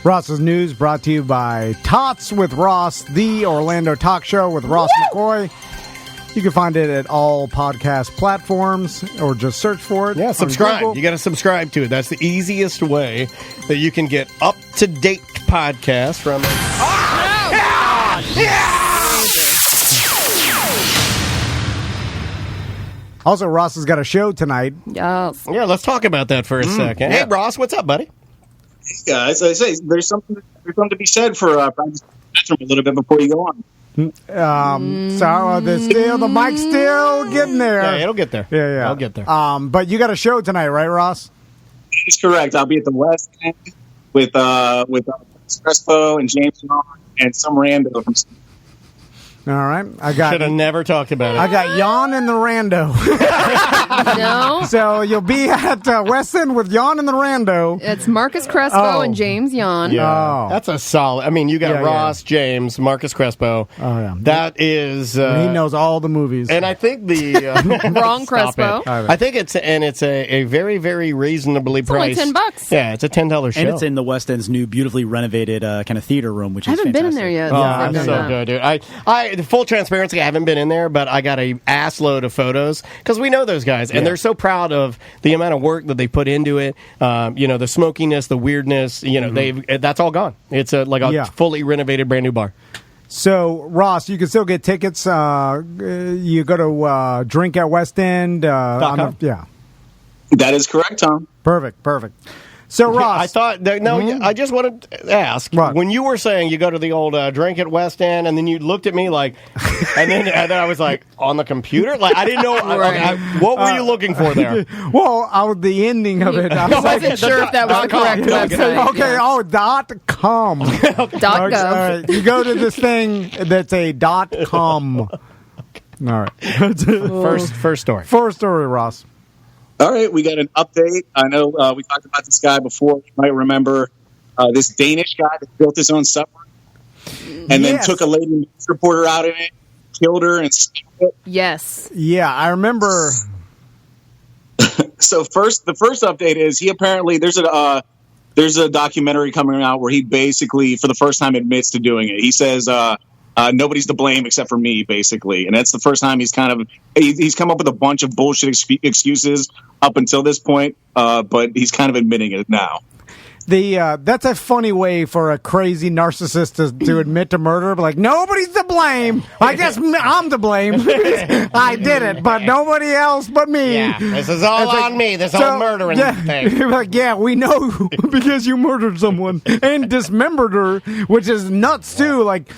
Ross's News brought to you by Tots with Ross, the Orlando talk show with Ross McCoy. You can find it at all podcast platforms or just search for it. Yeah, subscribe. You got to subscribe to it. That's the easiest way that you can get up-to-date podcasts from it. Also, Ross has got a show tonight. Yes. Yeah, let's talk about that for a second. Hey, Ross, what's up, buddy? Hey, guys. I say there's something to be said for practicing the bathroom a little bit before you go on. So the mic's still getting there. Yeah, it'll get there. Yeah. It'll get there. But you got a show tonight, right, Ross? That's correct. I'll be at the West End with Crespo and James and some rando from. All right. Should have never talked about it. I got Jan and the Rando. No. So you'll be at West End with Jan and the Rando. It's Marcus Crespo and James Jan. Yeah. Oh. That's a solid. I mean, you got Ross, James, Marcus Crespo. Oh, yeah. That is. He knows all the movies. And I think the. Wrong Crespo. I think it's a very, very reasonably priced. Only $10. Yeah, it's a $10 show. And it's in the West End's new, beautifully renovated kind of theater room, which is I haven't fantastic. been in there yet. Oh, I'm so good, dude. I full transparency, I haven't been in there, but I got a ass load of photos because we know those guys, and they're so proud of the amount of work that they put into it. The smokiness, the weirdness. That's all gone. It's a fully renovated, brand new bar. So, Ross, you can still get tickets. You go to Drink at West End. That is correct, Tom. Perfect. So, Ross, I thought I just wanted to ask when you were saying you go to the old Drink at West End, and then you looked at me like, and then I was like, on the computer, like I didn't know. What were you looking for there? Well, the ending of it. I wasn't sure if that was the correct website. Okay. Oh, .com. .gov. You go to this thing that's a .com. All right. First story. First story, Ross. All right, we got an update. I know we talked about this guy before. You might remember this Danish guy that built his own submarine and then took a lady news reporter out in it, killed her, and skinned it. Yes. Yeah, I remember. So the first update is he apparently there's a documentary coming out where he basically for the first time admits to doing it. He says nobody's to blame except for me, basically, and that's the first time he's come up with a bunch of bullshit excuses up until this point, but he's kind of admitting it now. That's a funny way for a crazy narcissist to admit to murder. But like, nobody's to blame. I guess I'm to blame. I did it, but nobody else but me. Yeah, this is all on me. This whole murdering thing. Like, yeah, we know because you murdered someone and dismembered her, which is nuts too. Like,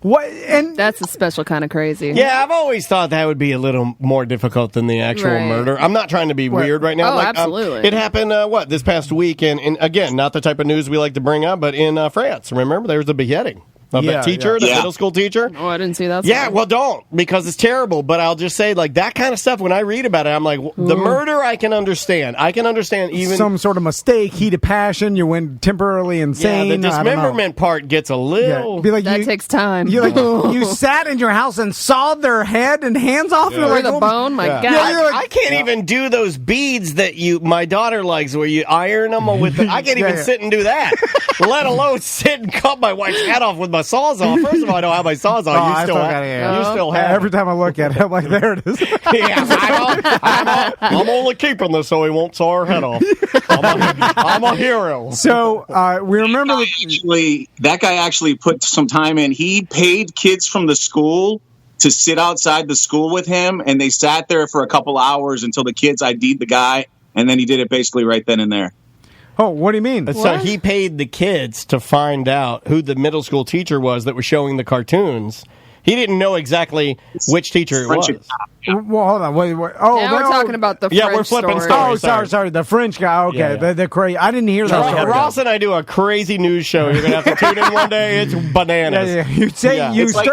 what? And that's a special kind of crazy. Yeah, I've always thought that would be a little more difficult than the actual murder. I'm not trying to be weird right now. Oh, absolutely. It happened, this past week, and again, not the type of news we like to bring up, but in France. Remember, there was a beheading. of that teacher, the middle school teacher. Oh, I didn't see that. Yeah, well, don't, because it's terrible. But I'll just say, like, that kind of stuff, when I read about it, I'm like, the murder I can understand. I can understand even... Some sort of mistake, heat of passion, you went temporarily insane. Yeah, the dismemberment part gets a little... Yeah. Be like, that takes time. You sat in your house and sawed their head and hands off. Yeah. Like, the bone? My God. I can't even do those beads that my daughter likes, where you iron them with I can't even sit and do that, let alone sit and cut my wife's head off with my saws off. First of all, I don't have my saws on. You still have every time I look at it, I'm like, there it is. I'm only keeping this so he won't saw her head off. I'm a hero. So we remember that guy actually put some time in. He paid kids from the school to sit outside the school with him, and they sat there for a couple hours until the kids ID'd the guy, and then he did it basically right then and there. Oh, what do you mean? So he paid the kids to find out who the middle school teacher was that was showing the cartoons. He didn't know exactly which teacher it was. Well, hold on. Wait. Oh, now we're talking about the French we're flipping story. stories. Sorry. The French guy. Okay, the crazy. I didn't hear that. Ross and I do a crazy news show. You're gonna have to tune in one day. It's bananas. Yeah. You say it's like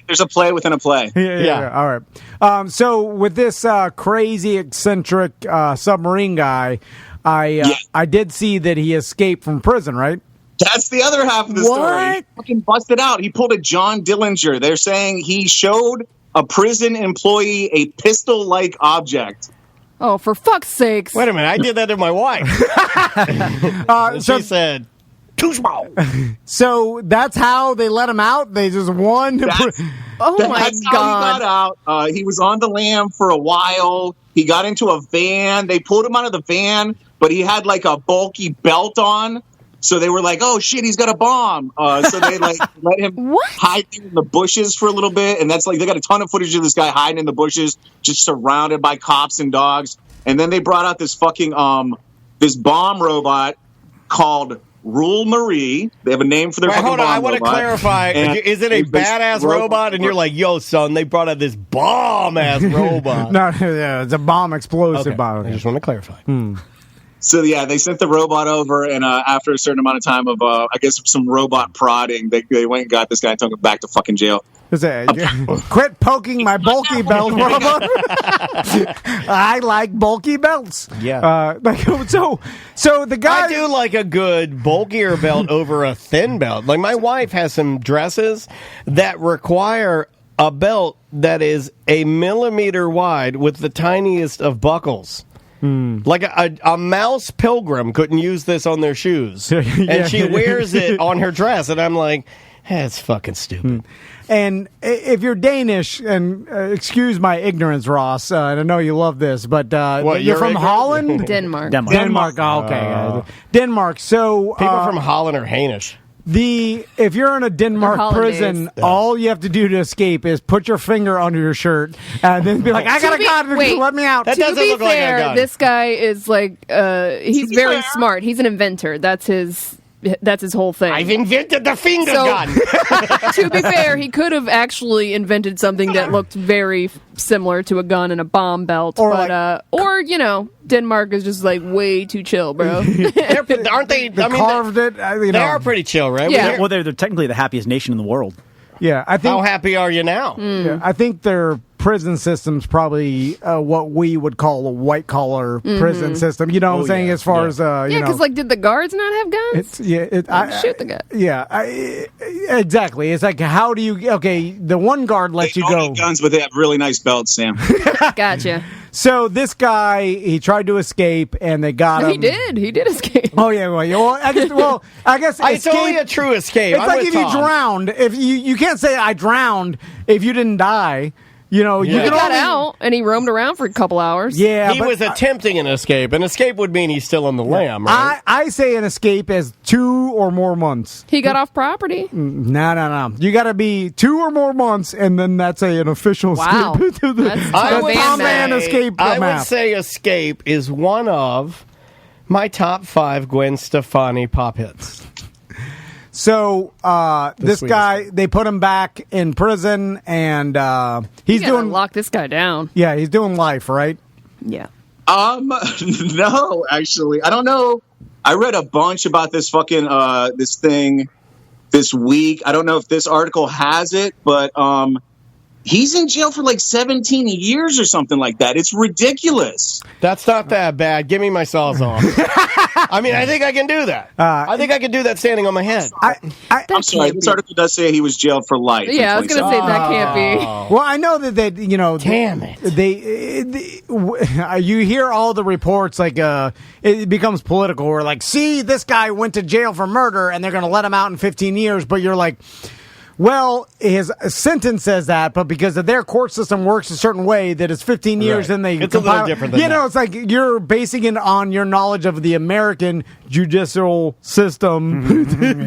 there's a play within a play. Yeah. All right. So with this crazy eccentric submarine guy, I did see that he escaped from prison, right? That's the other half of the story. He fucking busted out. He pulled a John Dillinger. They're saying he showed a prison employee a pistol-like object. Oh, for fuck's sakes. Wait a minute. I did that to my wife. She said, too small. So that's how they let him out? They just won? That's how he got out. He was on the lam for a while. He got into a van. They pulled him out of the van, but he had like a bulky belt on. So they were like, "Oh shit, he's got a bomb!" So they let him hide in the bushes for a little bit, and that's like they got a ton of footage of this guy hiding in the bushes, just surrounded by cops and dogs. And then they brought out this fucking this bomb robot called Rule Marie. They have a name for their fucking bomb robot. I want to clarify: is it a badass robot? And you're like, "Yo, son, they brought out this bomb-ass robot." No, it's a bomb explosive bomb. I just want to clarify. So, yeah, they sent the robot over, and after a certain amount of time of, I guess, some robot prodding, they went and got this guy and took him back to fucking jail. Quit poking my bulky belt, robot. I like bulky belts. Yeah. So the guy... I do like a good bulkier belt over a thin belt. Like, my wife has some dresses that require a belt that is a millimeter wide with the tiniest of buckles. Like a mouse pilgrim couldn't use this on their shoes. And she wears it on her dress. And I'm like, that's fucking stupid. And if you're Danish, and excuse my ignorance, Ross, and I know you love this, but you're from Holland? Denmark. Oh, okay. Denmark. So people from Holland are Hainish. If you're in a Denmark prison, all you have to do to escape is put your finger under your shirt and then be like, I got a gun, let me out. To be fair, this guy is like, he's very smart. He's an inventor. That's his whole thing. I've invented the finger gun. To be fair, he could have actually invented something that looked very similar to a gun and a bomb belt. Or Denmark is just like way too chill, bro. Aren't they? Carved it. They are pretty chill, right? Yeah. Well, they're technically the happiest nation in the world. Yeah, I think. How happy are you now? Yeah, I think their prison system's probably what we would call a white collar prison system. You know what I'm saying? As far as because did the guards not have guns? Shoot the guy. Yeah, exactly. It's like, how do you? Okay, the one guard lets you go. Guns, but they have really nice belts, Sam. Gotcha. So this guy, he tried to escape, and they got him. He did escape. Oh yeah, I guess it's only a true escape. It's like if you drowned. If you can't say I drowned if you didn't die. You got out and he roamed around for a couple hours. Yeah, he was attempting an escape. An escape would mean he's still on the lam, right? I say an escape is 2 or more months. He got off property. No. You got to be 2 or more months, and then that's an official escape. I would say escape is one of my top 5 Gwen Stefani pop hits. So this guy, they put him back in prison, and he's doing lock this guy down. Yeah, he's doing life, right? Yeah. No, actually, I don't know. I read a bunch about this fucking this thing. this week. I don't know if this article has it, but he's in jail for like 17 years or something like that. It's ridiculous. That's not that bad. Give me my saws off. I mean, I think I can do that. I think I can do that standing on my head. I'm sorry. This article does say he was jailed for life. Yeah, I was going to say that can't be. Well, I know that they, damn it. You hear all the reports like it becomes political. Where like, see, this guy went to jail for murder, and they're going to let him out in 15 years. But you're like, well, his sentence says that, but because of their court system works a certain way, that it's 15 years, then they it's a little different than that. It's like you're basing it on your knowledge of the American judicial system.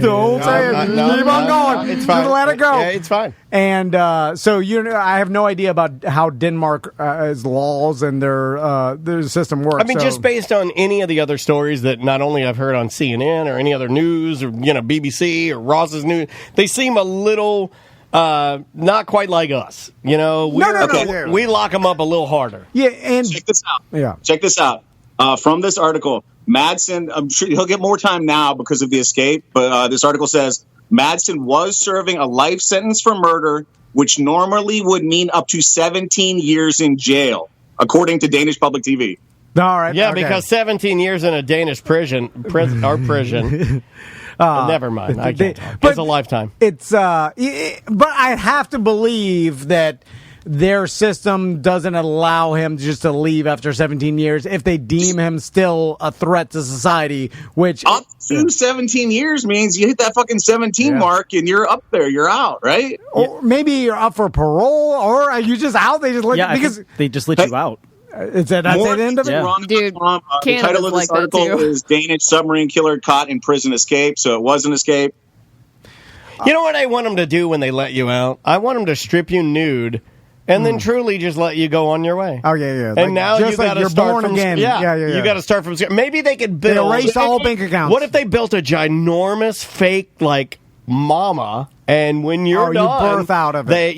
Don't say it. Keep on going. It's fine. Just let it go. Yeah, it's fine. And so I have no idea about how Denmark's laws and their system works. I mean, just based on any of the other stories that not only I've heard on CNN or any other news or BBC or Ross's news, they seem a little not quite like us. We lock them up a little harder. Yeah, and check this out. Yeah, check this out. From this article, Madsen, I'm sure he'll get more time now because of the escape, but this article says Madsen was serving a life sentence for murder, which normally would mean up to 17 years in jail, according to Danish public TV. All right. Yeah, okay. because 17 years in a Danish prison. Never mind. I can't talk. It's a lifetime. It's but I have to believe that their system doesn't allow him just to leave after 17 years if they deem him still a threat to society, which up to 17 years means you hit that fucking 17 mark and you're up there, you're out, right? Or maybe you're up for parole, or are you just out? They just let because they just let you out. That's the end of it? Dude, the title of this article is Danish submarine killer caught in prison escape, so it was an escape. You know what I want them to do when they let you out? I want them to strip you nude and then truly just let you go on your way. Oh, yeah. And like, now you got to start from again. Yeah. You got to start from maybe they could build. They erase all bank accounts. What if they built a ginormous fake, like, mama, and when you're done, you birth out of it.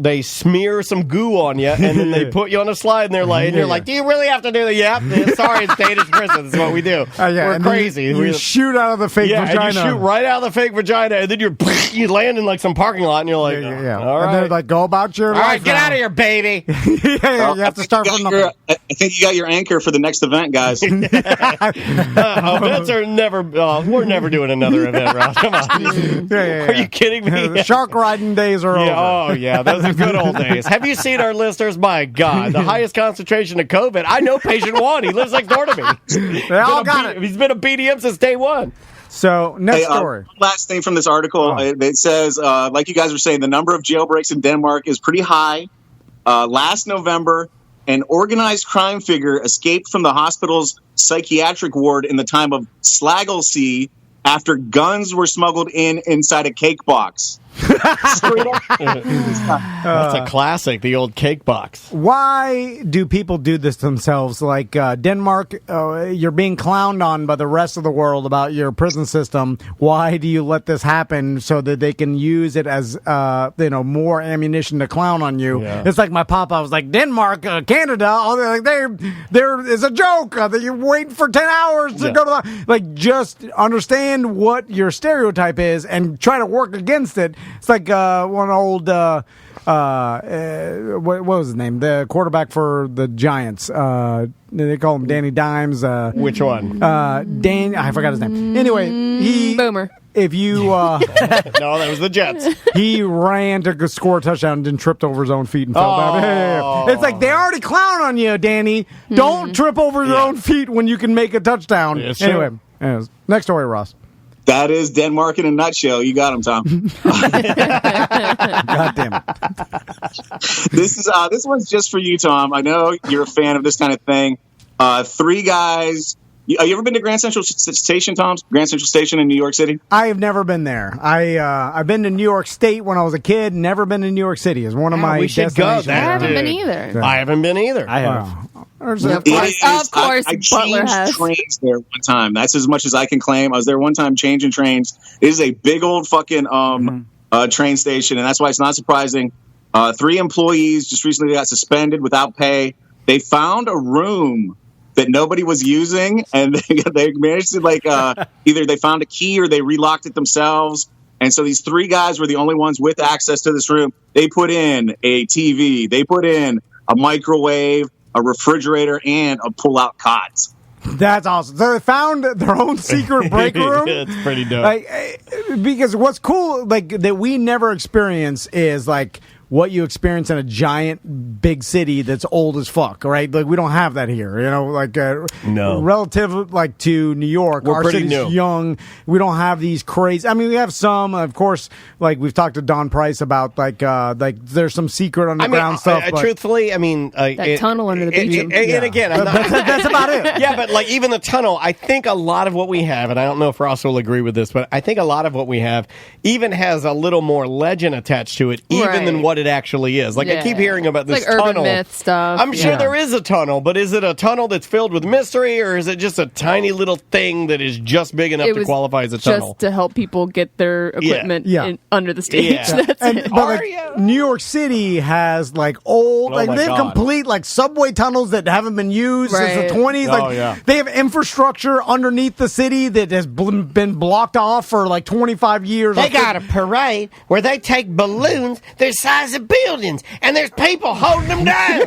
They smear some goo on you, and then they put you on a slide, and they're like, and you're like, do you really have to do that? Yeah, sorry, it's Danish prison. This is what we do. We're crazy. You shoot out of the fake vagina. And you shoot right out of the fake vagina, and then you land in like some parking lot, and you're like, all right, and they're like, go about your life. All right, get out of here, baby. You have to start from nothing. I think you got your anchor for the next event, guys. Events are never. We're never doing another event, Ross. Come on. Are you kidding me? The shark riding days are over. Oh, yeah. Those are good old days. Have you seen our listeners? My God. The highest concentration of COVID. I know patient one. He lives next door to me. They all got it. He's been a BDM since day one. So, next story. Last thing from this article. It says, like you guys were saying, the number of jailbreaks in Denmark is pretty high. Last November, an organized crime figure escaped from the hospital's psychiatric ward in the time of Slagelsi after guns were smuggled inside a cake box. That's a classic, the old cake box. Why do people do this to themselves? Like Denmark, you're being clowned on by the rest of the world about your prison system. Why do you let this happen so that they can use it as more ammunition to clown on you? Yeah. It's like my papa was like, Denmark, Canada, there is a joke. You're waiting for 10 hours to go to just understand what your stereotype is and try to work against it. It's like one old, what was his name? The quarterback for the Giants. They call him Danny Dimes. Which one? I forgot his name. Anyway, Boomer. If you... no, that was the Jets. He ran to score a touchdown and then tripped over his own feet and fell down. It's like, they already clown on you, Danny. Don't trip over your own feet when you can make a touchdown. Anyway, next story, Ross. That is Denmark in a nutshell. You got him, Tom. God damn it. This one's just for you, Tom. I know you're a fan of this kind of thing. 3 guys. You ever been to Grand Central Station, Tom? Grand Central Station in New York City? I have never been there. I've been to New York State when I was a kid. Never been to New York City. It's one of my destinations. I haven't been either. I haven't been either. I have. Of course, I Butler has. changed trains there one time. That's as much as I can claim. I was there one time changing trains. It is a big old fucking train station, and that's why it's not surprising. 3 employees just recently got suspended without pay. They found a room that nobody was using, and they managed to either they found a key or they relocked it themselves. And so these 3 guys were the only ones with access to this room. They put in a TV, they put in a microwave, a refrigerator, and a pull-out cot. That's awesome. So they found their own secret break room. It's pretty dope. Like, because what's cool, like, that we never experience is like what you experience in a giant big city that's old as fuck, right? Like, we don't have that here, you know, like no. Relative like to New York, We're our pretty city's new. young. We don't have these crazy. I mean, we have some, of course. Like, we've talked to Don Price about like there's some secret underground stuff. Truthfully, I mean, that tunnel under the beach. And again, that's about it. Yeah, but like even the tunnel, I think a lot of what we have, and I don't know if Ross will agree with this, but I think a lot of what we have even has a little more legend attached to it, even than what it actually is. Like, I keep hearing about this like tunnel. urban myth stuff. I'm sure there is a tunnel, but is it a tunnel that's filled with mystery, or is it just a tiny little thing that is just big enough to qualify as a tunnel? Just to help people get their equipment under the stage. Yeah. That's it. But like, New York City has like old, they have complete like subway tunnels that haven't been used since the 20s. They have infrastructure underneath the city that has been blocked off for like 25 years. They got a parade where they take balloons the size of buildings, and there's people holding them down.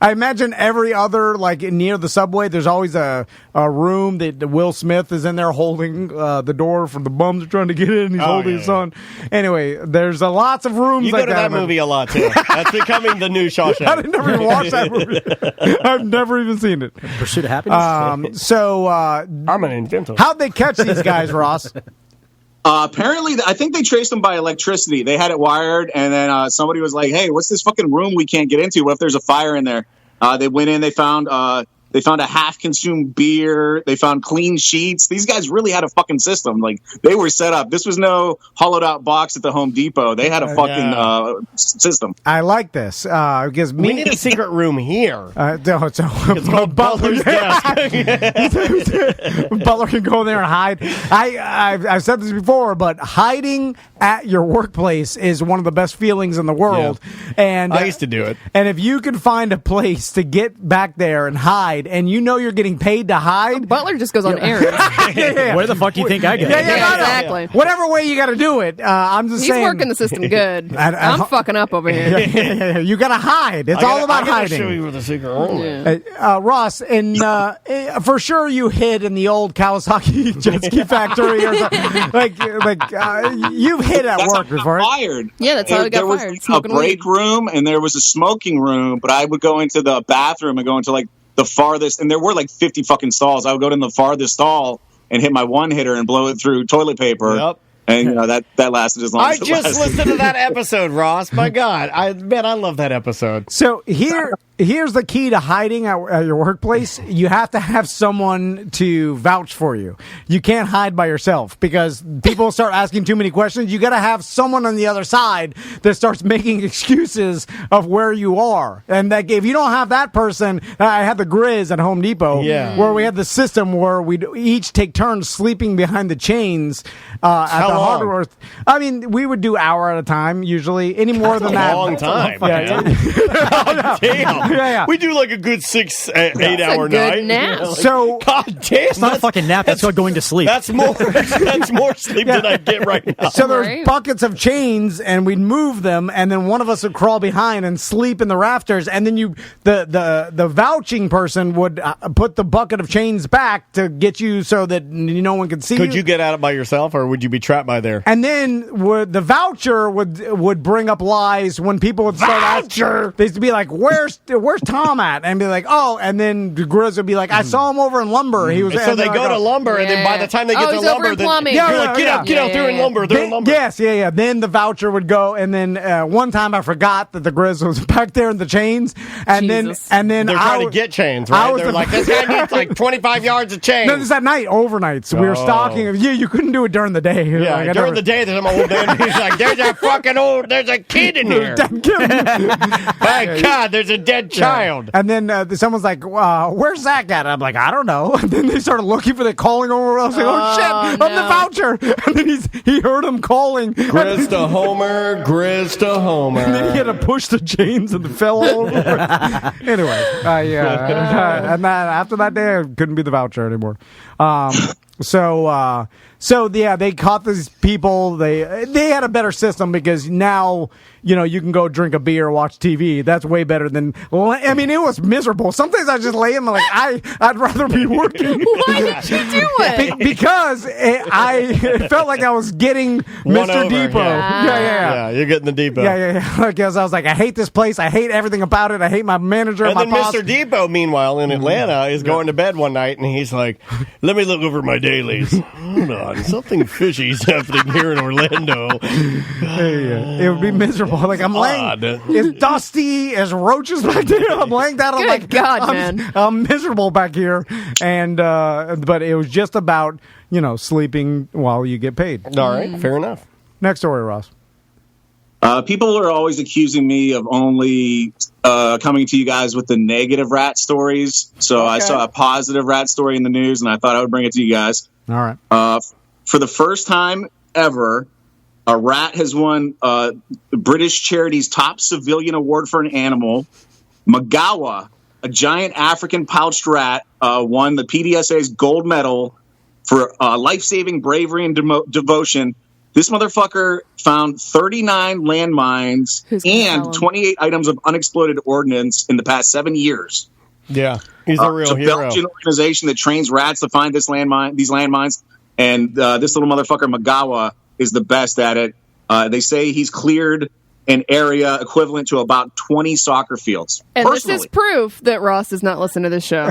I imagine every other, like near the subway, there's always a room that Will Smith is in there holding the door for the bums are trying to get in. He's holding his son. Anyway, there's lots of rooms. You go to that movie a lot too. That's becoming the new Shawshank. I never even watched that movie. I've never even seen it. Pursuit of Happiness. I'm an inventor. How'd they catch these guys, Ross? Apparently, I think they traced them by electricity. They had it wired, and then somebody was like, "Hey, what's this fucking room we can't get into? What if there's a fire in there?" They went in. They found a half-consumed beer. They found clean sheets. These guys really had a fucking system. Like, they were set up. This was no hollowed-out box at the Home Depot. They had a fucking system. I like this because we need a secret room here. It's called Butler's desk. Butler can go in there and hide. I've said this before, but hiding at your workplace is one of the best feelings in the world. Yeah. And I used to do it. And if you can find a place to get back there and hide, and you know you're getting paid to hide, Butler just goes on errands. Where the fuck do you think I go? Yeah, exactly. Whatever way you got to do it. I'm just saying. He's working the system good. I'm fucking up over here. You got to hide. It's all about hiding. Show you where the secret room is. Ross, and for sure you hid in the old Kawasaki jet ski factory or something. You've hid at work before. Fired. Yeah, that's how he got fired. There was a break room, and there was a smoking room, but I would go into the bathroom and go into like the farthest, and there were like 50 fucking stalls. I would go to the farthest stall and hit my one hitter and blow it through toilet paper. Yep. And that lasted as long as it lasted. I just listened to that episode, Ross. My God, I love that episode. So here's the key to hiding at your workplace. You have to have someone to vouch for you. You can't hide by yourself because people start asking too many questions. You got to have someone on the other side that starts making excuses of where you are. And that if you don't have that person, I had the Grizz at Home Depot, where we had the system where we'd each take turns sleeping behind the chains at the hardware. I mean, we would do hour at a time usually. Any more than that, long time. Damn. Yeah. We do like a good 6-8 hour night. Nap. So, God damn, it's not a fucking nap. That's called going to sleep. That's more sleep than I get right now. So there's buckets of chains, and we'd move them, and then one of us would crawl behind and sleep in the rafters, and then the vouching person would put the bucket of chains back to get you so that no one could see you. Could you get out by yourself, or would you be trapped by there? And then the voucher would bring up lies when people would start asking. They'd be like, "Where's Tom at?" And be like, "Oh," and then the Grizz would be like, "I saw him over in lumber." He was. So they go to lumber, and then by the time they get to lumber, then you're like, "Get out! They're in lumber. They're in lumber." Yes, yeah. Then the voucher would go, and then one time I forgot that the Grizz was back there in the chains, and then they're trying to get chains, right? They're like, "This guy needs like 25 yards of chains." No, this is at night, overnights. We were stalking. Yeah, you couldn't do it during the day. Yeah, during the day, there's some old man. He's like, "There's a kid in here." My God, there's a dead child. And then someone's like, "Where's Zach at?" I'm like, "I don't know." And then they started looking for the calling over. I was like, "Oh shit, I'm the voucher." And then he heard him calling. Grizz to Homer. And then he had to push the chains and fell over. Anyway, and then after that day, I couldn't be the voucher anymore. So So they caught these people. They had a better system because now you can go drink a beer, watch TV. That's way better than. I mean, it was miserable. Sometimes I just lay in like I'd rather be working. Why did you do it? Because it felt like I was getting Mr. Depot. Yeah, you're getting the Depot. Yeah. Because I was like, I hate this place. I hate everything about it. I hate my manager. And my then boss. Mr. Depot, meanwhile, in Atlanta, is going to bed one night, and he's like, "Let me look over my dailies. Hold on, something fishy's happening here in Orlando." It would be miserable. Like I'm laying, it's dusty as roaches back there. I'm laying down. I'm like, God, man, I'm miserable back here. And but it was just about sleeping while you get paid. All right, fair enough. Next story, Ross. People are always accusing me of only coming to you guys with the negative rat stories. So I saw a positive rat story in the news, and I thought I would bring it to you guys. All right. For the first time ever, a rat has won the British charity's top civilian award for an animal. Magawa, a giant African pouched rat, won the PDSA's gold medal for life-saving bravery and devotion. This motherfucker found 39 landmines and 28 items of unexploded ordnance in the past 7 years. Yeah, he's a real hero. It's a Belgian organization that trains rats to find these landmines, and this little motherfucker Magawa is the best at it. They say he's cleared an area equivalent to about 20 soccer fields. And this is proof that Ross does not listen to this show.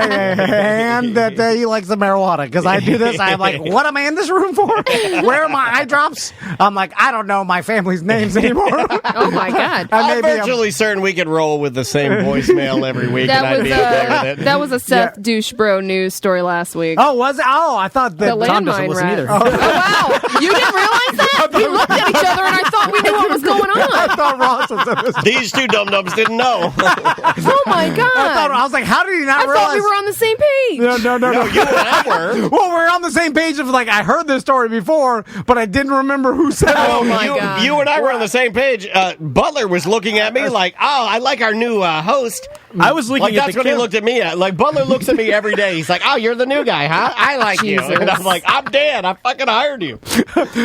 And that he likes the marijuana. Because I do this, I'm like, what am I in this room for? Where are my eye drops? I'm like, I don't know my family's names anymore. Oh, my God. I'm virtually certain we could roll with the same voicemail every week. That was a Seth Douche Bro news story last week. Oh, was it? Oh, I thought that Tom doesn't listen either. Oh, wow. You didn't realize that? We looked at each other and I thought we knew what was going on. I thought Ross was These two dum-dums didn't know. Oh, my God. I was like, how did he not realize? I thought we were on the same page. No. You and I were. Well, we're on the same page of like, I heard this story before, but I didn't remember who said it. Oh, my God. You and I were on the same page. Butler was looking at me like, oh, I like our new host. I was looking like at that's what he looked at me at. Like Butler looks at me every day. He's like, "Oh, you're the new guy, huh? I like you." And I'm like, "I'm dead. I fucking hired you."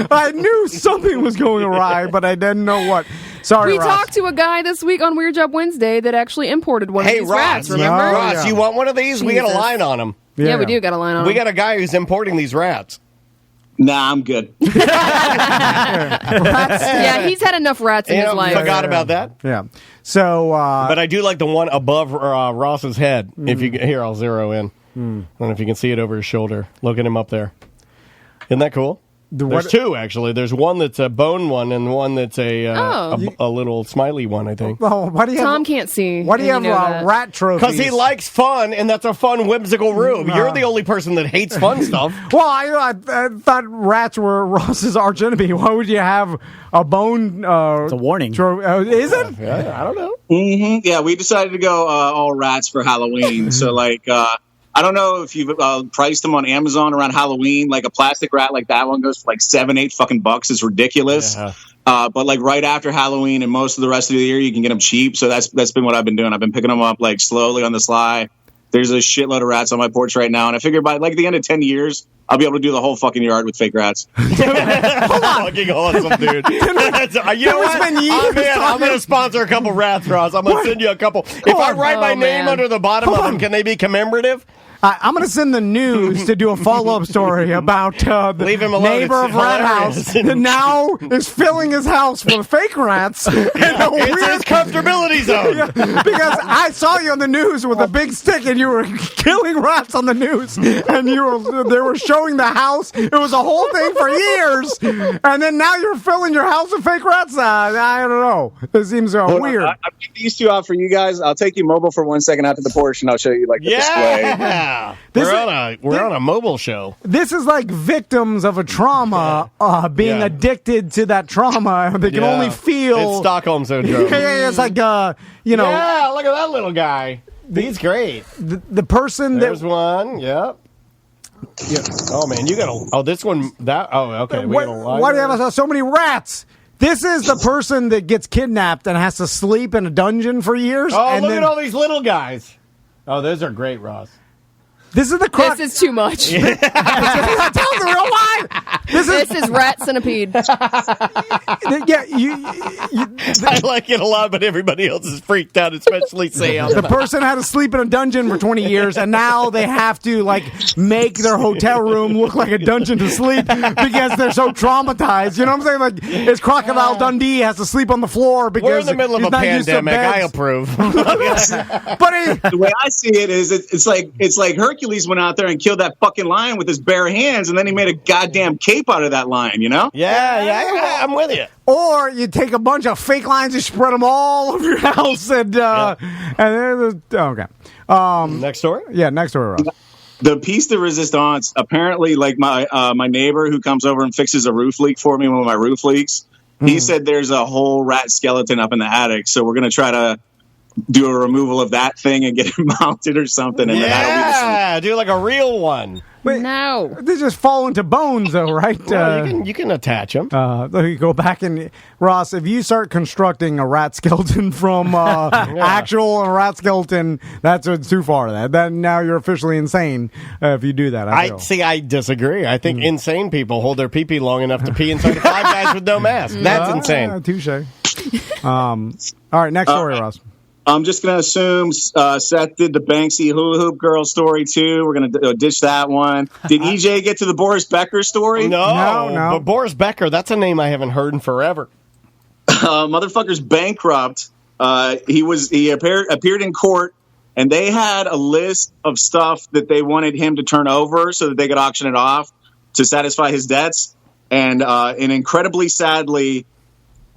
I knew something was going awry, but I didn't know what. Sorry, we Ross. talked to a guy this week on Weird Job Wednesday that actually imported one of these rats. Remember, Ross, you want one of these? Jesus. We got a line on him. Yeah, we do got a line on him. We got a guy who's importing these rats. Nah, I'm good. Yeah, he's had enough rats in his life. Forgot about that. Yeah. So, but I do like the one above Ross's head. If you here, I'll zero in. I don't know if you can see it over his shoulder. Look at him up there. Isn't that cool? There's two, actually. There's one that's a bone one and one that's a little smiley one, I think. Oh, why do you Tom can't see. Why do you have rat trophies? Because he likes fun, and that's a fun, whimsical room. You're the only person that hates fun stuff. Well, I thought rats were Ross's arch enemy. Why would you have a bone? It's a warning. Is it? Yeah, I don't know. Mm-hmm. Yeah, we decided to go all rats for Halloween. So, I don't know if you've priced them on Amazon around Halloween. Like a plastic rat like that one goes for like $7-8 fucking bucks. It's ridiculous. Yeah. But like right after Halloween and most of the rest of the year, you can get them cheap. So that's been what I've been doing. I've been picking them up like slowly on the sly. There's a shitload of rats on my porch right now, and I figure by like the end of 10 years, I'll be able to do the whole fucking yard with fake rats. Hold on. Fucking awesome, dude. You know what? I'm going to sponsor a couple rats, Ross. I'm going to send you a couple. If I write my name under the bottom of them, can they be commemorative? I'm going to send the news to do a follow-up story about the neighbor of Rat House that now is filling his house with fake rats. It's his comfortability zone. Because I saw you on the news with a big stick and you were killing rats on the news. And they were showing the house. It was a whole thing for years. And then now you're filling your house with fake rats. I don't know. It seems weird. I'll take these two out for you guys. I'll take you mobile for 1 second out to the porch and I'll show you like the display. We're on a mobile show. This is like victims of a trauma being addicted to that trauma. They can only feel... It's Stockholm Syndrome. It's like, Yeah, look at that little guy. He's great. The person There's one, yep. Yeah. Oh, man, you got to... Oh, this one... okay. Why do you have so many rats? This is the person that gets kidnapped and has to sleep in a dungeon for years. Oh, look at all these little guys. Oh, those are great, Ross. This is the crux. This is too much. Tell the real lie. This is rat centipede. Yeah, I like it a lot, but everybody else is freaked out, especially Sam. The person had to sleep in a dungeon for 20 years, and now they have to make their hotel room look like a dungeon to sleep because they're so traumatized. You know what I'm saying? Like, it's Crocodile Dundee has to sleep on the floor because we're in the middle of a pandemic. I approve. But the way I see it is, it's like Hercules went out there and killed that fucking lion with his bare hands, and then he made a goddamn cape out of that lion. You know? Yeah, I'm with you. Or you take a bunch of fake lines and spread them all over your house, and okay. Next story. Yeah, next story, Ross. The piece de resistance, apparently, like my neighbor who comes over and fixes a roof leak for me, one of my roof leaks, he said there's a whole rat skeleton up in the attic, so we're going to try to do a removal of that thing and get it mounted or something. And then that'll be do like a real one. Wait, no. They just fall into bones, though, right? Well, you can attach them. You go back and Ross, if you start constructing a rat skeleton from actual rat skeleton, that's too far. Then now you're officially insane if you do that. I disagree. I think insane people hold their pee-pee long enough to pee inside of Five Guys with no mask. That's insane. Touche. All right, next story, Ross. I'm just going to assume Seth did the Banksy hula hoop girl story, too. We're going to ditch that one. Did EJ get to the Boris Becker story? No. But Boris Becker, that's a name I haven't heard in forever. Motherfucker's bankrupt. He appeared in court, and they had a list of stuff that they wanted him to turn over so that they could auction it off to satisfy his debts. And incredibly sadly,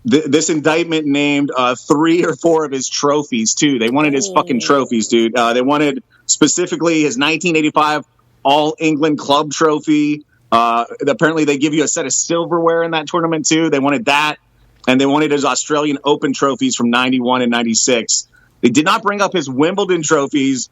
this indictment named 3 or 4 of his trophies, too. They wanted his fucking trophies, dude. They wanted specifically his 1985 All-England Club trophy. Apparently, they give you a set of silverware in that tournament, too. They wanted that. And they wanted his Australian Open trophies from 91 and 96. They did not bring up his Wimbledon trophies.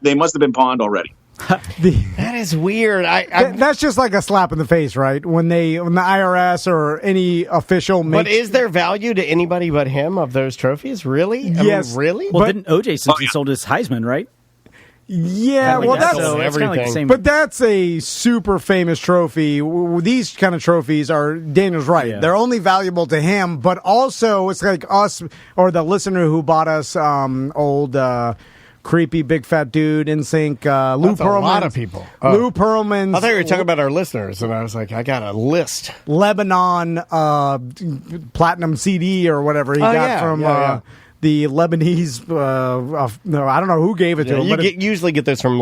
They must have been pawned already. That is weird. That's just like a slap in the face, right? When the IRS or any official makes... But is there value to anybody but him of those trophies? Really? Yes. Really? Well, didn't O.J. Simpson sold his Heisman, right? Yeah, well, that's everything. Like the same. But that's a super famous trophy. These kind of trophies are, Daniel's right. Yeah. They're only valuable to him, but also it's like us or the listener who bought us old... creepy big fat dude in sync. Lou Pearlman. A lot of people. Lou Pearlman's. I thought you were talking about our listeners, and I was like, I got a list. Lebanon platinum CD or whatever he got from the Lebanese. No, I don't know who gave it to him. You usually get this from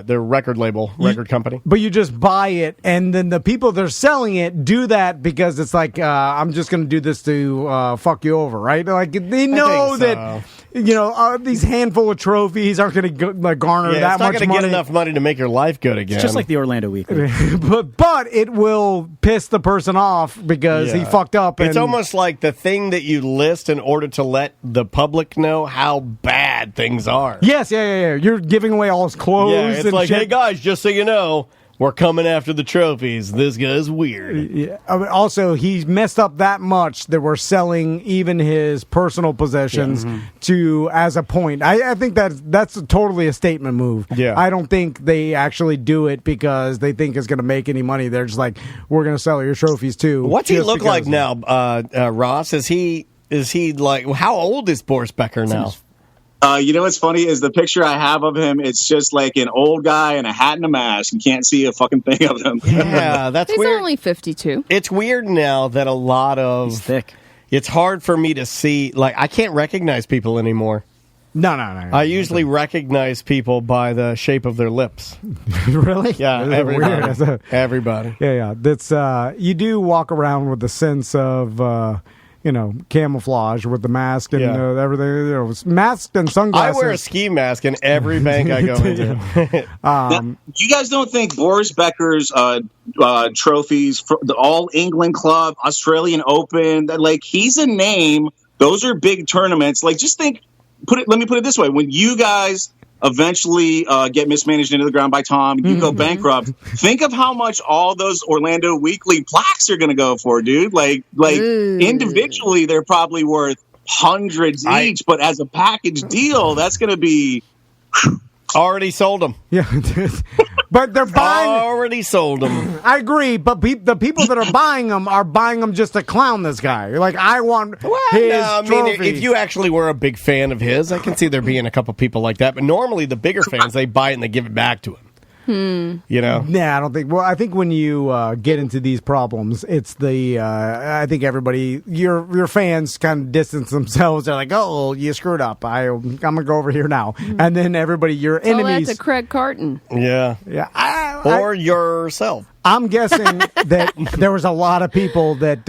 their record label, record company. But you just buy it, and then the people that are selling it do that because it's like I'm just going to do this to fuck you over, right? Like they know that. These handful of trophies aren't going to garner that much money. It's not going to get enough money to make your life good again. It's just like the Orlando Weekly. but it will piss the person off because he fucked up. It's almost like the thing that you list in order to let the public know how bad things are. Yes, yeah. You're giving away all his clothes. Yeah, it's and like, shit. hey guys, just so you know, we're coming after the trophies. This guy's weird. Yeah. Also, he's messed up that much that we're selling even his personal possessions to as a point. I think that's totally a statement move. Yeah. I don't think they actually do it because they think it's going to make any money. They're just like, we're going to sell your trophies too. What's he look like now, Ross? Is he like, how old is Boris Becker now? What's funny is the picture I have of him. It's just like an old guy in a hat and a mask. You can't see a fucking thing of him. Yeah, that's He's weird. He's only 52. It's weird now that a lot of... He's thick. It's hard for me to see... I can't recognize people anymore. No. I usually recognize people by the shape of their lips. Really? Yeah, everybody. Everybody. Yeah. That's you do walk around with the sense of... camouflage with the mask and everything. Mask and sunglasses. I wear a ski mask in every bank I go into. Now, you guys don't think Boris Becker's trophies, for the All England Club, Australian Open, he's a name. Those are big tournaments. Just think. Let me put it this way: when you guys eventually get mismanaged into the ground by Tom, you go bankrupt. Think of how much all those Orlando Weekly plaques are going to go for, dude. Individually, they're probably worth hundreds each, but as a package deal, that's going to be. Already sold them. Yeah, but they're buying. Already sold them. I agree, but the people that are buying them just to clown this guy. Like, I want his trophy. If you actually were a big fan of his, I can see there being a couple people like that. But normally, the bigger fans, they buy it and they give it back to him. You know? Nah, I don't think. Well, I think when you get into these problems, it's the. I think everybody, your fans, kind of distance themselves. They're like, "Oh, you screwed up. I'm gonna go over here now." And then everybody, your Tell enemies. that to Craig Carton. Yeah. Or yourself. I'm guessing that there was a lot of people that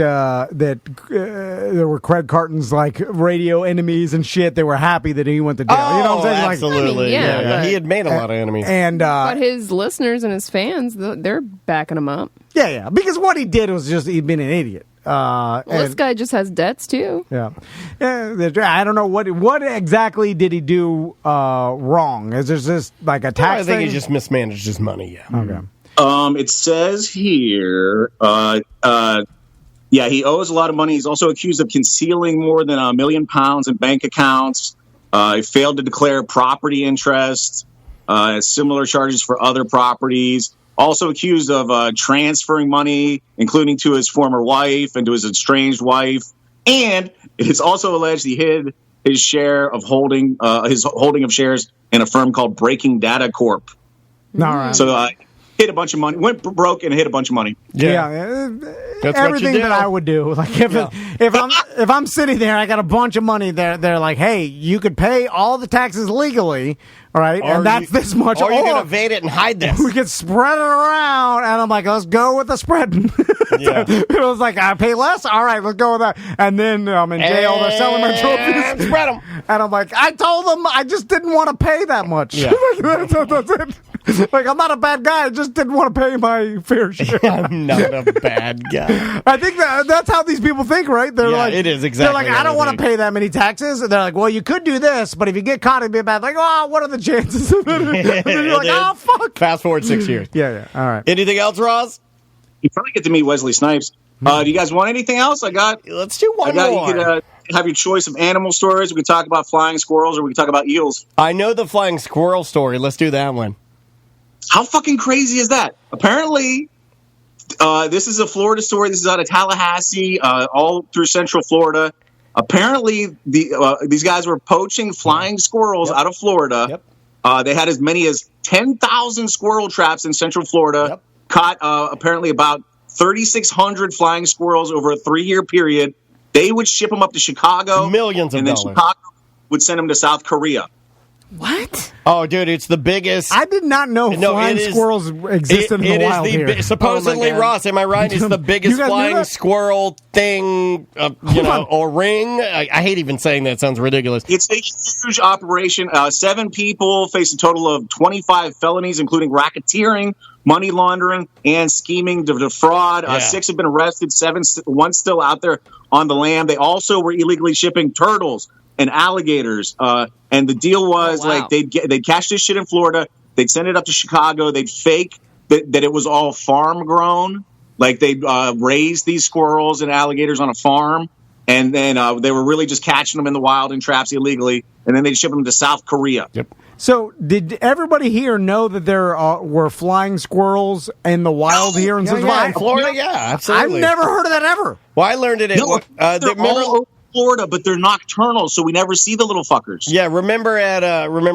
there were Craig Carton's like radio enemies and shit. They were happy that he went to jail. You know what I'm saying? Absolutely. Yeah, he had made a lot of enemies. And but his listeners and his fans, they're backing him up. Yeah, because what he did was just he'd been an idiot. Well, this guy just has debts too. Yeah, I don't know what exactly did he do wrong. Is there just like a tax? I think thing? he just mismanaged his money. Yeah. Okay. It says here, he owes a lot of money. He's also accused of concealing more than £1 million in bank accounts. He failed to declare property interest, similar charges for other properties. Also accused of transferring money, including to his former wife and to his estranged wife. And it's also alleged he hid his share of holding of shares in a firm called Breaking Data Corp. All right. So hit a bunch of money, went broke and hit a bunch of money. Yeah. That's everything what you do. that I would do. Like if I'm sitting there, I got a bunch of money. They're like, hey, you could pay all the taxes legally, all right, and that's this much. Or you can evade it and hide this. We could spread it around, and I'm like, let's go with the spreading. Yeah. It was like, I pay less. All right, let's go with that. And then I'm in jail. They're selling my trophies. Spread them. And I'm like, I told them I just didn't want to pay that much. Yeah. That's it. Like, I'm not a bad guy. I just didn't want to pay my fair share. I'm not a bad guy. I think that's how these people think, right? They're like, it is exactly. They're like, I don't want to pay that many taxes. And they're like, well, you could do this, but if you get caught, it'd be bad. Like, oh, what are the chances? And then you're like, oh, fuck. Fast forward 6 years. Yeah. All right. Anything else, Roz? You probably get to meet Wesley Snipes. Do you guys want anything else? Let's do one more. You could have your choice of animal stories. We could talk about flying squirrels, or we could talk about eels. I know the flying squirrel story. Let's do that one. How fucking crazy is that? Apparently, this is a Florida story. This is out of Tallahassee, all through Central Florida. Apparently, these guys were poaching flying squirrels out of Florida. Yep. They had as many as 10,000 squirrel traps in Central Florida. Yep. Caught apparently about 3,600 flying squirrels over a 3-year period. They would ship them up to Chicago. Millions of dollars. And then Chicago would send them to South Korea. What? Oh, dude, it's the biggest. I did not know flying squirrels existed in the wild here. Supposedly, Ross, am I right? It's the biggest flying squirrel thing, or ring. I hate even saying that. It sounds ridiculous. It's a huge operation. 7 people face a total of 25 felonies, including racketeering, money laundering, and scheming to defraud. 6 have been arrested. 1 still out there on the lam. They also were illegally shipping turtles and alligators. And the deal was they'd catch this shit in Florida. They'd send it up to Chicago. They'd fake that it was all farm grown. Like they'd raise these squirrels and alligators on a farm. And then they were really just catching them in the wild in traps illegally. And then they'd ship them to South Korea. Yep. So, did everybody here know that there were flying squirrels in the wild here in Florida? Yeah, absolutely. I've never heard of that ever. Well, I learned it at they're all over Florida, but they're nocturnal, so we never see the little fuckers. Yeah, remember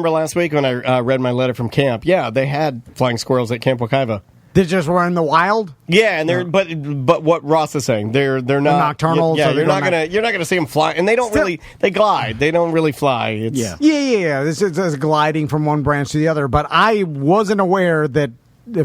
last week when I read my letter from camp? Yeah, they had flying squirrels at Camp Wekiva. They just were in the wild. Yeah, and they're but what Ross is saying, they're not nocturnal. Yeah, so you're not gonna see them fly, and they don't really glide. They don't really fly. It's, yeah. This is gliding from one branch to the other. But I wasn't aware that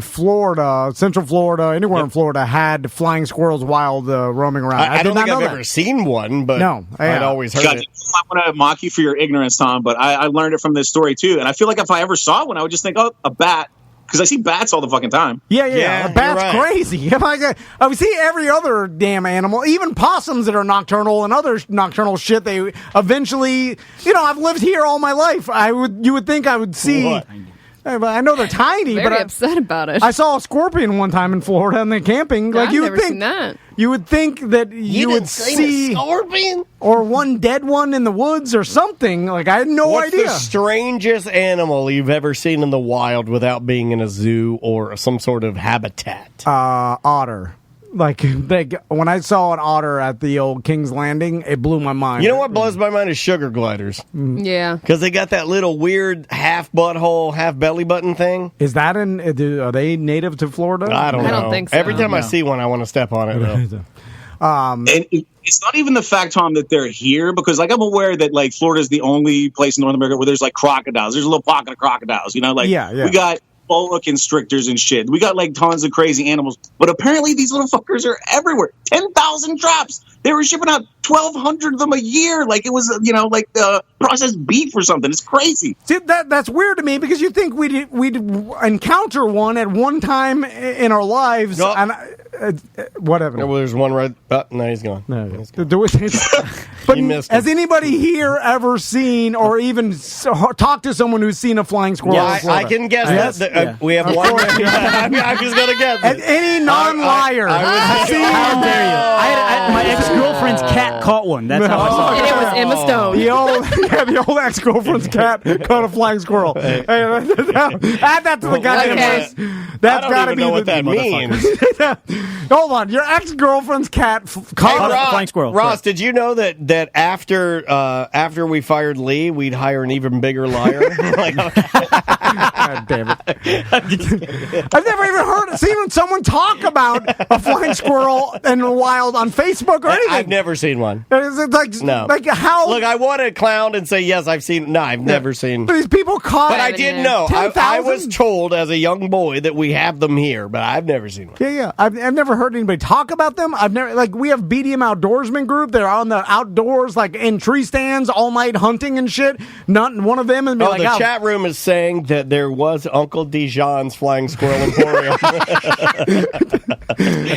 Florida, Central Florida, anywhere in Florida had flying squirrels wild roaming around. I don't think I've ever seen one, but I'd always heard it. I want to mock you for your ignorance, Tom, but I learned it from this story too, and I feel like if I ever saw one, I would just think, oh, a bat. Because I see bats all the fucking time. Yeah. A bat's crazy. I would see every other damn animal, even possums that are nocturnal and other nocturnal shit. They eventually, I've lived here all my life. You would think I would see But I know they're tiny, Very but upset about it. I saw a scorpion one time in Florida and they're camping. Like I've you never would think seen that. You would think that you would didn't see a scorpion or one dead one in the woods or something. Like I had no What's idea. the strangest animal you've ever seen in the wild without being in a zoo or some sort of habitat? Otter. Like when I saw an otter at the old King's Landing, it blew my mind. You know what blows my mind is sugar gliders. Yeah. Because they got that little weird half butthole, half belly button thing. Is that are they native to Florida? I don't know. I don't think so. Every time I see one, I want to step on it, though. And it's not even the fact, Tom, that they're here, because like I'm aware that like Florida is the only place in North America where there's like crocodiles. There's a little pocket of crocodiles, you know, like we got boa constrictors and shit. We got like tons of crazy animals, but apparently these little fuckers are everywhere. 10,000 traps. They were shipping out 1,200 of them a year. Like it was, you know, like processed beef or something. It's crazy. See, that's weird to me because you think we'd encounter one at one time in our lives. Nope. And whatever. Well, there's one right. No, he's gone. No, He's gone. But You missed has him. anybody here ever seen or even talked to someone who's seen a flying squirrel? Yeah, in Florida? I can guess Yes. that. Yeah. We have one. I'm just gonna guess. And any non-liar. How dare you? My ex-girlfriend's cat caught one. That's how I saw And it. it was Emma Stone. The old ex-girlfriend's cat caught a flying squirrel. Hey, add that to the goddamn Okay. list. That's I don't gotta even be know what that means. Hold on, your ex-girlfriend's cat caught Ross, flying squirrel. Ross, did you know that after we fired Lee, we'd hire an even bigger liar? God damn it! I've never even seen someone talk about a flying squirrel in the wild on Facebook or anything. I've never seen one. It's No. like how? Look, I want to clown and say yes, I've seen. No, I've never seen. These people caught. But I did know. 10,000? I was told as a young boy that we have them here, but I've never seen one. Yeah. I've never heard anybody talk about them. I've never we have BDM Outdoorsman group. They're on the outdoors, like in tree stands all night hunting and shit. Not one of them. And be The chat room is saying that there was Uncle Dijon's Flying Squirrel Emporium. That's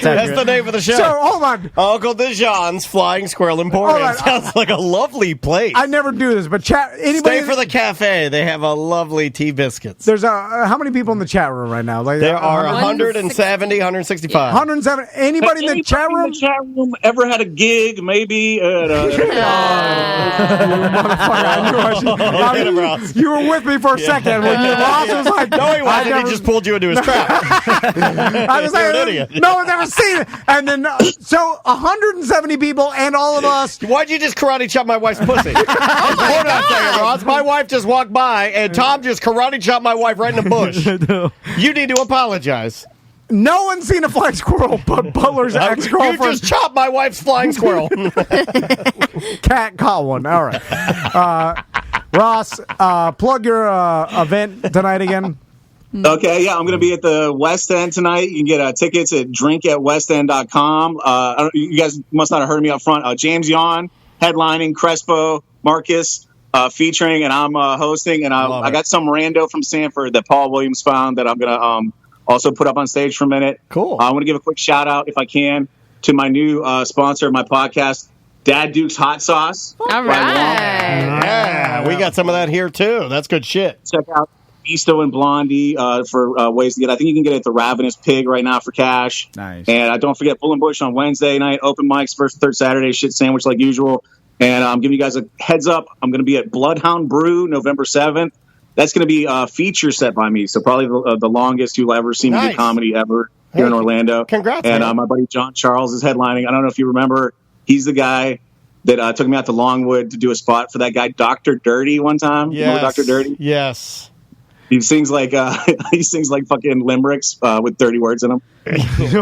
the name of the show. So hold on, Uncle Dijon's Flying Squirrel Emporium. Hold on. Sounds like a lovely place. I never do this, but chat. Anybody Stay for the cafe. They have a lovely tea biscuits. There's how many people in the chat room right now? Like There are 170, 165. 107. Anybody in the chat room? In the chat room ever had a gig? Maybe. You were with me for a second when Ross was like, "No, he wasn't. He just pulled you into his trap." I was You're an like, idiot. "No one's ever seen it." And then, so 170 people and all of us. Why'd you just karate chop my wife's pussy? Hold on a second, Ross. My wife just walked by, and Tom just karate chopped my wife right in the bush. You need to apologize. No one's seen a flying squirrel but Butler's You ex-girlfriend. just chopped my wife's flying squirrel. Cat caught one. All right. Ross, plug your event tonight again. Okay, yeah, I'm going to be at the West End tonight. You can get tickets at drinkatwestend.com. You guys must not have heard me up front. James Yon, headlining, Crespo, Marcus, featuring, and I'm hosting. And I got some rando from Sanford that Paul Williams found that I'm going to also put up on stage for a minute. Cool. I want to give a quick shout out, if I can, to my new sponsor of my podcast, Dad Duke's Hot Sauce. All right. Yeah, we got some of that here, too. That's good shit. Check out Beasto and Blondie for ways to get. I think you can get it at the Ravenous Pig right now for cash. Nice. And don't forget Bull and Bush on Wednesday night, open mics, first and third Saturday, shit sandwich like usual. And I'm giving you guys a heads up. I'm going to be at Bloodhound Brew November 7th. That's going to be a feature set by me. So probably the longest you'll ever see me do comedy ever here in Orlando. Congrats. And man. my buddy John Charles is headlining. I don't know if you remember. He's the guy that took me out to Longwood to do a spot for that guy Dr. Dirty one time. Yes. Remember Dr. Dirty? Yes. He sings like fucking limericks with dirty words in them.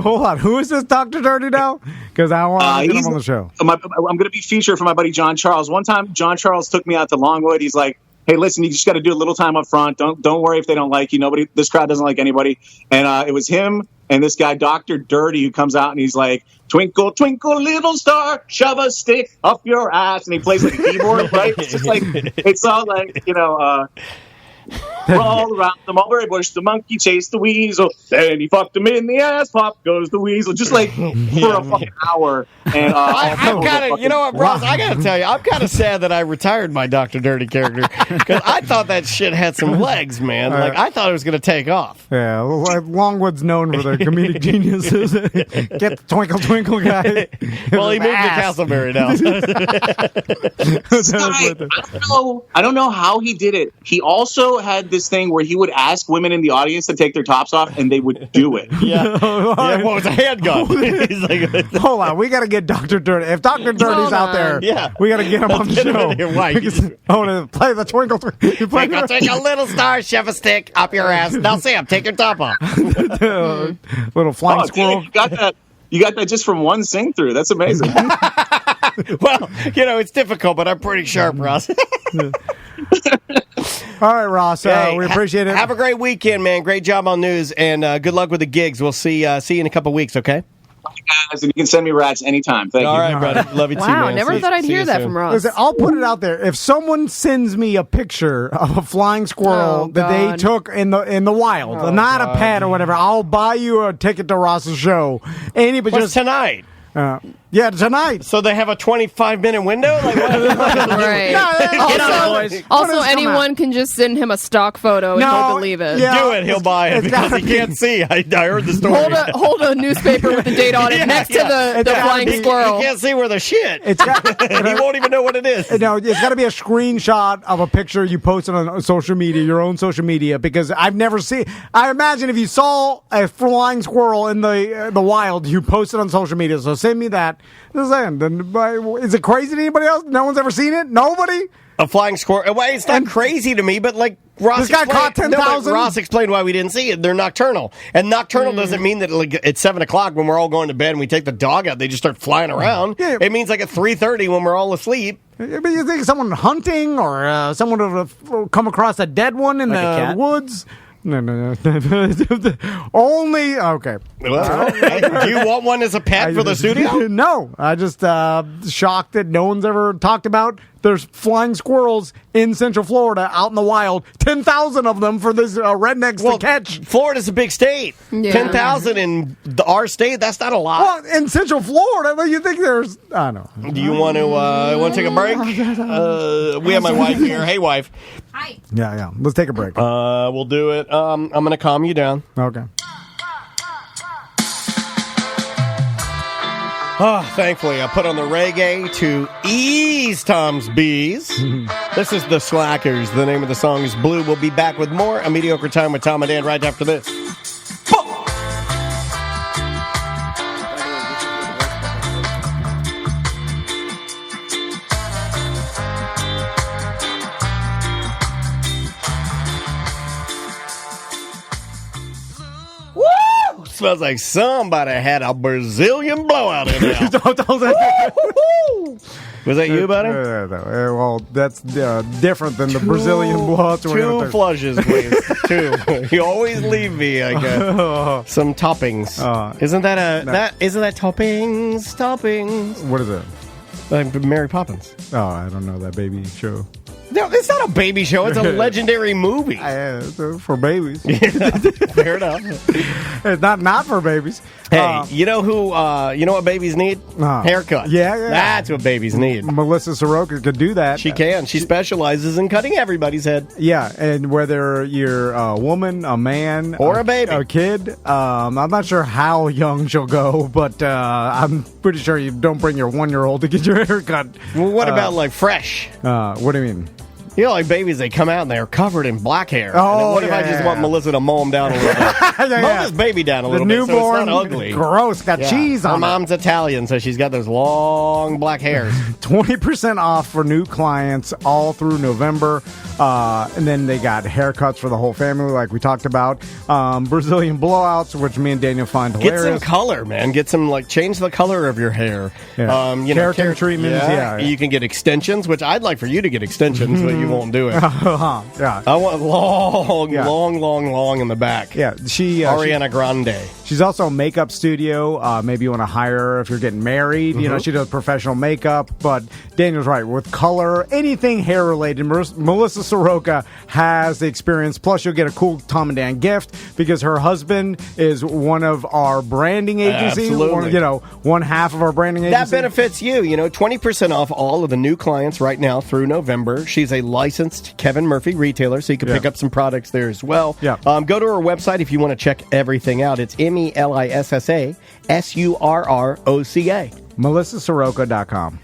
Hold on, who is this Dr. Dirty now? Because I want to get him on the show. I'm going to be featured for my buddy John Charles. One time, John Charles took me out to Longwood. He's like, "Hey, listen, you just got to do a little time up front. Don't worry if they don't like you. This crowd doesn't like anybody." And it was him and this guy Dr. Dirty who comes out and he's like, "Twinkle, twinkle, little star, shove a stick up your ass," and he plays like a keyboard, right? It's just like it's all like Roll around the mulberry bush, the monkey chased the weasel. Then he fucked him in the ass. Pop goes the weasel. Just like for a fucking hour. And I'm kind of, you know what, Ross? I gotta tell you, I'm kind of sad that I retired my Dr. Dirty character because I thought that shit had some legs, man. Like I thought it was gonna take off. Yeah, Longwood's known for their comedic geniuses. Get the twinkle twinkle guy. Well, he moved to Castleberry now. I don't know how he did it. He also had this thing where he would ask women in the audience to take their tops off, and they would do it. Yeah, well, it's a handgun. He's like, hold on, we got to get Dr. Dirty. If Dr. Dirty's out there, we got to get him on the show. I want to play the twinkle twinkle. Take a little star, shove a stick up your ass. Now, Sam, take your top off. Little flying squirrel. Dude, you got that just from one sing through. That's amazing. Well, it's difficult, but I'm pretty sharp, Ross. All right, Ross. Hey, we appreciate it. Have a great weekend, man. Great job on news, and good luck with the gigs. We'll see you in a couple weeks, okay? Guys, and you can send me rats anytime. Thank you. All right, brother. Love you too, man. Wow, never thought I'd hear that from Ross. Listen, I'll put it out there. If someone sends me a picture of a flying squirrel that they took in the wild, not a pet or whatever, I'll buy you a ticket to Ross's show. What's tonight? Yeah, tonight. So they have a 25-minute window? Like, right. Also, anyone can just send him a stock photo and he'll believe it. Yeah, do it. He'll buy it because he can't see. I heard the story. Hold a newspaper with the date on it next to the flying squirrel. He can't see where the shit. He won't even know what it is. No, it's got to be a screenshot of a picture you posted on social media, your own social media, because I've never seen. I imagine if you saw a flying squirrel in the wild, you posted on social media. So send me that. Is it crazy to anybody else? No one's ever seen it? Nobody? A flying squirrel? Well, it's not crazy to me, but like Ross this guy caught 10,000? Ross explained why we didn't see it. They're nocturnal. And nocturnal doesn't mean that like, at 7 o'clock when we're all going to bed and we take the dog out, they just start flying around. Yeah. It means like at 3:30 when we're all asleep. But you think someone hunting or someone would come across a dead one in the woods? No. Only okay. Well, do you want one as a pet for the studio? No, I just shocked that no one's ever talked about. There's flying squirrels in Central Florida out in the wild. 10,000 of them for these rednecks to catch. Florida's a big state. Yeah. 10,000 in our state, that's not a lot. Well, in Central Florida, what do you think there's... I don't know. Do you want to take a break? We have my wife here. Hey, wife. Hi. Yeah. Let's take a break. We'll do it. I'm going to calm you down. Okay. Oh, thankfully, I put on the reggae to ease Tom's bees. This is The Slackers. The name of the song is Blue. We'll be back with more A Mediocre Time with Tom and Dan right after this. Smells like somebody had a Brazilian blowout in there. Was that you, buddy? Well, that's different than the Brazilian blowouts. Two flushes, please. Two. You always leave me like some toppings. Isn't that toppings? Toppings. What is it? Like Mary Poppins. Oh, I don't know that baby show. No, it's not a baby show. It's a legendary movie. For babies. Fair enough. It's not for babies. Hey, you know what babies need? Haircut. Yeah. That's what babies need. Melissa Soroka could do that. She can. She specializes in cutting everybody's head. Yeah, and whether you're a woman, a man, or a baby, a kid, I'm not sure how young she'll go, but I'm pretty sure you don't bring your 1-year-old to get your hair cut. Well, what about like fresh? What do you mean? You know, like babies, they come out and they're covered in black hair. Oh, what if I just want Melissa to mow them down a little bit? Mow this baby down a little bit so it's not ugly. Gross, got cheese on it. Her mom's Italian, so she's got those long black hairs. 20% off for new clients all through November. And then they got haircuts for the whole family, like we talked about. Brazilian blowouts, which me and Daniel find hilarious. Get some color, man. Get some, change the color of your hair. Yeah. Keratin treatments. Yeah. You can get extensions, which I'd like for you to get extensions, but you won't do it. Yeah. I want long in the back. Yeah. Ariana Grande. She's also a makeup studio. Maybe you want to hire her if you're getting married. You know, she does professional makeup. But Daniel's right. With color, anything hair related, Melissa Soroka has the experience. Plus, you'll get a cool Tom and Dan gift because her husband is one of our branding agencies. Absolutely. One half of our branding agency. That benefits you. 20% off all of the new clients right now through November. She's a licensed Kevin Murphy retailer, so you can pick up some products there as well. Yeah. Go to her website if you want to check everything out. It's MELISSA SURROCA. MelissaSoroka.com.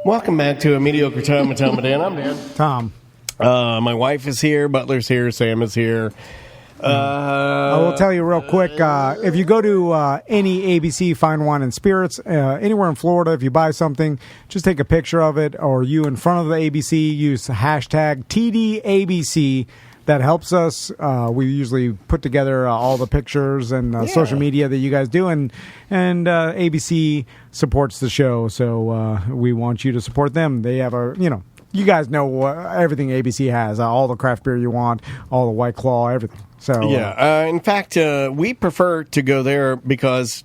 Welcome back to A Mediocre Time with Tom and Dan. I'm Dan. Tom. My wife is here. Butler's here. Sam is here. I will tell you real quick, if you go to any ABC Fine Wine and Spirits, anywhere in Florida, if you buy something, just take a picture of it, or you in front of the ABC, use the hashtag TDABC. That helps us. We usually put together all the pictures and social media that you guys do, and ABC supports the show, so we want you to support them. They have you guys know everything ABC has, all the craft beer you want, all the White Claw, everything. So in fact, we prefer to go there because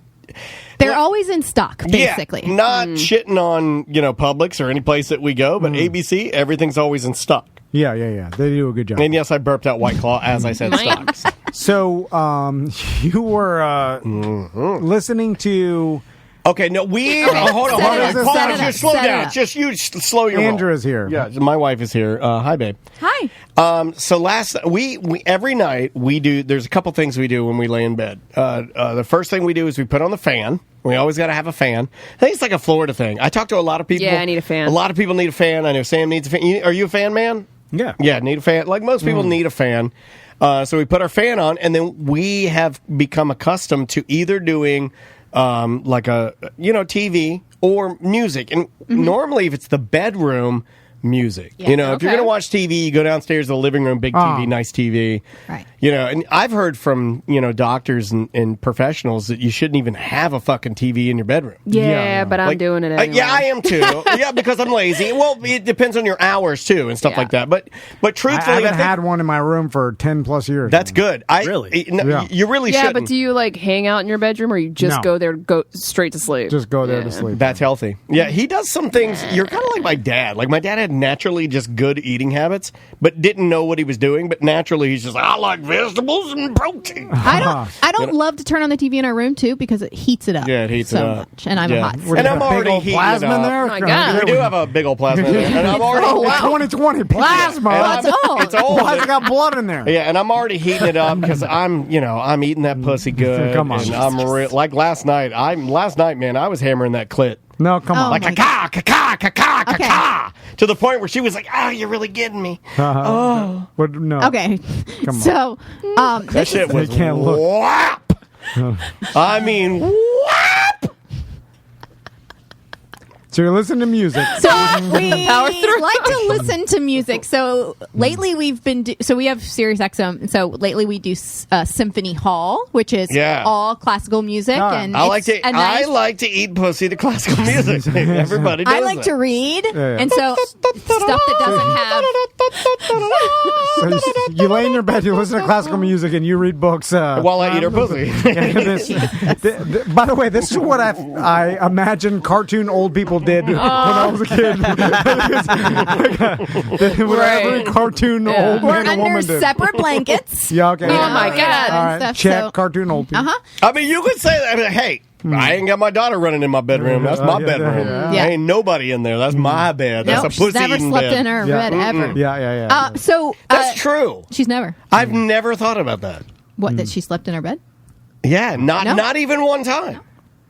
they're always in stock, basically. Yeah, not shitting on Publix or any place that we go, but ABC, everything's always in stock. Yeah. They do a good job. And yes, I burped out White Claw as I said stocks. So you were listening to... Okay, no, hold on. Pause. Just slow down. Just you slow your roll. Andrew's here. Yeah, my wife is here. Hi, babe. Hi. So we every night we do. There's a couple things we do when we lay in bed. The first thing we do is we put on the fan. We always got to have a fan. I think it's like a Florida thing. I talk to a lot of people. Yeah, I need a fan. A lot of people need a fan. I know Sam needs a fan. Are you a fan, man? Yeah. Yeah, need a fan. Like most people need a fan. So we put our fan on, and then we have become accustomed to either doing like a TV or music. And normally if it's the bedroom, music. Yeah. If you're going to watch TV, you go downstairs to the living room, big TV, nice TV. Right. And I've heard from, doctors and professionals that you shouldn't even have a fucking TV in your bedroom. Yeah, but I'm doing it anyway. Yeah, I am too. Yeah, because I'm lazy. Well, it depends on your hours too and stuff like that. But truthfully, I haven't had one in my room for 10 plus years. That's good. Really? You really shouldn't. Yeah, but do you hang out in your bedroom or you just go there, go straight to sleep? Just go there to sleep. That's healthy. Yeah, he does some things. You're kind of like my dad. Like my dad had naturally just good eating habits, but didn't know what he was doing. But naturally, he's just like, I like vegetables and protein. I don't love to turn on the TV in our room too because it heats it up. Yeah, it heats so it up. much, and I'm a hot. And I'm already heating plasma it up. in there. Oh my God. We do have a big old plasma in there, and I'm already 2020 plasma. It's old. Why's it got blood in there? Yeah, and I'm already heating it up because I'm eating that pussy good. Come on. And I'm like last night, man, I was hammering that clit. No, come on. Like caca, to the point where she was like, "Oh, you're really getting me." Oh, but no. Okay, come on. So that shit was can't look. whap. I mean, whap. So you're listening to music. So we like to listen to music. So lately we've been we have Sirius XM. So lately we do Symphony Hall, which is all classical music. And I like to eat pussy to classical music. Everybody does. I like to read, and so stuff that doesn't have. So you lay in your bed, you listen to classical music, and you read books while I eat her pussy. By the way, this is what I imagine cartoon old people did when I was a kid. Every cartoon old man and woman did. We're under separate blankets. Yeah, okay. Oh my God. All right, stuff, check cartoon old people. I mean, you could say that. I mean, hey, I ain't got my daughter running in my bedroom. That's my bedroom. Yeah. Ain't nobody in there. That's my bed. That's a pussy never eating slept bed. in her bed ever. Yeah. So that's true. She's never. I've never thought about that. What? That she slept in her bed? Yeah, not even one time.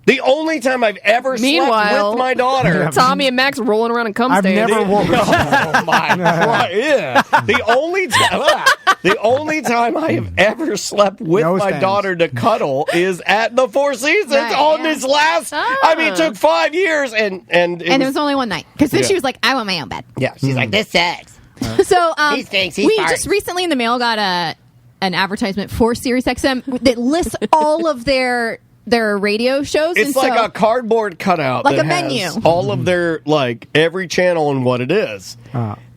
The only time I've ever slept with my daughter. Tommy and Max rolling around in cum I've stand. never woken up. Oh my God! Yeah, the only time I have ever slept with my daughter to cuddle is at the Four Seasons on this last. I mean, it took 5 years, and it was only one night because then she was like, "I want my own bed." Yeah, she's like, "This sucks." So he thinks we farts. just recently in the mail got an advertisement for SiriusXM that lists all of their radio shows. It's like a cardboard cutout, like that a menu, has all of their every channel and what it is.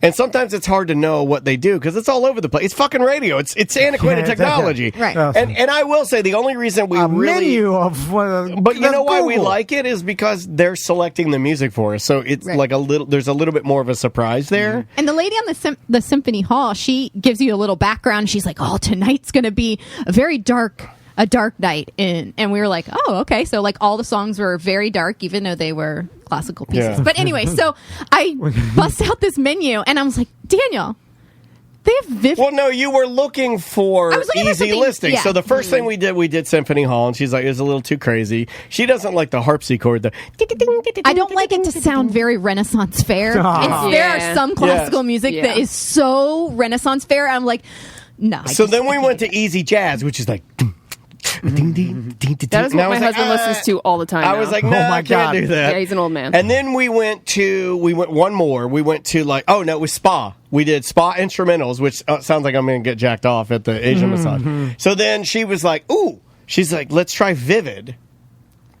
And sometimes it's hard to know what they do because it's all over the place. It's fucking radio. It's antiquated technology, right? And I will say the only reason we menu of, but you know why we like it is because they're selecting the music for us. So it's like there's a little bit more of a surprise there. And the lady on the Symphony Hall, she gives you a little background. She's like, "Oh, tonight's going to be a very dark night," and we were like, "Oh, okay." So all the songs were very dark, even though they were classical pieces. Yeah. But anyway, so I bust out this menu, and I was like, "Daniel, they have Viv." Well, no, you were looking for easy listings. Yeah. So the first thing we did Symphony Hall, and she's like, "It's a little too crazy." She doesn't like the harpsichord. I don't like it to sound very Renaissance fair. And there are some classical music that is so Renaissance fair. I'm like, no. So then we went to easy jazz, which is like. That is what my husband listens to all the time. I was like, no, I can't do that. Yeah, he's an old man. And then we went one more. We went to it was spa. We did spa instrumentals, which sounds like I'm going to get jacked off at the Asian massage. So then she was like, she's like, let's try Vivid.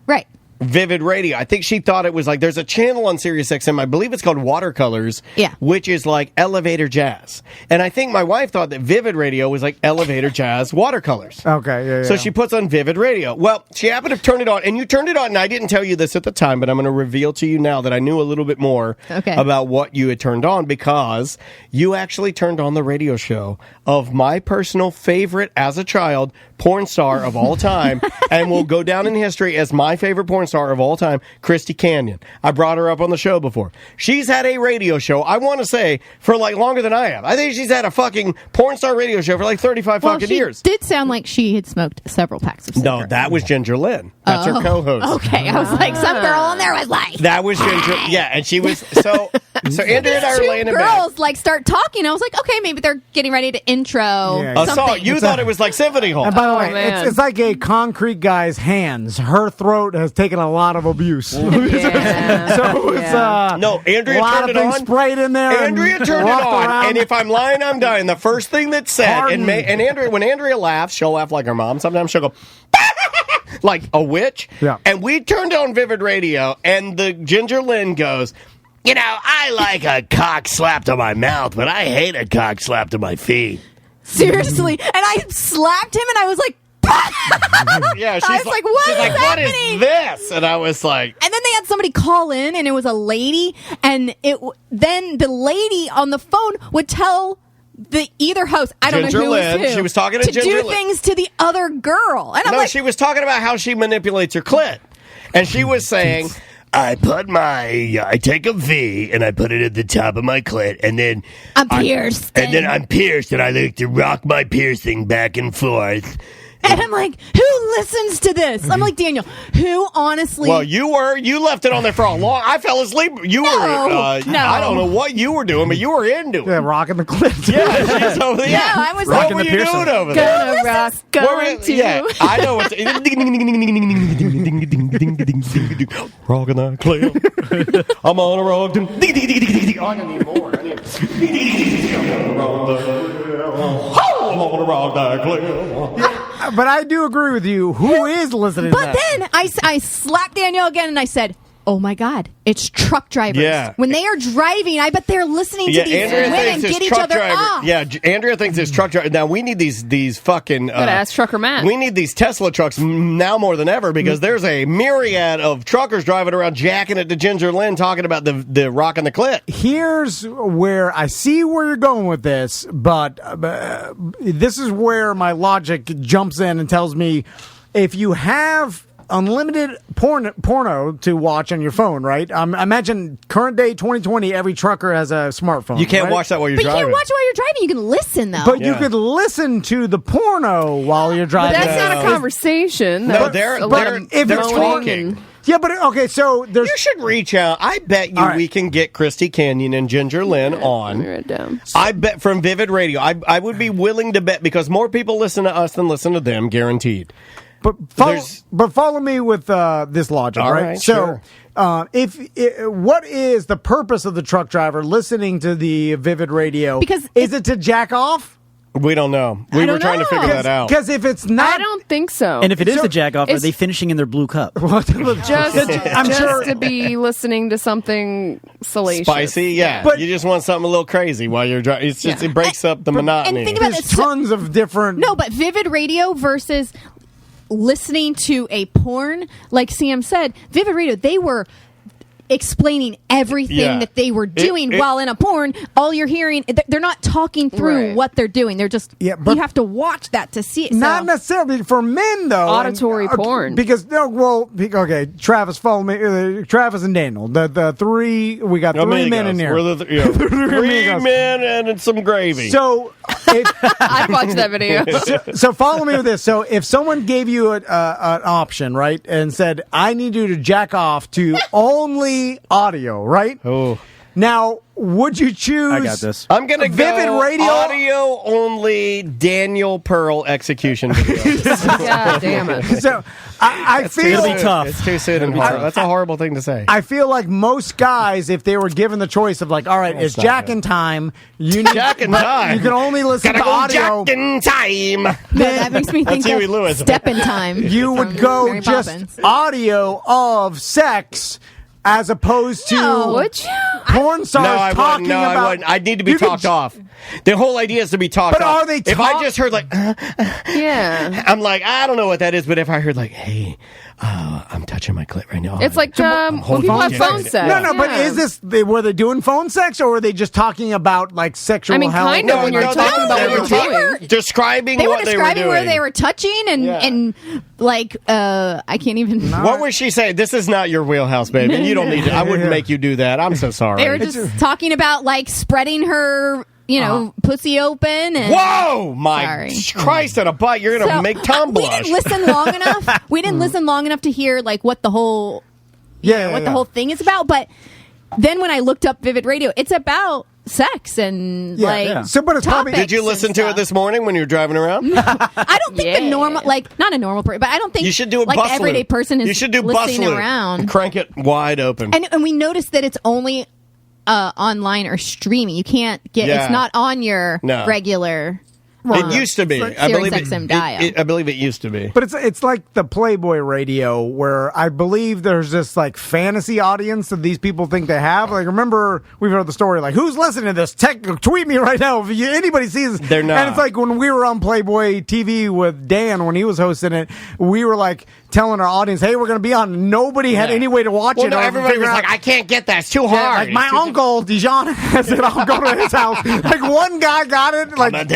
Right. Vivid Radio. I think she thought it was there's a channel on SiriusXM, I believe it's called Watercolors, which is like elevator jazz. And I think my wife thought that Vivid Radio was like elevator jazz watercolors. Okay, yeah. So she puts on Vivid Radio. Well, she happened to turn it on, and you turned it on, and I didn't tell you this at the time, but I'm going to reveal to you now that I knew a little bit more about what you had turned on, because you actually turned on the radio show of my personal favorite as a child porn star of all time, and will go down in history as my favorite porn star of all time, Christy Canyon. I brought her up on the show before. She's had a radio show, I want to say, for longer than I have. I think she's had a fucking porn star radio show for 35 fucking years. She did sound like she had smoked several packs of cigarettes. No, that was Ginger Lynn. That's her co-host. Okay, I was like, some girl on there was like... That was Ginger, yeah, and she was... So Andrea and I were laying in bed. Girls start talking. I was like, okay, maybe they're getting ready to intro a song. You thought it was like Symphony Hall. And by the way, it's like a concrete guy's hands. Her throat has taken a lot of abuse. So it's no, Andrea a lot turned of it things on. sprayed in there. Andrea turned it on, around. and if I'm lying, I'm dying. The first thing that's said, and Andrea, when Andrea laughs, she'll laugh like her mom. Sometimes she'll go like a witch. Yeah. And we turned on Vivid Radio, and the Ginger Lynn goes, "You know, I like a cock slapped on my mouth, but I hate a cock slapped on my feet." Seriously. And I slapped him, and I was like, yeah, she's I was like, what is what happening? is this? And I was like... And then they had somebody call in, and it was a lady, and then the lady on the phone would tell the either host, I don't know who Lynn, was who, she was talking to Ginger do Lynn. things to the other girl. And I'm like, she was talking about how she manipulates her clit. And she was saying... I take a V and I put it at the top of my clit, and then I'm pierced. And then I'm pierced, and I like to rock my piercing back and forth. And I'm like, who listens to this? I'm like, Daniel, who honestly... Well, you left it on there for a long... I fell asleep. You were... No. I don't know what you were doing, but you were into it. Yeah, rocking the clit. Yeah, she's over there. Yeah, I was what were you doing over there? Gonna rock, going to... Yeah, I know what... Rocking that clit. I'm on a rock. I'm gonna need more. I'm on a rock that clit. But I do agree with you. Who is listening to that? But then I slapped Danielle again, and I said, oh my God, it's truck drivers. Yeah. When they are driving, I bet they're listening to these women get each other off. Yeah, Andrea thinks it's truck driver. Now, we need these fucking... Gotta ask Trucker Matt. We need these Tesla trucks now more than ever, because there's a myriad of truckers driving around jacking it to Ginger Lynn, talking about the rock and the clit. Here's where I see where you're going with this, but this is where my logic jumps in and tells me, if you have unlimited porno to watch on your phone, right? Imagine current day 2020, every trucker has a smartphone. You can't right? watch that while you're But driving. you can't watch while you're driving. You can listen, though. But you could listen to the porno while you're driving. But that's not a conversation. No, That's they're talking. Yeah, but okay, so there's... You should reach out. I bet you we can get Christy Canyon and Ginger Lynn on. Let me write it down. I bet from Vivid Radio. I would be willing to bet, because more people listen to us than listen to them, guaranteed. But follow me with this logic, All right? right, So sure. what is the purpose of the truck driver listening to the Vivid Radio? Because is it to jack off? We don't know. We were trying to figure that out. Because if it's not, I don't think so. And if it is the jack off, are they finishing in their blue cup? just to be listening to something salacious. Spicy, yeah. But you just want something a little crazy while you're driving. It's just it breaks up the monotony. And think about There's tons of different. No, but Vivid Radio versus listening to a porn, like Sam said, Vivid Radio, they were explaining everything that they were doing while in a porn. All you're hearing, they're not talking through what they're doing. They're just, you have to watch that to see it. Not necessarily for men, though. Auditory porn. Because, Travis, follow me. Travis and Daniel. The three, we got three men in here. We're three men and some gravy. So, I'd watch that video. So follow me with this. So if someone gave you an option, right, and said, I need you to jack off to only audio, right? Oh. Now, would you choose? I got this. I'm going to go Vivid Radio audio only Daniel Pearl execution video. God damn it. So I feel it'll be tough. It's too soon and hard. That's a horrible thing to say. I feel like most guys, if they were given the choice of like, all right, it's jacking time. You need jacking time. You can only listen to audio. Jacking time. No, that makes me think Huey of Lewis. Step in Time. You would go Mary just Poppins. audio of sex. As opposed to would you? porn stars talking about. I wouldn't. I need to be talked off. The whole idea is to be talked off. But are they if I just heard like, Yeah. I'm like, I don't know what that is. But if I heard like, hey, I'm touching my clit right now. It's like when people have phone sex. No, but is this, were they doing phone sex or were they just talking about like sexual health? Kind of when you're talking about what you're doing. Describing They were what they were describing doing. where they were touching and like, I can't even. What was she saying? This is not your wheelhouse, baby. You don't need to. I wouldn't make you do that. I'm so sorry. They were just talking about like spreading her, pussy open. And whoa, my Christ on a butt! You're gonna make Tom blush. We didn't listen long enough. We didn't listen long enough to hear like what the whole, the whole thing is about. But then when I looked up Vivid Radio, it's about sex and So, but it's probably. Did you listen to it this morning when you were driving around? I don't think the normal, not a normal person, but I don't think you should do it. Like the everyday person is you should do listening bus around. Crank it wide open. And we noticed that it's only online or streaming. You can't get. Yeah. It's not on your regular. It used to be. I believe XM dial. I believe it used to be. But it's like the Playboy radio where I believe there's this like fantasy audience that these people think they have. Like remember we've heard the story like who's listening to this? Tweet me right now if anybody sees. They're not. And it's like when we were on Playboy TV with Dan when he was hosting it, we were like telling our audience, "Hey, we're going to be on." Nobody had any way to watch it. No, everybody was like, "I can't get that. It's too hard." Like my uncle Dijon said, "I'll go to his house." Like one guy got it. Like that's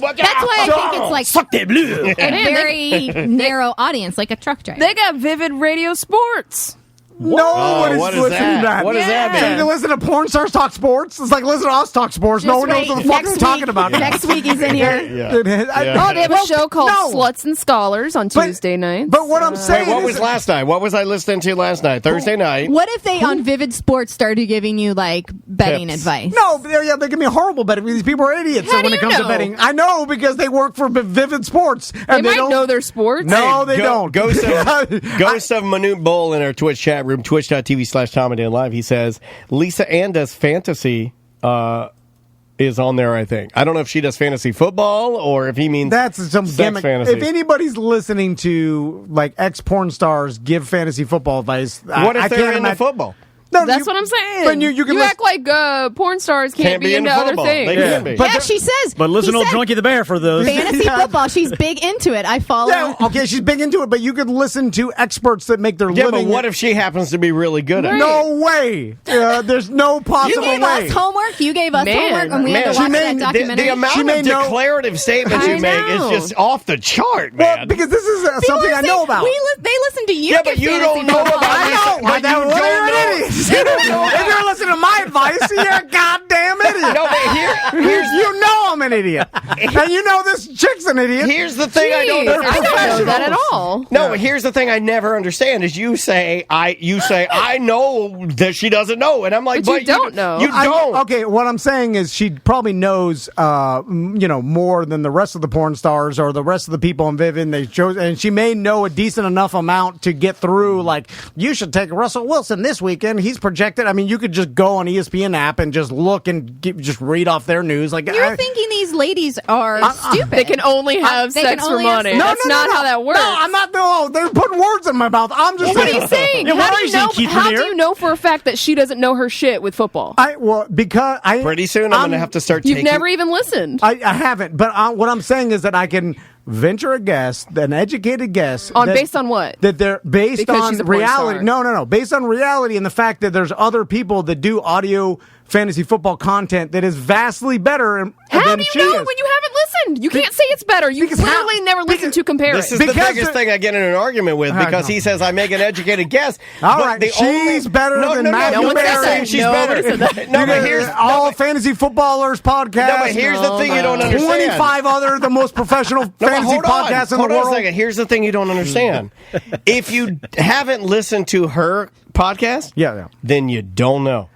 why I think it's like suck that blue. A very narrow audience, like a truck driver. They got Vivid Radio Sports. No one is listening to that. What does that So mean? you listen to porn stars talk sports? It's like listen to us talk sports. No one knows what the fuck we're talking about. Next week he's in here. Oh, they have a show called Sluts and Scholars on Tuesday nights. But what I'm saying what was last night? What was I listening to last night? Thursday night. What if they on Vivid Sports started giving you like betting advice? No, they give me horrible betting. These people are idiots. How So when do it you comes to know? betting, I know because they work for Vivid Sports. And They might don't know their sports. No, they don't. Ghost of Manute Bowl in our Twitch chat room, twitch.tv/Tom and Dan Live. He says Lisa Ann does fantasy is on there, I think. I don't know if she does fantasy football or if he means that's some sex gimmick. fantasy. If anybody's listening to like ex-porn stars give fantasy football advice, what if I they're can't into imagine. football? No, That's what I'm saying. But you can act like porn stars can't be into other football. things. They can be. Yeah, she says. But listen he to said Drunky the Bear for those. fantasy football. She's big into it. I follow. Yeah, okay, she's big into it, but you could listen to experts that make their Yeah, living. but what if she happens to be really good at it? No way. There's no possible You gave way. us homework. You gave us homework, and we had to watch that documentary. The amount of declarative statements you make is just off the chart, man. Well, because this is something I know about. They listen to you. Yeah, but you don't know about I know. But you don't know. advice. If you're listening to my advice, you're a goddamn idiot. No, but here's you know I'm an idiot, and you know this chick's an idiot. Here's the thing I don't I don't know that at all. No, but here's the thing I never understand is you say I know that she doesn't know, and I'm like, but you don't know. You don't. Okay, what I'm saying is she probably knows, more than the rest of the porn stars or the rest of the people in Vivid. They chose, and she may know a decent enough amount to get through. Like, you should take Russell Wilson this weekend. He's projected. I mean, you could just go on ESPN app and just look and just read off their news. Like, you're thinking these ladies are stupid. They can only have sex for money. No, That's not how that works. No, I'm not. No, they're putting words in my mouth. I'm just. What are you saying? How do you know for a fact that she doesn't know her shit with football? Because pretty soon I'm going to have to start. You've never even listened. I haven't, but what I'm saying is that I can venture a guess, an educated guess, based on what? That they're based because on she's a porn reality. star. No, based on reality and the fact that there's other people that do audio fantasy football content that is vastly better How than do she you know is. when you haven't listened? You can't say it's better. You literally never listened to compare This it. is the biggest thing I get in an argument with because he says I make an educated guess. All right, she's better than Matthew No, Berry. she's better. No, but here's all fantasy footballers podcast. No, but here's the thing you don't understand. 25 other the most professional fantasy podcasts in the world. Hold on a second. Here's the thing you don't understand. If you haven't listened to her podcast, then you don't know.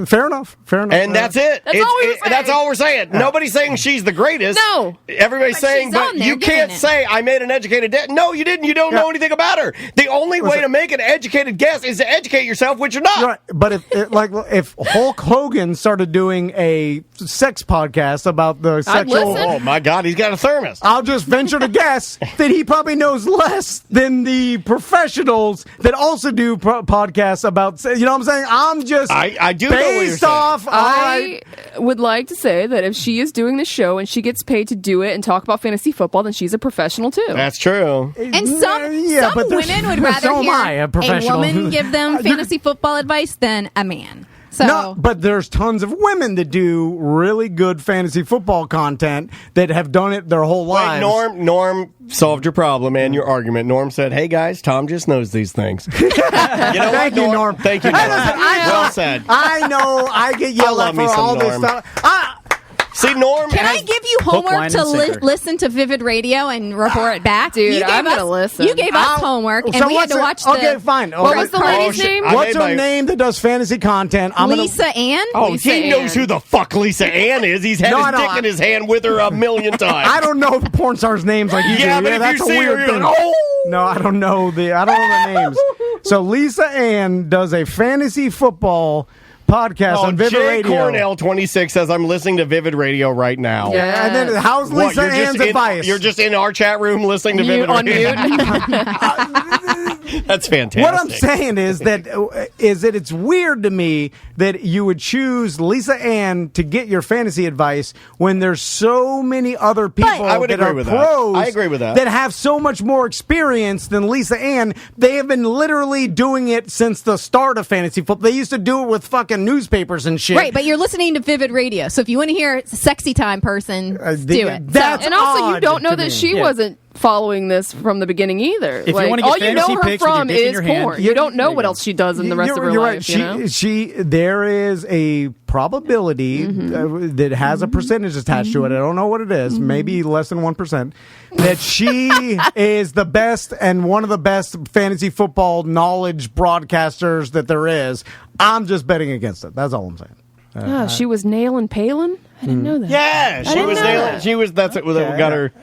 Fair enough. And that's it. That's all we're saying. Nobody's saying she's the greatest. No. Everybody's saying, but you can't say I made an educated guess. No, you didn't. You don't know anything about her. The only way to make an educated guess is to educate yourself, which you're not. Right. But if Hulk Hogan started doing a sex podcast about the sexual, oh my God, he's got a thermos. I'll just venture to guess that he probably knows less than the professionals that also do podcasts about. You know what I'm saying? I'm just. I do. Based off, I would like to say that if she is doing the show and she gets paid to do it and talk about fantasy football, then she's a professional too. That's true. And some women would rather hear a woman give them fantasy football advice than a man. So. No, but there's tons of women that do really good fantasy football content that have done it their whole lives. Norm solved your problem and your argument. Norm said, "Hey guys, Tom just knows these things." Thank you, Norm. Thank you, Norm. Well said. I know I get yelled at for all this stuff. See, Norm. Can I give you homework to listen to Vivid Radio and report it back? Dude, I'm going to listen. You gave us homework, and we had to watch the... Okay, fine. What was the lady's name? What's her name that does fantasy content? Lisa Ann? Oh, he knows who the fuck Lisa Ann is. He's had his dick in his hand with her a million times. I don't know porn stars' names like you do. But that's if a you see weird her, thing. you're like, oh! No, I don't know the names. So Lisa Ann does a fantasy football podcast on Vivid Radio. Cornell 26 says I'm listening to Vivid Radio right now. Yeah, and then how's Lisa Ann's advice? You're just in our chat room listening to Vivid Radio. That's fantastic. What I'm saying is that it's weird to me that you would choose Lisa Ann to get your fantasy advice when there's so many other people that are pros. I agree with that. That have so much more experience than Lisa Ann. They have been literally doing it since the start of fantasy football. They used to do it with fucking newspapers and shit. Right, but you're listening to Vivid Radio, so if you want to hear a sexy time person, do it. And also, you don't know that she wasn't following this from the beginning either. If you want to get all you know her pics from with your dick in is your hand, porn. You don't know what else she does in the rest of her life. Right. There is a probability that has a percentage attached to it. I don't know what it is. Maybe less than 1%. That she is the best and one of the best fantasy football knowledge broadcasters that there is. I'm just betting against it. That's all I'm saying. She was nailing Palin? I didn't know that. Yeah, she was nailing. She was. That's it. That got her.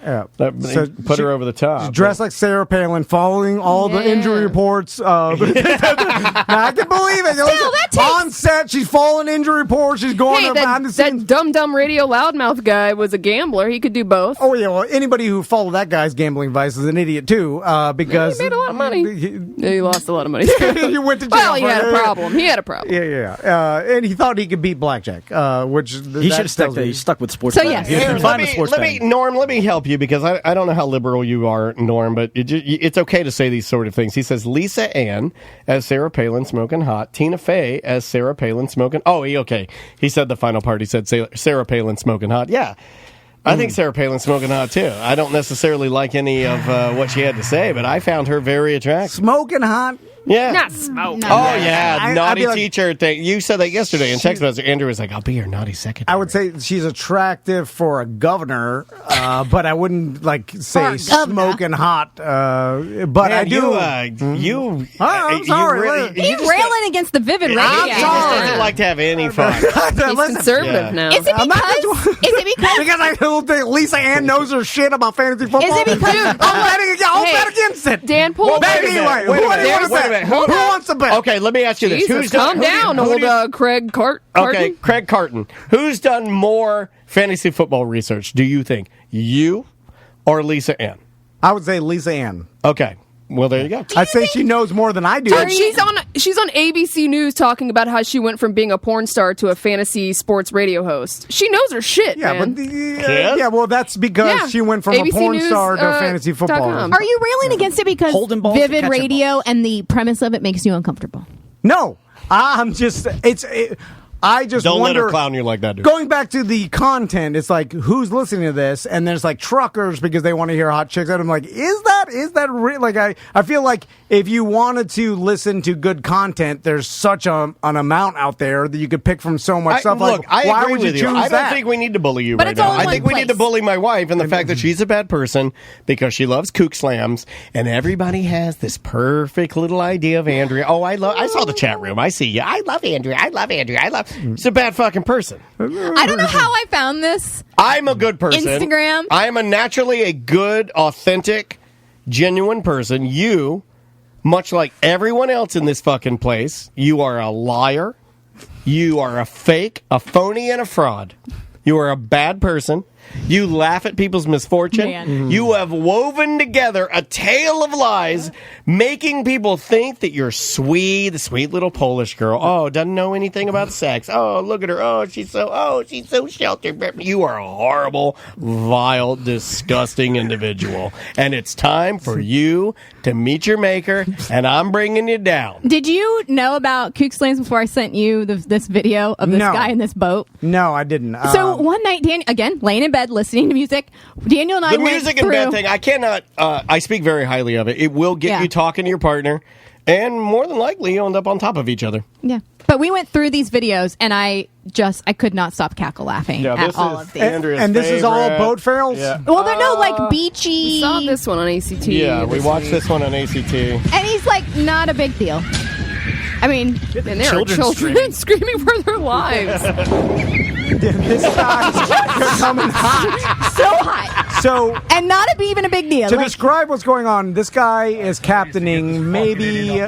So put her over the top. She's dressed like Sarah Palin, following all the injury reports. Now, I can believe it. On set, she's following injury reports. She's going behind the scenes. That dumb radio loudmouth guy was a gambler. He could do both. Oh yeah. Well, anybody who followed that guy's gambling vice is an idiot too. Because he made a lot of money. He lost a lot of money. He went to jail. Well, he had a problem. Yeah. And he thought he could beat blackjack, which he should have stuck with sports. So yes, Norm, let me help you because I don't know how liberal you are, Norm, but it's okay to say these sort of things. He says Lisa Ann as Sarah Palin smoking hot, Tina Fey as Sarah Palin smoking. Oh, okay. He said the final part. He said Sarah Palin smoking hot. Yeah. I think Sarah Palin's smoking hot, too. I don't necessarily like any of what she had to say, but I found her very attractive. Smoking hot? Yeah. Not smoke. No. Oh, yeah. I'd naughty be like- teacher thing. You said that yesterday in text message. Andrew was like, I'll be your naughty secretary. I would say she's attractive for a governor, but I wouldn't say smoking hot. But Man, I do. I'm sorry. He's railing against the Vivid Radio. He just doesn't like to have any fun. He's conservative now. Is it because I don't think Lisa Ann knows her shit about fantasy football? Is it because I'll bet against it. Dan, pull Bet anyway. Who wants to bet? Okay, let me ask you this. Jesus, calm down, old Craig Carton. Okay, Craig Carton. Who's done more fantasy football research, do you think? You or Lisa Ann? I would say Lisa Ann. Okay. Well, there you go. I'd say she knows more than I do. Dude, she's on ABC News talking about how she went from being a porn star to a fantasy sports radio host. She knows her shit, man. Well, that's because she went from a porn star to fantasy football. Are you railing against it because Holding balls to Vivid catching Radio and the premise of it makes you uncomfortable? No, I'm just. I just Don't wonder, let her clown you like that, dude. Going back to the content, it's like, who's listening to this? And there's truckers because they want to hear hot chicks. And I'm like, is that real? I feel like if you wanted to listen to good content, there's such an amount out there that you could pick from so much stuff. Look, I why agree would you with choose you. I that? don't think we need to bully you But right it's all now. in I think one we need to place. bully my wife and the fact that she's a bad person because she loves kook slams and everybody has this perfect little idea of Andrea. Oh, I saw the chat room. I see you. I love Andrea. She's a bad fucking person. I don't know how I found this. I'm a good person. Instagram. I am naturally a good, authentic, genuine person. You, much like everyone else in this fucking place, you are a liar. You are a fake, a phony, and a fraud. You are a bad person. You laugh at people's misfortune. Man. You have woven together a tale of lies, making people think that you're the sweet little Polish girl. Oh, doesn't know anything about sex. Oh, look at her. Oh, she's so sheltered. You are a horrible, vile, disgusting individual. And it's time for you to meet your maker, and I'm bringing you down. Did you know about kook slams before I sent you this video of this guy in this boat? No, I didn't. So one night, Dan, again, laying in bed listening to music, Daniel and I The went music through... and bed thing, I cannot, I speak very highly of it. It will get you talking to your partner, and more than likely you'll end up on top of each other. Yeah. But we went through these videos, and I could not stop cackle laughing at all of these. And this is all boat fails? Yeah. Well, they're no, beachy... We saw this one on ACT. Yeah, we watched this one on ACT. And he's not a big deal. I mean... And there are children screaming for their lives. This guy's coming hot. So hot. And not even a big deal. To describe what's going on, this guy is captaining maybe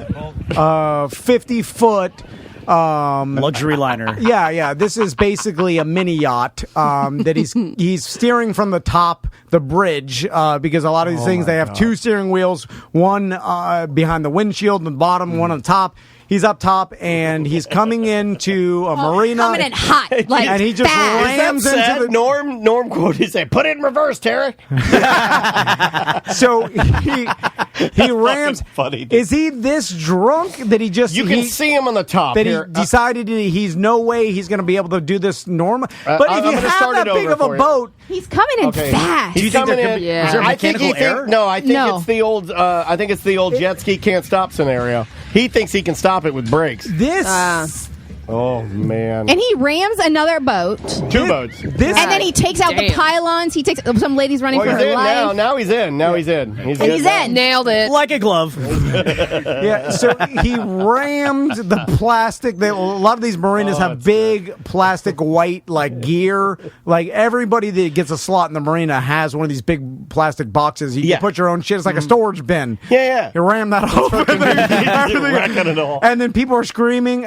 50-foot... luxury liner. Yeah. This is basically a mini yacht that he's steering from the top, the bridge, because a lot of these things, they have two steering wheels, one behind the windshield, and the bottom, one on the top. He's up top, and he's coming into a marina. Coming in hot, and he just rams into the... Norm quote, he said, put it in reverse, Terry. So he rams. Funny, dude. Is he this drunk that he just... You can see him on the top. That here. he decided he's no way he's going to be able to do this normal. But if you have that big of a boat... He's coming in fast. He's coming in. Is there mechanical error? I think it's the old. I think it's the old jet ski can't stop scenario. He thinks he can stop it with brakes. Oh man! And he rams another boat. Two boats. And then he takes out the pylons. He takes some ladies running for her life. Now he's in. He's in. Nailed it. Like a glove. Yeah, so he rammed the plastic. A lot of these marinas have big plastic white gear. Everybody that gets a slot in the marina has one of these big plastic boxes. You can put your own shit. It's like a storage bin. Yeah. You ram that over there. And then people are screaming.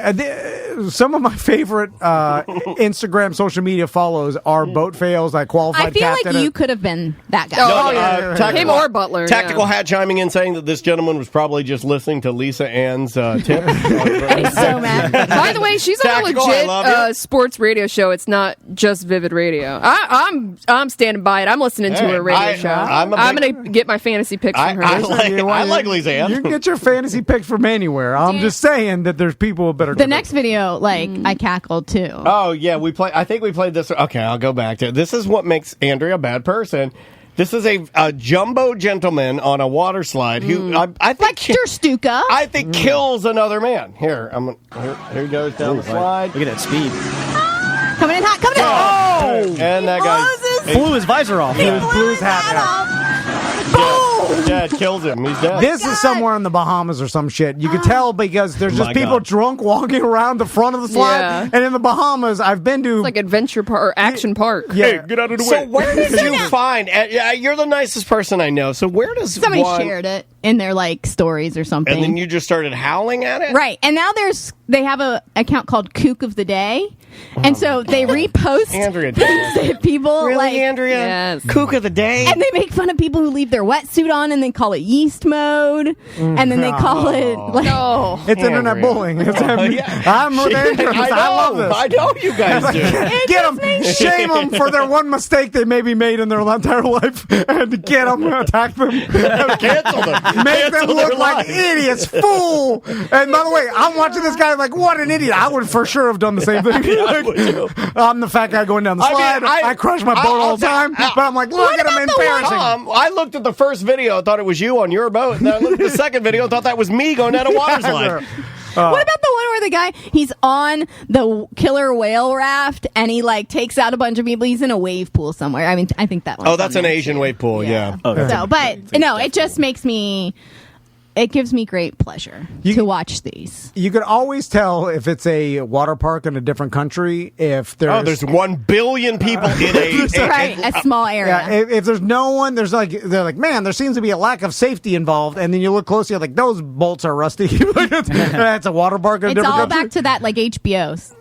Some of my favorite Instagram social media follows are boat fails, qualified I feel captain. like you could have been that guy. Him or Butler. Tactical Hat chiming in saying that this gentleman was probably just listening to Lisa Ann's tip. He's so mad. By the way, she's on a legit sports radio show. It's not just Vivid Radio. I'm standing by it. I'm listening to her radio show. I'm going to get my fantasy picks from her. I like Lisa Ann. You can get your fantasy picks from anywhere. I'm just saying that there's people better. The next video, I cackled too. Oh yeah, I think we played this. Okay, I'll go back to it. This is what makes Andrea a bad person. This is a jumbo gentleman on a water slide who I think Like Stuka. I think kills another man. Here he goes down the slide. Look at that speed. Coming in hot. Coming in hot. Oh! And that guy Blew his visor off. He blew his hat off. Yeah, it kills him. He's dead. This is somewhere in the Bahamas or some shit. You can tell because there's just people drunk walking around the front of the slide. Yeah. And in the Bahamas, I've been to... It's like adventure park or action park. Yeah. Hey, get out of the way. So where did you find... you're the nicest person I know. So where does Somebody shared it in their like stories or something. And then you just started howling at it? Right. And now they have a account called Kook of the Day. And so they repost Andrea things that people really, like. Andrea? Yes. Kook of the day? And they make fun of people who leave their wetsuit on and they call it yeast mode. And then they call it like. No. It's internet bullying. It's, I'm dangerous. I love this. I know you guys do. Get them, shame them for their one mistake they maybe made in their entire life, and get them, attack them, Cancel them, make them look like idiots, fool. And by the way, I'm watching this guy like, what an idiot! I would for sure have done the same thing. I'm the fat guy going down the slide. I crush my boat all the time, but I'm like, look at him embarrassing. I looked at the first video, I thought it was you on your boat, and then I looked at the second video, and thought that was me going down a water slide. What about the one where the guy he's on the killer whale raft and he like takes out a bunch of people? He's in a wave pool somewhere. I mean, I think that one. Oh, that's an Asian wave pool. Yeah. So, but no, it just makes me. It gives me great pleasure to watch these. You could always tell if it's a water park in a different country if there's 1 billion people in a small area. Yeah, if there's no one, they're like, man, there seems to be a lack of safety involved, and then you look closely, you're like, those bolts are rusty. That's a water park in a different country. It's all back to that like HBO's,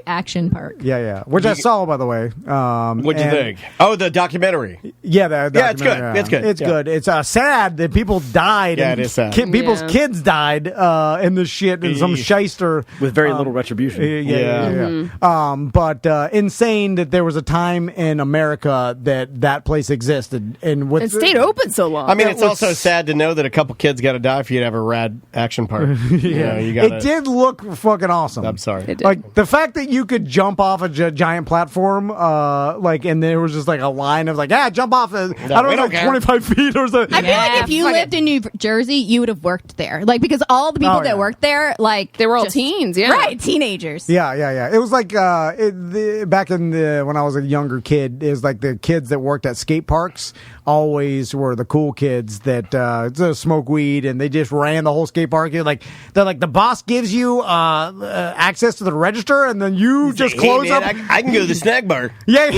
action park. Yeah. Which I saw, by the way. What'd you think? Oh, the documentary. Yeah, it's good. Yeah. It's good. It's good. It's sad that people died. Yeah, it is sad. People's kids died in this shit in some shyster with very little retribution. But insane that there was a time in America that place existed and it stayed open so long. I mean, it's also sad to know that a couple kids got to die for you to have a rad action park. It did look fucking awesome. I'm sorry. It did. Like the fact that you could jump off a giant platform, and there was just like a line of like, jump off. I don't know, 25 feet or something. I feel like if you lived in New Jersey, you would have worked there, like because all the people that worked there, like they were all teens, right, teenagers. Yeah. It was like back in when I was a younger kid, it was like the kids that worked at skate parks always were the cool kids that smoke weed and they just ran the whole skate park. They're like the boss gives you access to the register and then you just close up. I can go to the snack bar. Yeah.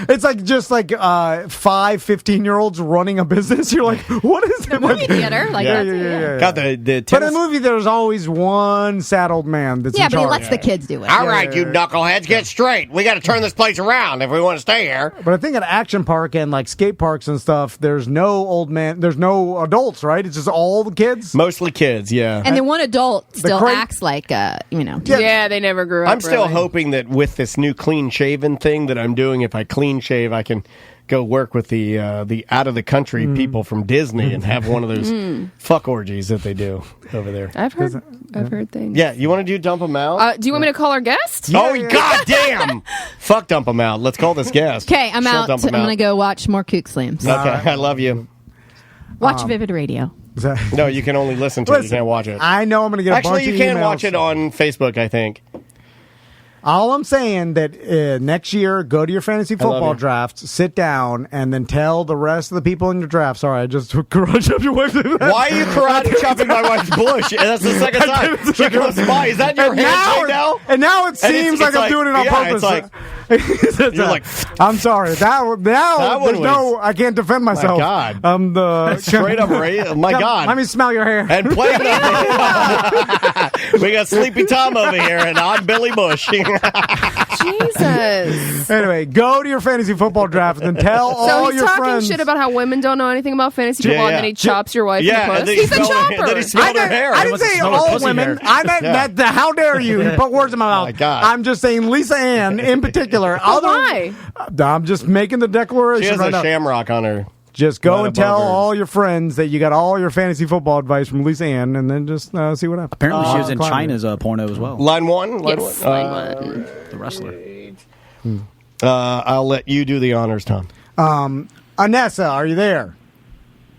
It's like just like 15-year-olds running a business. You're like, what is the movie theater? Like God, the but in the movie, there's always one sad old man that's in but he charge. lets the kids do it. All right, you knuckleheads, get straight. We got to turn this place around if we want to stay here. But I think at action park and like skate parks and stuff, there's no old man, there's no adults, right? It's just all the kids. Mostly kids, yeah. And then one adult still acts like Yeah, they never grew up. I'm still hoping that with this new clean shaven thing that I'm doing, if I clean shave, I can go work with the out of the country people from Disney and have one of those fuck orgies that they do over there. I've heard things. Yeah, you want to dump them out? Do you want me to call our guest? Goddamn! Fuck, dump them out. Let's call this guest. Okay, I'm out. I'm gonna go watch more Kook Slams. Okay, I love you. Watch Vivid Radio. No, you can only listen to it. You can't watch it. I know I'm going to get. Actually, you can watch it on Facebook, I think. All I'm saying that next year, go to your fantasy football drafts, sit down, and then tell the rest of the people in your draft. Sorry, I just karate chopped your wife. Why are you karate chopping my wife's bush? That's the second time she comes by. Is that your handshake now? And now it seems like I'm doing it on purpose. It's like, you're like, I'm sorry. I can't defend myself. My God. I'm the straight up. My God. Let me smell your hair. And play it. We got Sleepy Tom over here, and I'm Billy Bush. Jesus. Anyway, go to your fantasy football draft and then tell all your friends. So he's talking shit about how women don't know anything about fantasy football, and then he chops your wife in the puss. He's a chopper. Then he smelled her hair. I didn't say all women. I meant that. How dare you put words in my mouth? My God. I'm just saying Lisa Ann in particular. Why? I'm just making the declaration. She has right a shamrock on her. Just go and tell all your friends that you got all your fantasy football advice from Lisa Ann, and then just see what happens. Apparently, she was in China's porno as well. Line one? Line one. The wrestler. I'll let you do the honors, Tom. Anessa, are you there?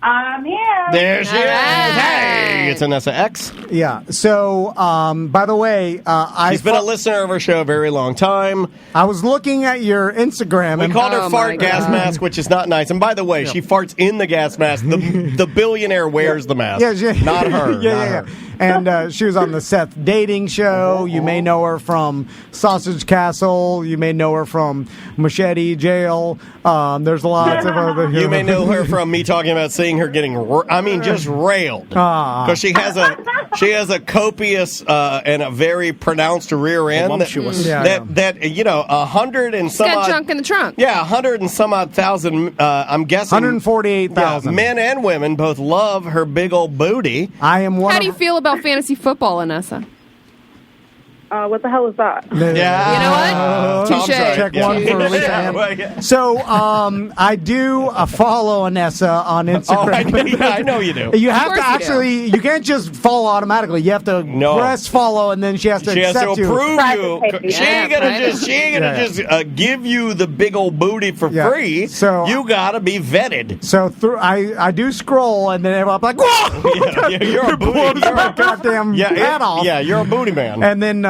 I'm here. There she is. Hey, it's Anessa X. Yeah. So, by the way, she's been a listener of our show a very long time. I was looking at your Instagram. We called her fart gas mask, which is not nice. And by the way, she farts in the gas mask. The billionaire wears the mask, not her. Yeah. And she was on the Seth dating show. You may know her from Sausage Castle. You may know her from Machete Jail. There's lots of other. You may know her from me talking about seeing her getting, just railed, because she has a copious and a very pronounced rear end. That 100 and some got odd junk in the trunk. Yeah, 100 and some odd thousand. I'm guessing 148,000. Men and women both love her big old booty. I am one. How do you feel about fantasy football, Anessa? What the hell is that? You know what? Touche. Check one for Lisa. So, I do follow Anessa on Instagram. I know you do. You have to actually, you can't just follow automatically. You have to press follow, and then she has to accept you. Approve you. She ain't gonna just give you the big old booty for free. So you gotta be vetted. So I do scroll, and then I'm like, whoa! You're a booty. You're a goddamn hat off. Yeah, you're a booty man. And then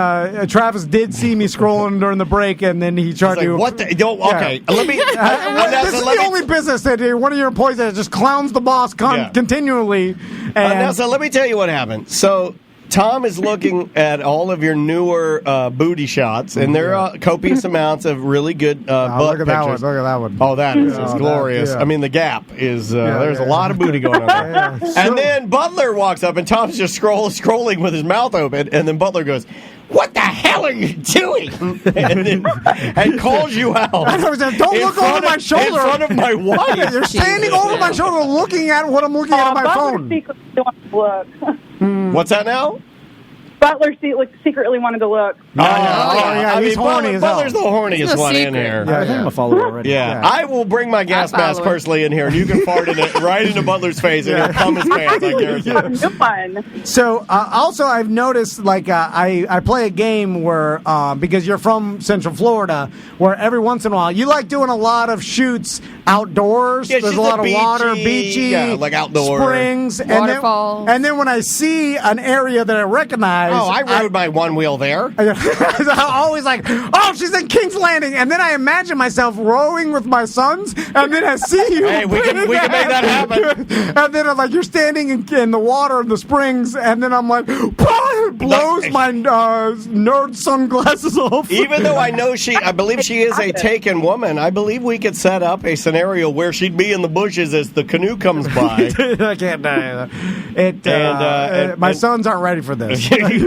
Travis did see me scrolling during the break, and then he tried to. What the? Okay, let me. This is the only business that one of your employees that just clowns the boss continually. Nessa, let me tell you what happened. So Tom is looking at all of your newer booty shots, and there are copious amounts of really good butt look at pictures. Look at that one. Oh, that is glorious. I mean, the gap is, there's a lot of booty going on there. And then Butler walks up, and Tom's just scrolling with his mouth open, and then Butler goes, "What the hell are you doing?" and calls you out. Don't look over my shoulder. In front of my wife. You're standing over my shoulder looking at what I'm looking at on my phone. Look. What's that now? Butler secretly wanted to look. He's horny as hell. Butler's the horniest one in here. I think I'm a follower already. Yeah, I will bring my gas mask personally in here, and you can fart in it right into Butler's face, and he'll cum his pants. I guarantee. Good fun. So, also, I've noticed, I play a game where, because you're from Central Florida, where every once in a while, you like doing a lot of shoots outdoors. Yeah, there's a lot of water, beachy, like outdoor springs, waterfalls. And then when I see an area that I recognize, I rode my one wheel there. I'm always like, oh, she's in King's Landing, and then I imagine myself rowing with my sons, and then I see you. Hey, we can make that happen. And then I'm like, you're standing in the water in the springs, and then I'm like, it blows my nerd sunglasses off. Even though I believe she is a taken woman, I believe we could set up a scenario where she'd be in the bushes as the canoe comes by. I can't die. My sons aren't ready for this. Wait,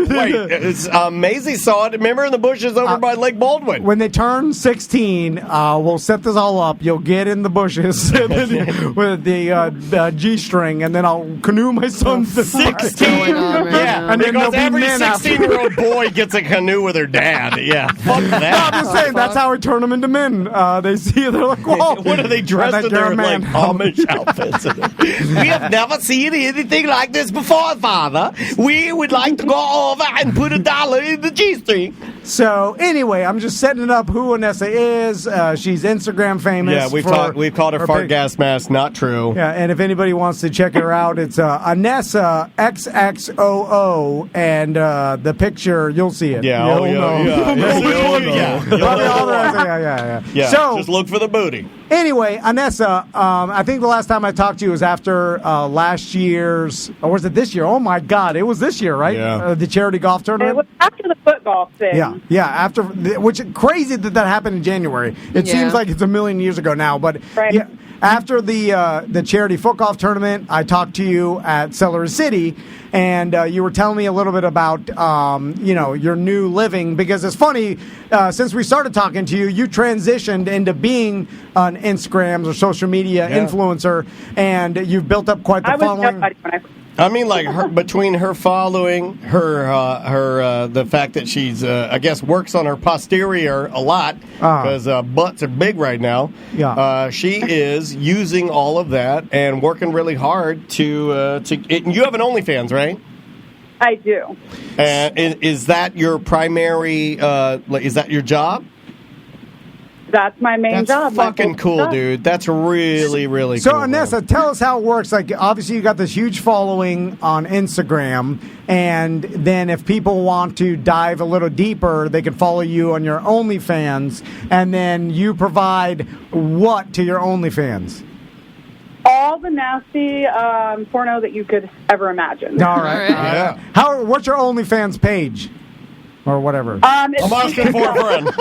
Maisie saw it. Remember in the bushes over by Lake Baldwin? When they turn 16, we'll set this all up. You'll get in the bushes with the G-string, and then I'll canoe my sons. 16? Yeah, and then because every men 16-year-old boy gets a canoe with their dad. Yeah, fuck that. No, I'm just saying, that's how we turn them into men. They see it, they're like, whoa. What are they dressed in their like Amish outfits? We have never seen anything like this before, Father. We would like to go over and put $1 in the G-string. So anyway, I'm just setting up who Anessa is. She's Instagram famous. Yeah, we've called her fart gas mask. Not true. Yeah, and if anybody wants to check her out, it's Anessa XXOO, and the picture you'll see it. Yeah, you'll know. Yeah. So just look for the booty. Anyway, Anessa, I think the last time I talked to you was after last year's, or was it this year? Oh my God, it was this year, right? Yeah. The charity golf tournament. It was after the foot golf thing. Yeah. After, which crazy that happened in January. It seems like it's a million years ago now, but yeah. After the charity foot golf tournament, I talked to you at Celery City, and you were telling me a little bit about your new living, because it's funny, since we started talking to you, you transitioned into being an Instagram or social media influencer, and you've built up quite the following. I mean, like between her following, her the fact that she's I guess works on her posterior a lot because butts are big right now. Yeah, she is using all of that and working really hard to. You have an OnlyFans, right? I do. Is that your primary? Is that your job? That's my main job. Fucking cool, dude. That's really, really so, cool. So, Anessa, tell us how it works. Like, obviously, you got this huge following on Instagram, and then if people want to dive a little deeper, they can follow you on your OnlyFans, and then you provide what to your OnlyFans? All the nasty porno that you could ever imagine. All right. Yeah. What's your OnlyFans page? Or whatever. I'm asking for a friend.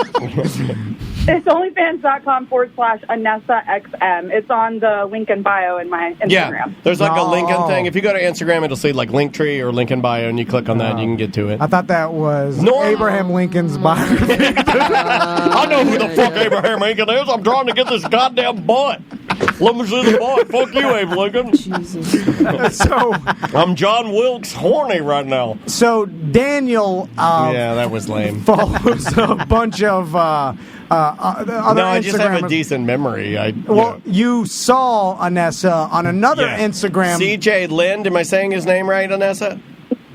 It's onlyfans.com/AnessaXM. It's on the link in bio in my Instagram. Yeah, there's like a Lincoln thing. If you go to Instagram, it'll say like Linktree or link in bio, and you click on that, and you can get to it. I thought that was Abraham Lincoln's bio. I know who the fuck Abraham Lincoln is. I'm trying to get this goddamn butt. Let me see the butt. Fuck you, Abe Lincoln. Jesus. So I'm John Wilkes horny right now. So Daniel, yeah, that was lame. Follows a bunch of other I just have a decent memory. You saw Anessa on another Instagram. CJ Lind, am I saying his name right, Anessa?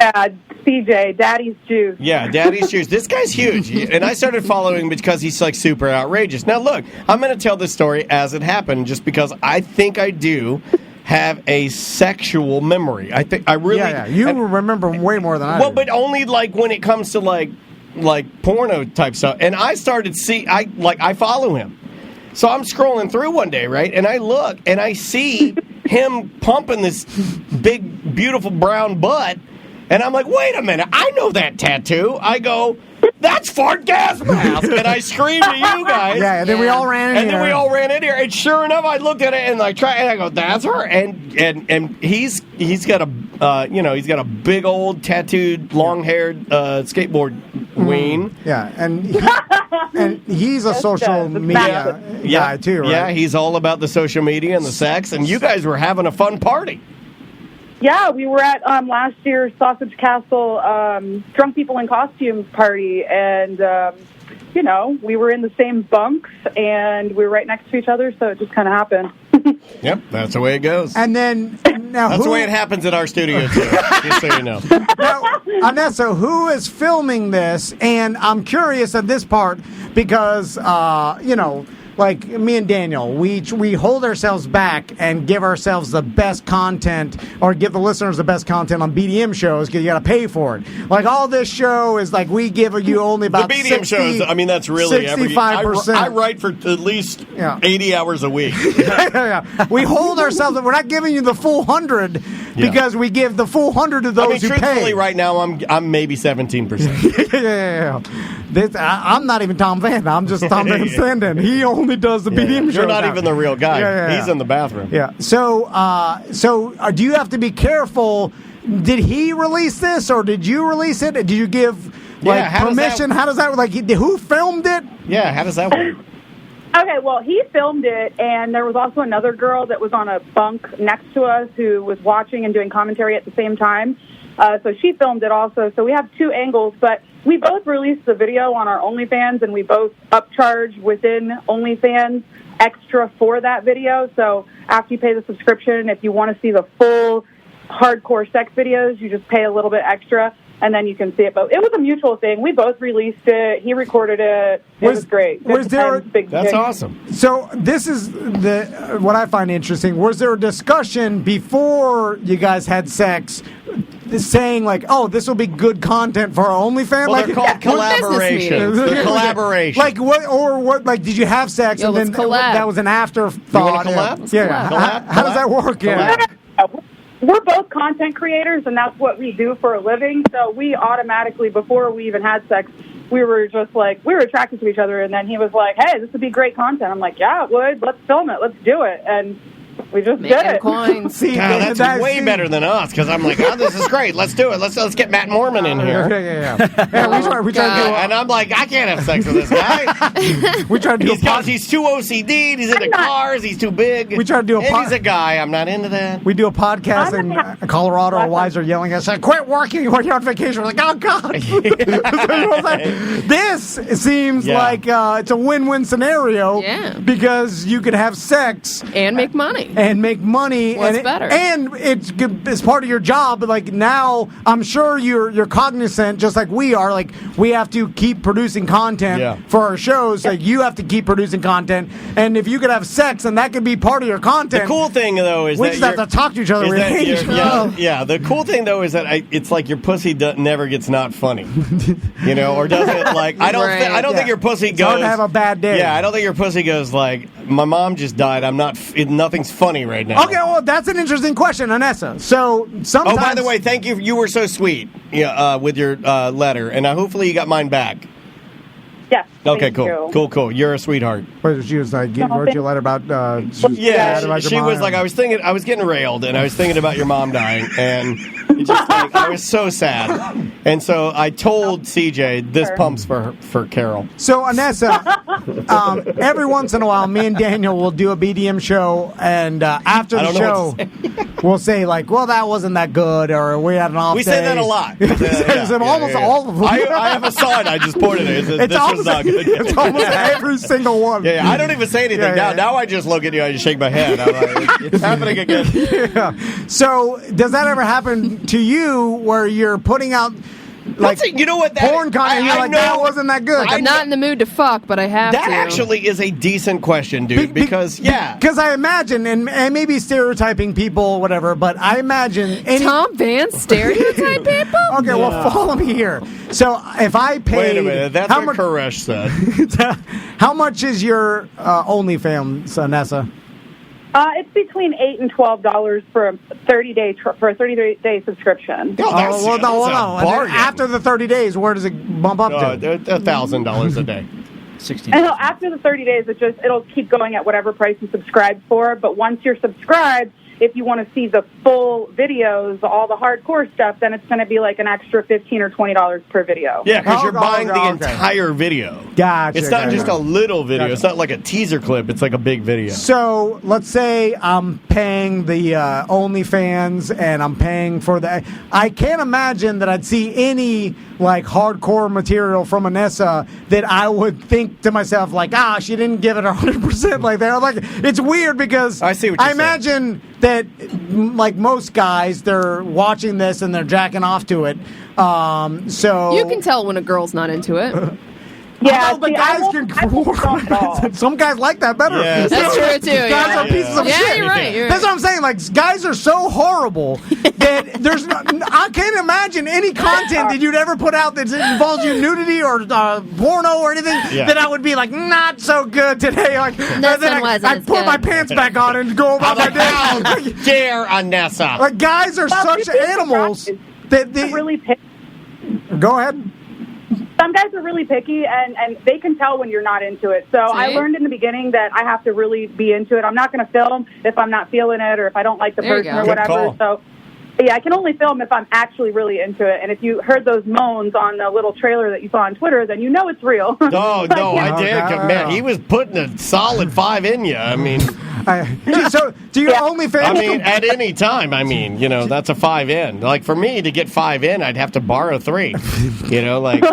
Yeah, CJ, Daddy's Juice. Yeah, Daddy's Juice. This guy's huge. And I started following him because he's like super outrageous. Now look, I'm going to tell this story as it happened just because I think I do have a sexual memory. I really... Yeah. You remember way more than I do. Well, but only like when it comes to like porno type stuff. And I started I follow him. So I'm scrolling through one day, right? And I look and I see him pumping this big, beautiful brown butt. And I'm like, wait a minute, I know that tattoo. I go, that's Fart Gas Mask. And I screamed to you guys. Yeah, and then we all ran in here. And then we all ran in here. And sure enough, I looked at it and I go, that's her. And he's got a big old tattooed, long-haired skateboard ween. Yeah, and he's a social media guy too, right? Yeah, he's all about the social media and the sex. And you guys were having a fun party. Yeah, we were at last year's Sausage Castle Drunk People in Costumes party, and, we were in the same bunks, and we were right next to each other, so it just kind of happened. Yep, that's the way it goes. And then, that's the way it happens at our studio, too, just so you know. Now, Anessa, who is filming this? And I'm curious at this part because, like me and Daniel, we hold ourselves back and give ourselves the best content, or give the listeners the best content on BDM shows because you got to pay for it. Like all this show is like we give you only about the BDM shows. I mean, that's really 65%. I write for at least 80 hours a week. Yeah. We hold ourselves. We're not giving you the full 100 because we give the full 100 to those who pay. Truthfully, right now I'm maybe 17%. Yeah. I'm not even Tom Van. I'm just Tom Van Sanden. He only does the BDM show. You're not even the real guy. He's in the bathroom. Yeah. So do you have to be careful? Did he release this or did you release it? Did you give permission? How does that like? Who filmed it? Yeah. How does that work? Okay, well, he filmed it, and there was also another girl that was on a bunk next to us who was watching and doing commentary at the same time. So she filmed it also. So we have two angles, but we both released the video on our OnlyFans, and we both upcharge within OnlyFans extra for that video. So after you pay the subscription, if you want to see the full hardcore sex videos, you just pay a little bit extra, and then you can see it. But it was a mutual thing. We both released it. He recorded it. It was great. That's awesome. So this is what I find interesting. Was there a discussion before you guys had sex saying like, oh, this will be good content for our OnlyFans? Well, they're called collaborations. They're collaborations. Like what? Like, did you have sex and then that was an afterthought? You want to collab? Yeah. How does that work? Yeah. We're both content creators, and that's what we do for a living. So we automatically, before we even had sex, we were just like, we were attracted to each other. And then he was like, hey, this would be great content. I'm like, yeah, it would. Let's film it. Let's do it. And we just did it. Coins. See, that's way better than us because I'm like, oh, this is great. Let's do it. Let's get Matt Mormon in here. Yeah, we try to do and I'm like, I can't have sex with this guy. We try to do he's too OCD'd. He's into cars. He's too big. We try to do he's a guy. I'm not into that. We do a podcast in Colorado. Our wives are yelling at us, quit working when you're on vacation. We're like, oh, God. This seems like it's a win-win scenario because you could have sex. And make money. and make money. What's and better? And it's part of your job. Like now, I'm sure you're cognizant, just like we are. Like we have to keep producing content for our shows. Like you have to keep producing content. And if you could have sex, and that could be part of your content. The cool thing though is we that just have to talk to each other. We hate each other. Yeah. The cool thing though is that it's like your pussy never gets not funny, or does it? Like I don't think your pussy goes. It's hard to have a bad day. Yeah, I don't think your pussy goes like my mom just died. Nothing's funny right now. Okay, well that's an interesting question, Anessa. So sometimes. Oh, by the way, thank you. You were so sweet. With your letter, and hopefully you got mine back. Yes. Okay, cool. You're a sweetheart. She was like, wrote you a letter about. She was like, I was getting railed, and I was thinking about your mom dying, and it just like I was so sad, and so I told CJ this pumps for Carol. So Anessa, every once in a while, me and Daniel will do a BDM show, and after the show, we'll say like, well, that wasn't that good, or we had an off day. We say that a lot. Almost all of them. I have a sign I just pointed it. This was not good. It's almost every single one. Yeah, I don't even say anything now. Now I just look at you. I just shake my head. I'm like, it's happening again. Yeah. So does that ever happen to you where you're putting out you know what? Porn content, you're like, that wasn't that good. I'm not in the mood to fuck, but I have that to. That actually is a decent question, dude, because I imagine, and maybe stereotyping people, whatever, but I imagine... Tom Van stereotype people? Okay, well, follow me here. So, if I paid... Wait a minute, that's what Koresh said. How much is your OnlyFans, Nessa? It's between $8 and $12 for a 30-day subscription. After the 30 days, where does it bump up to? $1,000 a day. 16. And after the 30 days, it'll keep going at whatever price you subscribe for. But once you're subscribed, if you want to see the full videos, all the hardcore stuff, then it's going to be like an extra $15 or $20 per video. Yeah, because you're buying the entire video. Gotcha. It's not just a little video. Gotcha. It's not like a teaser clip. It's like a big video. So let's say I'm paying the OnlyFans and I'm paying for the... I can't imagine that I'd see any like hardcore material from Anessa that I would think to myself like, she didn't give it 100% like that. Like, it's weird because I see what you're imagine that like most guys, they're watching this and they're jacking off to it. So you can tell when a girl's not into it. Yeah, but guys can. Some guys like that better. Yeah, that's true too. Guys are pieces of shit. You're right. That's what I'm saying. Like guys are so horrible that there's. I can't imagine any content that you'd ever put out that involves you nudity or porno or anything that I would be like not so good today. Like then I put my pants back on and go about my day. How dare Anessa? Like guys are such animals that they really picky. Go ahead. Some guys are really picky, and they can tell when you're not into it. So I learned in the beginning that I have to really be into it. I'm not going to film if I'm not feeling it or if I don't like the person or whatever. So, yeah, I can only film if I'm actually really into it. And if you heard those moans on the little trailer that you saw on Twitter, then you know it's real. No, I did. Man, he was putting a solid 5 in you. I mean... So, do your OnlyFans... I mean, at any time, that's a 5 in. Like, for me, to get 5 in, I'd have to borrow 3. Like...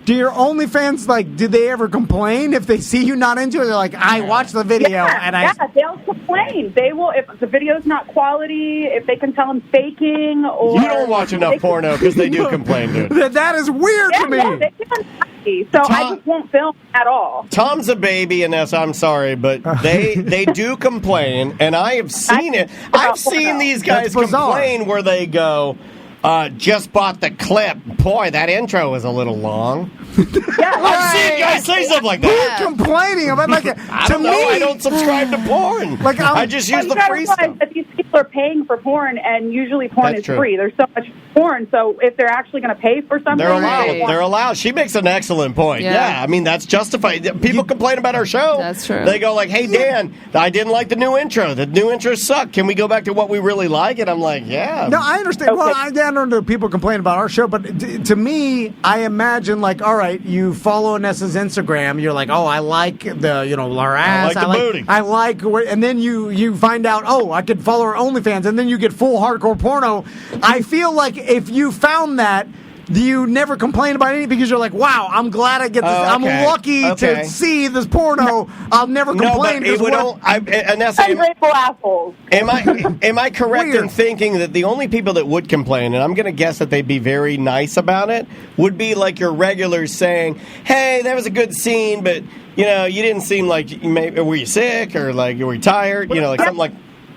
Do your OnlyFans, do they ever complain if they see you not into it? They're like, I watched the video and I... Yeah, they'll complain. They will, if the video's not quality, if they can tell I'm faking, or... You don't watch enough porno because they do complain, dude. That is weird to me. Yeah, they can. So I just won't film at all. Tom's a baby, Anessa. I'm sorry, but they do complain, and I have seen it. I've seen these guys complain where they go... just bought the clip. Boy, that intro was a little long. Yeah, I've seen guys say stuff like that. Who's complaining about I don't know. I don't subscribe to porn. I just use the free stuff. That these people are paying for porn, and usually porn is free. There's so much porn, so if they're actually going to pay for something, they're allowed. They're allowed. She makes an excellent point. Yeah, I mean that's justified. People complain about our show. That's true. They go like, "Hey Dan, I didn't like the new intro. The new intro sucked. Can we go back to what we really like?" And I'm like, "Yeah." No, I understand. Well, I don't know people complain about our show, but to me, I imagine all right, you follow Anessa's Instagram, you're like, oh, I like the our ass, I like the booty, I like, and then you find out, oh, I could follow her OnlyFans, and then you get full hardcore porno. I feel like if you found that, do you never complain about anything because you're like, wow, I'm glad I get this. I'm lucky to see this porno. I'll never complain. No, but ungrateful assholes. Am I correct in thinking that the only people that would complain, and I'm going to guess that they'd be very nice about it, would be like your regulars saying, hey, that was a good scene, but you didn't seem like were you sick or like were you tired? Like something like.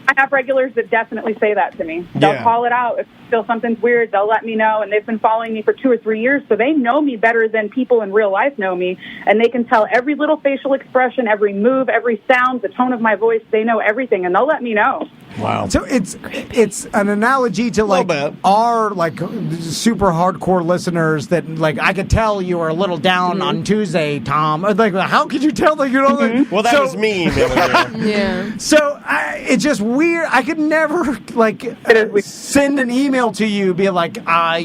I have regulars that definitely say that to me. They'll call it out. If they feel something's weird, they'll let me know. And they've been following me for 2 or 3 years, so they know me better than people in real life know me. And they can tell every little facial expression, every move, every sound, the tone of my voice. They know everything, and they'll let me know. Wow. So it's an analogy to like our like super hardcore listeners that like I could tell you were a little down on Tuesday, Tom. Like, how could you tell that Well, that was me. Yeah. So it's just weird. I could never send an email to you, be like,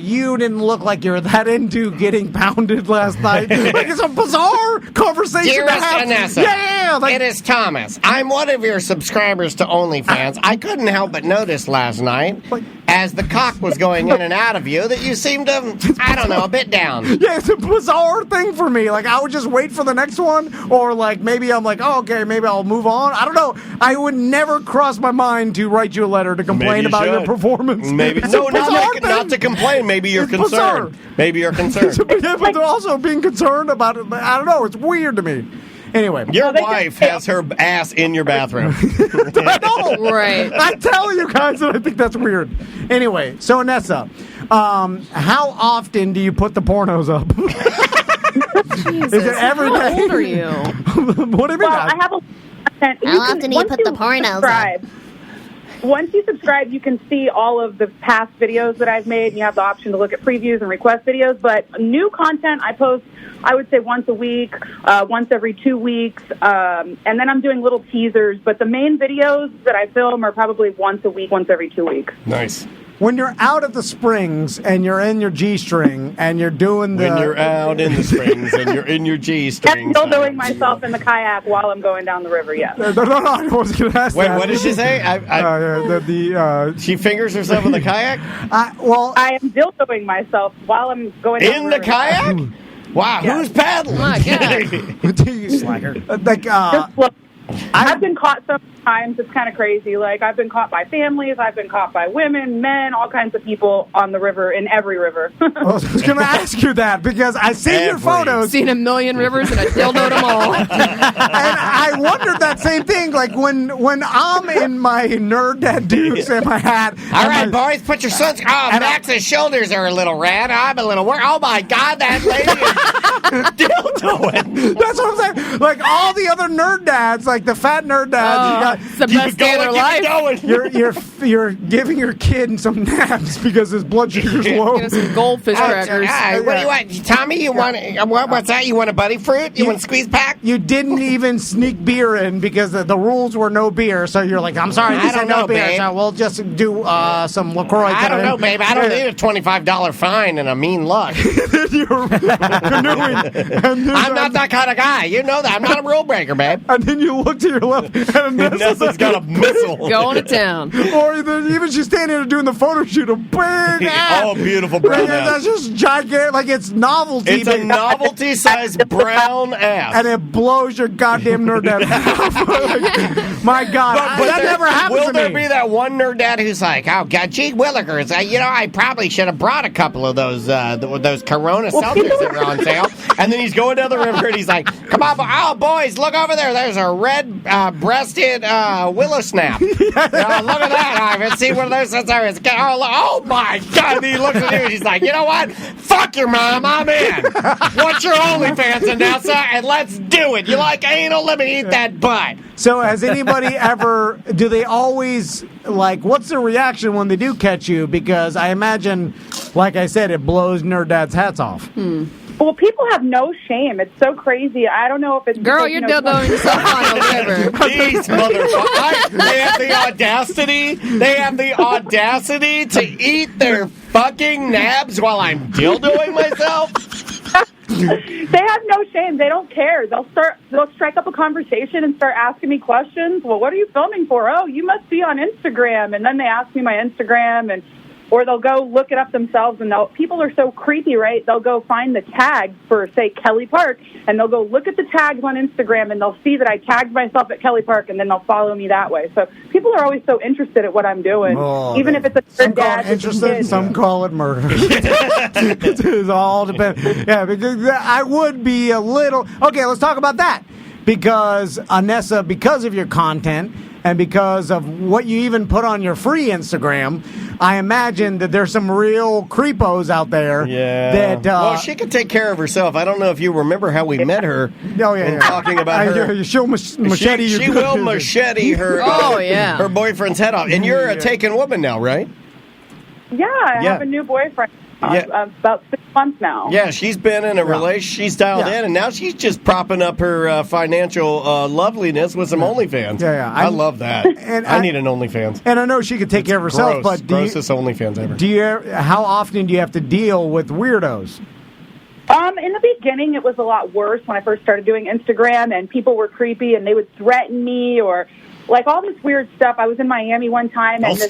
you didn't look like you were that into getting pounded last night. Like it's a bizarre conversation. Dearest Vanessa, it is Thomas. I'm one of your subscribers to OnlyFans. I couldn't help but notice last night, as the cock was going in and out of you, that you seemed a bit down. Yeah, it's a bizarre thing for me. Like, I would just wait for the next one, or like maybe I'm like, oh, okay, maybe I'll move on. I don't know. I would never cross my mind to write you a letter to complain about your performance. Maybe not to complain. Maybe you're concerned. Maybe you're concerned. But also being concerned about it. I don't know. It's weird to me. Anyway, your wife has her ass in your bathroom. I know, right? I tell you guys that I think that's weird. Anyway, so Anessa, how often do you put the pornos up? Jesus, is it every day? How old are you? What do you mean? Well, I have how often do you put the pornos up? Once you subscribe, you can see all of the past videos that I've made, and you have the option to look at previews and request videos. But new content I post, I would say once a week, once every 2 weeks, and then I'm doing little teasers. But the main videos that I film are probably once a week, once every 2 weeks. Nice. When you're out at the springs and you're in your G-string and you're doing the... When you're out in the springs and you're in your G-string. I'm still doing myself in the kayak while I'm going down the river, yes. No, I wasn't going to ask that. Wait, what did she say? She fingers herself in the kayak? I am dildoing myself while I'm going down in the the kayak? Wow, yes. Who's paddling? My God. You slacker. I've been caught so many times, it's kind of crazy. Like, I've been caught by families, I've been caught by women, men, all kinds of people on the river, in every river. I was going to ask you that, because I see your photos. Seen a million rivers and I dildoed them all. And I wondered that same thing, like when I'm in my nerd dad dukes and my hat. All right, boys, put your sunscreen. Oh, Max's shoulders are a little red. I'm a little worried. Oh, my God, that lady is dildoing. That's what I'm saying. Like, all the other nerd dads, like the fat nerd dads, it's the best day of their life. You're giving your kid some naps because his blood sugar's low. Get us some goldfish crackers. What do you want, Tommy? You want what's that? You want a buddy fruit? You want a squeeze pack? You didn't even sneak beer in because the rules were no beer. So you're like, I'm sorry, I don't know, beer. babe. So we'll just do some LaCroix. I don't know, babe. I don't need a $25 fine and a mean look. You're canoeing. I'm not that kind of guy. You know that. I'm not a rule breaker, babe. And then you look to your left, and Nessa's got a missile. Going to town. Or even she's standing there doing the photo shoot, a big ass. Oh, beautiful brown ass. That's just gigantic. Like, it's novelty. It's a novelty-sized brown ass. And it blows your goddamn nerd dad off. My God. But that never happens to me. Will there be that one nerd dad who's like, oh, God, gee willikers, I probably should have brought a couple of those Corona seltzers that were on sale. And then he's going down the river and he's like, come on, boys, look over there. There's a red-breasted willow snap. Look at that, Ivan. See one of those since I was... Oh, my God. And he looks at you and he's like, you know what? Fuck your mom. I'm in. What's your OnlyFans, Anessa? And let's do it. You like anal? Let me eat that butt. So has anybody ever... Do they always... Like, what's their reaction when they do catch you? Because I imagine, like I said, it blows nerd dad's hats off. Well, people have no shame. It's so crazy. I don't know if it's... Girl, you're dildoing yourself on the river. These motherfuckers. They have the audacity. They have the audacity to eat their fucking nabs while I'm dildoing myself. They have no shame. They don't care. They'll strike up a conversation and start asking me questions. Well, what are you filming for? Oh, you must be on Instagram. And then they ask me my Instagram, and or they'll go look it up themselves, and people are so creepy, right? They'll go find the tags for, say, Kelly Park, and they'll go look at the tags on Instagram, and they'll see that I tagged myself at Kelly Park, and then they'll follow me that way. So people are always so interested at what I'm doing, even if it's a some call dad. it interested, some call it murder. It all depends. Yeah, because I would be a little... Okay, let's talk about that. Because, Anessa, because of your content and because of what you even put on your free Instagram, I imagine that there's some real creepos out there. Yeah. That, well, she can take care of herself. I don't know if you remember how we met her. Talking about her. She'll machete she will machete her. Her boyfriend's head off. And you're a taken woman now, right? Yeah, I have a new boyfriend. About 6 months now. Yeah, she's been in a relationship. She's dialed in, and now she's just propping up her financial loveliness with some OnlyFans. I love that. And I need an OnlyFans. And I know she could take care of herself, but grossest OnlyFans ever. How often do you have to deal with weirdos? In the beginning, it was a lot worse when I first started doing Instagram, and people were creepy, and they would threaten me or like all this weird stuff. I was in Miami one time, and this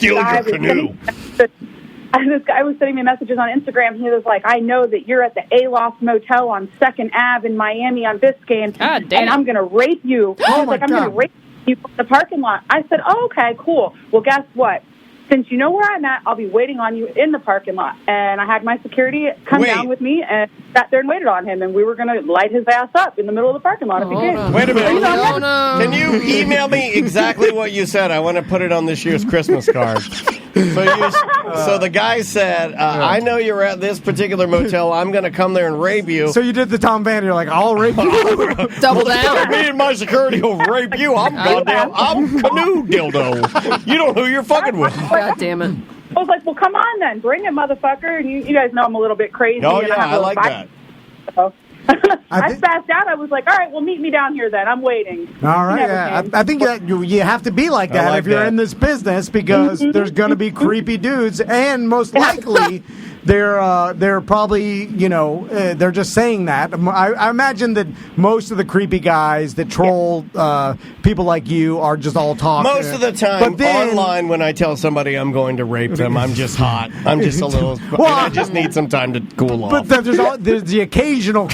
guy was sending me messages on Instagram. He was like, I know that you're at the Aloft Motel on 2nd Ave in Miami on Biscayne, and I'm going to rape you. I'm going to rape you from the parking lot. I said, oh, okay, cool. Well, guess what? Since you know where I'm at, I'll be waiting on you in the parking lot. And I had my security come down with me and sat there and waited on him. And we were going to light his ass up in the middle of the parking lot if he came. Wait a minute. Can you email me exactly what you said? I want to put it on this year's Christmas card. So the guy said, I know you're at this particular motel. I'm going to come there and rape you. So you did the Tom Van. You're like, I'll rape you. Double down. Me and my security will rape you. I'm Canoe Dildo. You don't know who you're fucking with. God damn it. I was like, well, come on then. Bring it, motherfucker. And you guys know I'm a little bit crazy. Oh, and yeah, I like that. So. I spazzed out. I was like, all right, well, meet me down here then. I'm waiting. All right. I think you have to be like that if you're in this business because there's going to be creepy dudes. And most likely, they're probably, they're just saying that. I imagine that most of the creepy guys that troll people like you are just all talk. Most of the time, online, when I tell somebody I'm going to rape them, I'm just hot. I'm just a little... I just need some time to cool off. But there's the occasional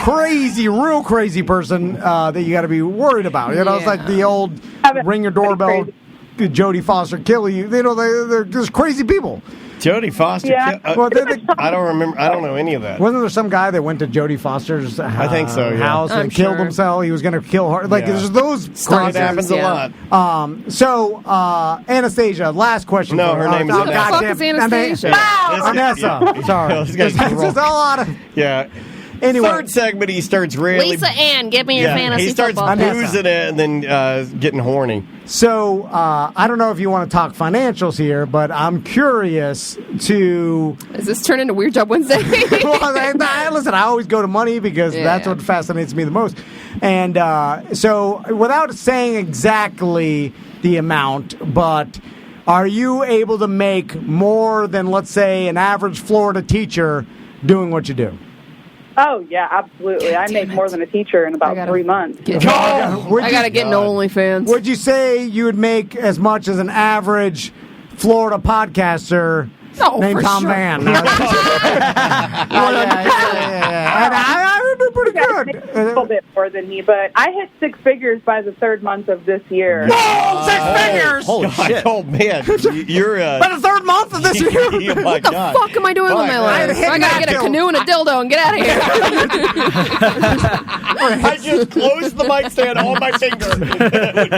real crazy person that you got to be worried about. It's like the old ring your doorbell, Jodie Foster kill you. They're just crazy people. Jodie Foster? Yeah. I don't remember. I don't know any of that. Wasn't there some guy that went to Jodie Foster's I think so, yeah. house and killed himself? He was going to kill her. Like, there's those stuff happens a lot. So, Anastasia, last question. No, her name is Who the fuck is Anastasia? Anessa. Sorry. This a lot of... Yeah. Anyway. Third segment, he starts really... Lisa Ann, give me your fantasy he starts football. boozing it and then getting horny. So, I don't know if you want to talk financials here, but I'm curious to... Is this turn into Weird Job Wednesday? Listen, I always go to money because that's what fascinates me the most. And so, without saying exactly the amount, but are you able to make more than, let's say, an average Florida teacher doing what you do? Oh, yeah, absolutely. I make more than a teacher in about 3 months. I got to get into OnlyFans. Would you say you would make as much as an average Florida podcaster named Tom Van? And I would do pretty good. A little bit more than me, but I hit 6 figures by the 3rd month of this year. Whoa, 6 figures! Holy shit. Oh, man. You're... by the 3rd month of this year? Oh, my what the fuck am I doing with my life? I got to get a canoe and a dildo and get out of here. I just closed the mic stand on my finger. When you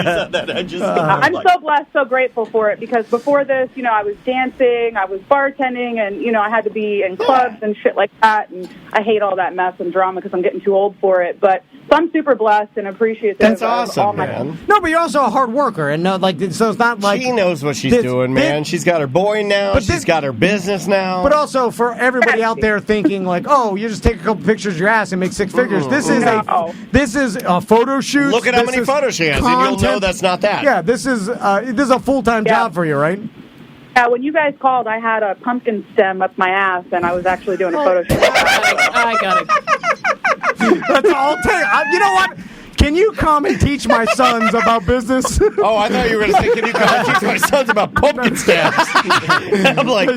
said that, I'm so blessed, so grateful for it, because before this, I was dancing, I was bartending, and, I had to be in clubs and shit like that, and I hate all that mess and drama because I'm getting too old for it, but so I'm super blessed and appreciative. That's awesome, man. No, but you're also a hard worker, and so it's not like... She knows what she's doing, man. She's got her boy now, she's got her business now. But also, for everybody out there thinking, like, oh, you just take a couple pictures of your ass and make 6 figures, this is a photo shoot. Look at how many photos she has, and you'll know that's not that. Yeah, this is a full-time job for you, right? Yeah, when you guys called, I had a pumpkin stem up my ass, and I was actually doing a photo shoot. I got it. That's all. You know what? Can you come and teach my sons about business? Oh, I thought you were going to say, can you come and teach my sons about pumpkin stabs? I'm like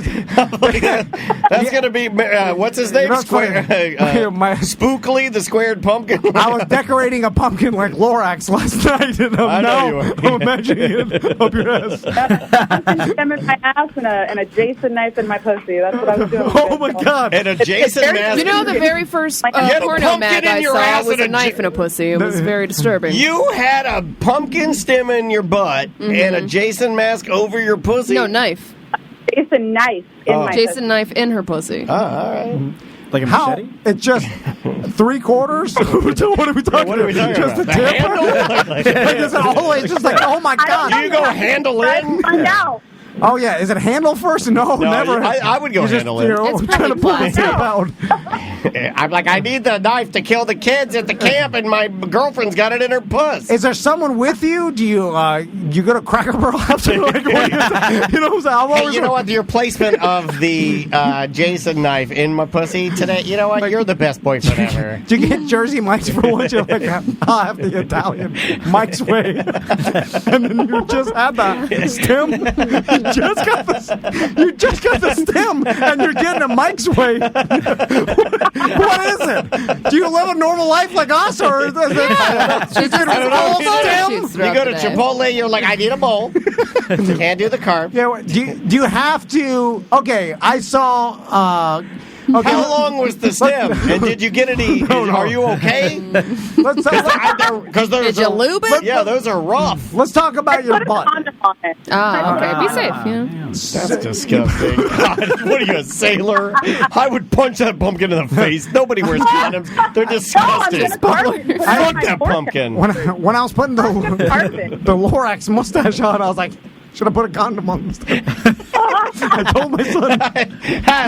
that's going to be, what's his name? Spookly, the squared pumpkin. I was decorating a pumpkin like Lorax last night, and I'm imagining it up your ass. I'm in my ass and a Jason knife in my pussy. That's what I was doing. Oh, my God. And a Jason mask. You know, the very first porno mag I saw was a knife in a pussy. It was very disturbing. You had a pumpkin stem in your butt and a Jason mask over your pussy? No, knife. Jason knife in my Jason pussy. knife in her pussy. Oh, all right. Like a machete? It's just 3/4? What are we talking about? Just about? the tip? It's always just like, oh, my God. You go handle in? Find out. Oh, yeah. Is it handle first? No, never. I would go handle it. It's trying to pull the plastic. tip out. I'm like, I need the knife to kill the kids at the camp, and my girlfriend's got it in her puss. Is there someone with you? Do you you go to Cracker Barrel after? Like, you know what I'm saying? Hey, you know what? Your placement of the Jason knife in my pussy today, you know what? You're the best boyfriend ever. Did you get Jersey Mike's for once? You're like, I'll have the Italian Mike's way. And then you just had the stem. You just got the stem, and you're getting a Mike's way. What is it? Do you live a normal life like us, or is it? She's just I don't know. stem. You go to Chipotle, you're like, I need a bowl. Can't do the carb. Yeah. Do you have to? Okay, I saw. Okay. How long was the stem? And did you get any? Are you okay? Because Did you lube it? Yeah, those are rough. Let's talk about your butt. Oh, okay. Be safe. Yeah. That's disgusting. God, what are you, a sailor? I would punch that pumpkin in the face. Nobody wears condoms. They're disgusting. Fuck that pumpkin. When I was putting the Lorax mustache on, I was like, should I put a condom on this? I told my son.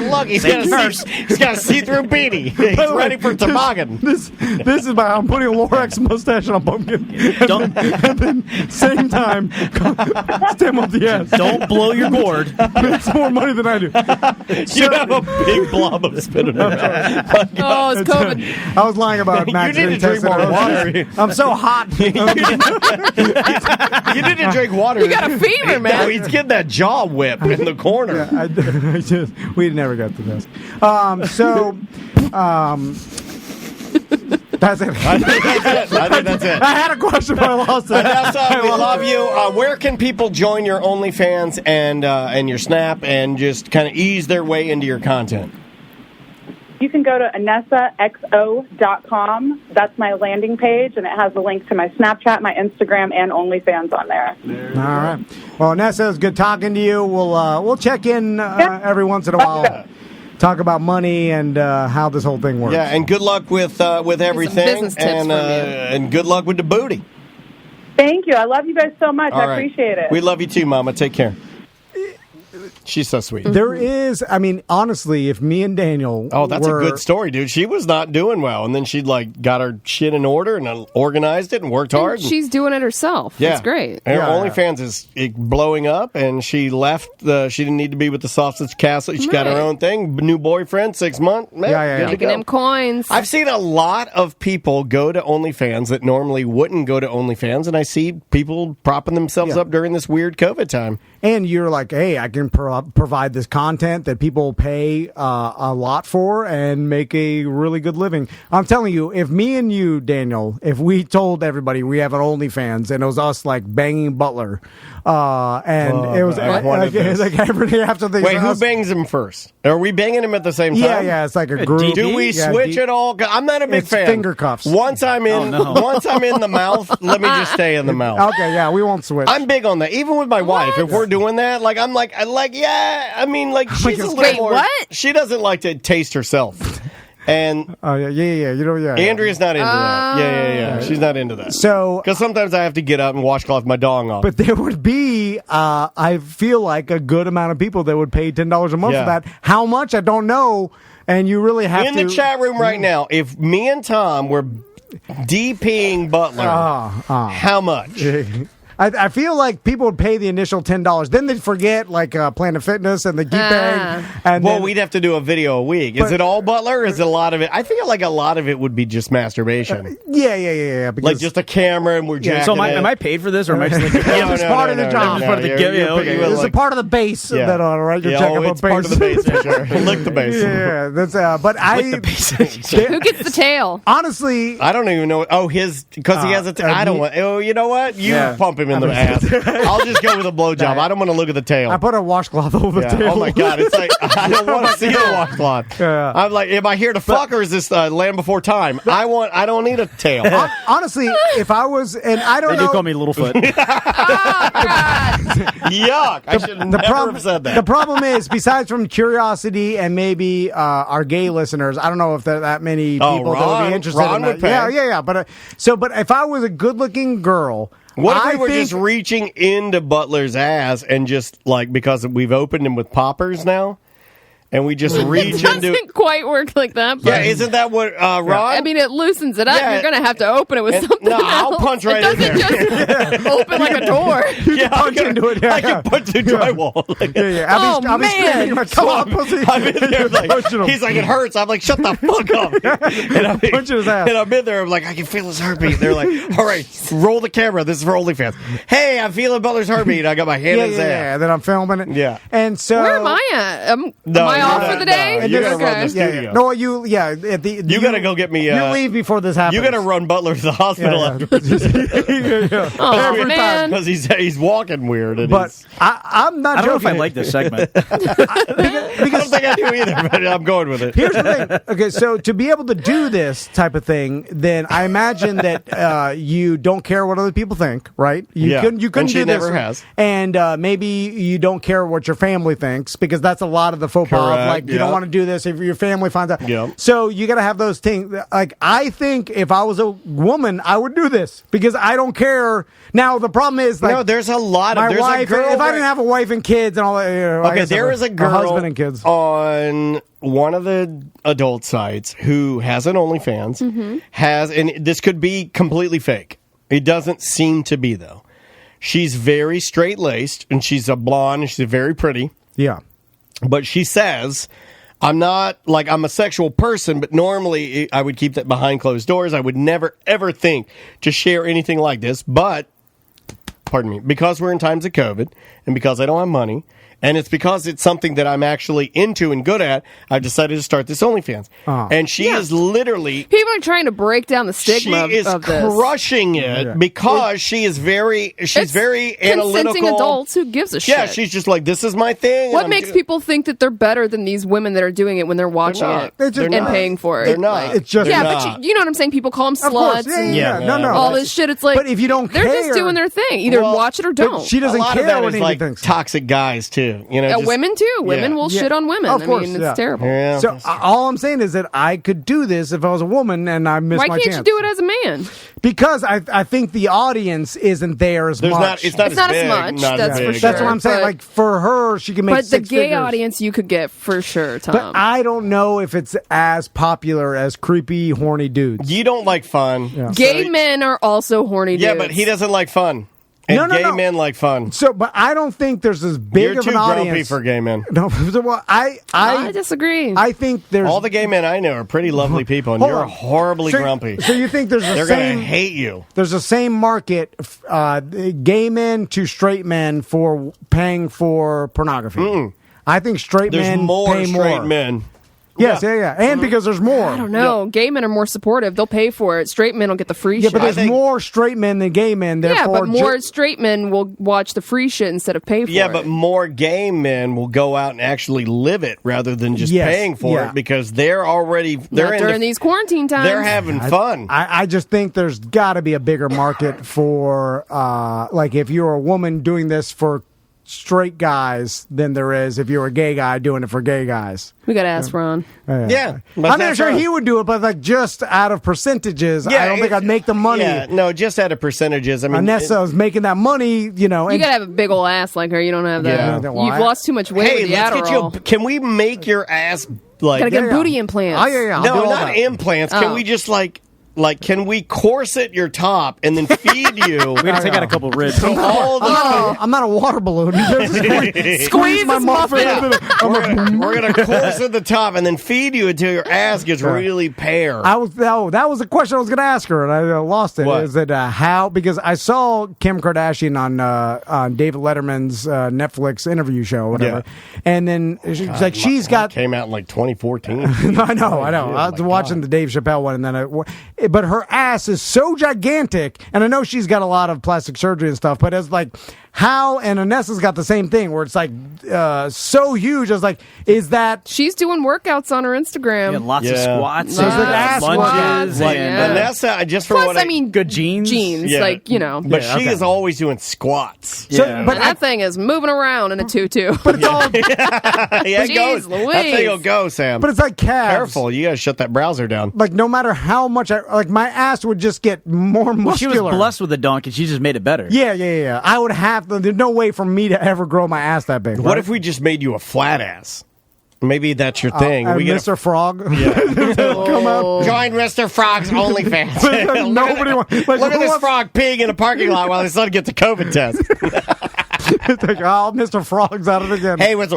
Look, he's got a see-through beanie. He's ready for toboggan. This is about I'm putting a Lorax mustache on a pumpkin. And then same time, stem up the ass. Don't blow your gourd. It's more money than I do. You have a big blob of spit in your mouth. Oh, it's COVID. I was lying about Max. You need to drink more water. I'm so hot. You need to drink water. You got a fever, man. No, he's getting that jaw whip in the corner. Yeah, we never got to this. That's it. I think that's it. I had a question, but I lost it. We love you. Where can people join your OnlyFans and your Snap and just kind of ease their way into your content? You can go to AnessaXO.com. That's my landing page, and it has a link to my Snapchat, my Instagram, and OnlyFans on there. All right. Well, Nessa, it's good talking to you. We'll check in every once in a while. Talk about money and how this whole thing works. Yeah, and good luck with everything, and good luck with the booty. Thank you. I love you guys so much. All I right. appreciate it. We love you too, Mama. Take care. She's so sweet. There is, I mean, honestly, if me and Daniel a good story, dude. She was not doing well, and then she got her shit in order and organized it and worked hard. And she's doing it herself. Yeah. It's great. And her OnlyFans is blowing up, and she left. She didn't need to be with the Sausage Castle. She got her own thing. New boyfriend, 6 months. Man, Making them coins. I've seen a lot of people go to OnlyFans that normally wouldn't go to OnlyFans, and I see people propping themselves up during this weird COVID time. And you're like, hey, I can provide this content that people pay a lot for and make a really good living. I'm telling you, if me and you, Daniel, if we told everybody we have an OnlyFans and it was us like banging Butler, and it was like every day after the Wait, who bangs him first? Are we banging him at the same time? Yeah, it's like a group. Do we switch at all? I'm not a big fan. Finger cuffs. Once I'm in the mouth, let me just stay in the mouth. Okay, yeah, we won't switch. I'm big on that. Even with my wife, if we're doing that, she's a little more. What? She doesn't like to taste herself. And Andrea's not into that. Yeah. She's not into that. So because sometimes I have to get up and washcloth my dong off. But there would be, I feel like, a good amount of people that would pay $10 a month for that. How much? I don't know. And you really have in the chat room right now. If me and Tom were DPing Butler, how much? I feel like people would pay the initial $10. Then they'd forget, like, Planet Fitness and the Geek Bag. And well, we'd have to do a video a week. Is it all Butler? Or is it a lot of it? I feel like a lot of it would be just masturbation. Yeah. Like just a camera and we're jacking So am I paid for this, or am I just like, it's part of the job. Part of the It's a part of the base that right? You're checking it's part of the base for sure. Lick the base. Yeah, that's but Lick the base. Who gets the tail? Honestly, I don't even know. Oh, because he has a tail. I don't want. Oh, you know what? You pump him in the ass. I'll just go with a blowjob. I don't want to look at the tail. I put a washcloth over the tail. Oh my god! It's like I don't want to see the washcloth. I'm like, am I here to fuck or is this Land Before Time? I don't need a tail. Honestly, if I was, and I don't know, they do call me Littlefoot. Yuck! I should never have said that. The problem is, besides from curiosity and maybe our gay listeners, I don't know if there are that many people that would be interested in that. Yeah. But if I was a good-looking girl. What if we were just reaching into Butler's ass and just, like, because we've opened him with poppers now? And we just reach into... It doesn't quite work like that. But yeah, isn't that what, Ron? I mean, it loosens it up. Yeah. You're going to have to open it with something else. I'll punch right in there. It doesn't just open like a door. Yeah, punch into it. I can punch through drywall. I'll be screaming, like, come on, pussy. I'm in there like, he's like, it hurts. I'm like, shut the fuck up. And I'm punching his ass. And I'm in there. I'm like, I can feel his heartbeat. They're like, all right, roll the camera. This is for OnlyFans. Hey, I'm feeling Butler's heartbeat. I got my hand in his ass. Yeah, then I'm filming it. Yeah. And so... Where am I at? Am I off for the day? You gotta run the studio. No, you gotta go get me. You leave before this happens. You gotta run Butler to the hospital afterwards. Oh man, because he's walking weird. And but I'm not. I don't joking. know if I like this segment. I don't think I do either, but I'm going with it. Here's the thing. Okay, so to be able to do this type of thing, then I imagine that you don't care what other people think, right? You couldn't and do she this. Never has. And maybe you don't care what your family thinks because that's a lot of the faux pas. Like you don't want to do this if your family finds out. Yep. So you got to have those things. Like I think if I was a woman, I would do this because I don't care. Now the problem is, like, no, there's a lot of my wife. If I didn't have a wife and kids and all that, okay, there is a girl, husband and kids on one of the adult sites who has an OnlyFans, and this could be completely fake. It doesn't seem to be though. She's very straight laced and she's a blonde. And she's very pretty. Yeah, but she says, I'm not, like, I'm a sexual person, but normally I would keep that behind closed doors. I would never, ever think to share anything like this. But, pardon me, because we're in times of COVID and because I don't have money, and it's because it's something that I'm actually into and good at, I've decided to start this OnlyFans. And she is literally... People are trying to break down the stigma of this. She is crushing it because she is very analytical. Consenting adults, who gives a shit? Yeah, she's just like, this is my thing. What makes people think that they're better than these women that are doing it when they're watching it and paying for it? They're not. Like, it's just but you know what I'm saying? People call them sluts. No. All this shit. It's like, but if you don't they're care, just doing their thing. Either watch it or don't. She doesn't a lot care of that what is anything like thinks. toxic guys too. You know, women too. Women will shit on women. Of course, I mean, it's terrible. Yeah. So all I'm saying is that I could do this if I was a woman and I missed my chance. Why can't you do it as a man? Because I think the audience isn't there as much. It's not as much. That's for sure. That's what I'm saying. Like for her, she can make. But the gay figures. audience, you could get for sure, Tom. But I don't know if it's as popular as creepy, horny dudes. You don't like fun. Yeah. Gay men are also horny dudes. Yeah, but he doesn't like fun. And gay men like fun. So, but I don't think there's as big of an audience. You're too grumpy for gay men. No, well, I disagree. I think there's all the gay men I know are pretty lovely people, and you're horribly grumpy. So you think there's they're same? Gonna hate you. There's the same market, gay men to straight men for paying for pornography. I think straight men pay more. There's more straight men. Yes, yeah. And because there's more. I don't know. Gay men are more supportive. They'll pay for it. Straight men will get the free shit. Yeah, but there's more straight men than gay men. Yeah, but more straight men will watch the free shit instead of pay for it. Yeah, but more gay men will go out and actually live it rather than just paying for it because they're already... Not during these quarantine times. They're having fun. I just think there's got to be a bigger market for, like, if you're a woman doing this for straight guys than there is if you're a gay guy doing it for gay guys. We got to ask Ron. Yeah. I'm not sure he would do it, but like just out of percentages, I don't think I'd make the money. Yeah, no, just out of percentages. I mean, unless I was making that money, you know. You got to have a big old ass like her. You don't have that. Yeah. You've lost too much weight with the Adderall. Can we make your ass like... Gotta get booty implants. Oh, yeah. No, not implants. Can we just like... like, can we corset your top and then feed you? We're going to take out a couple ribs. So I'm not a water balloon. Squeeze my muffin. We're going to corset the top and then feed you until your ass gets really bare. That was a question I was going to ask her, and I lost it. What? Is it how? Because I saw Kim Kardashian on David Letterman's Netflix interview show, or whatever, and then she's got came out in like 2014. I know. I was watching the Dave Chappelle one, and then but her ass is so gigantic, and I know she's got a lot of plastic surgery and stuff, but it's like how, and Anessa's got the same thing where it's like so huge. I was like, is that she's doing workouts on her Instagram? Yeah, lots of squats, lunges, Vanessa. Just for Plus, what I mean, good jeans, like you know. But she is always doing squats. So, but that thing is moving around in a tutu. But it's all it goes. Louise. That thing will go, Sam. But it's like calves. Careful, you gotta shut that browser down. Like no matter how much my ass would just get more muscular. Well, she was blessed with a donkey. She just made it better. Yeah. I would have to. There's no way for me to ever grow my ass that big. What if we just made you a flat ass? Maybe that's your thing. We get Mr. Frog. Yeah. Come up. Join Mr. Frog's OnlyFans. Nobody wants. Look at this frog peeing in a parking lot while his son gets a COVID test. Mr. Frog's at it again. Hey, what's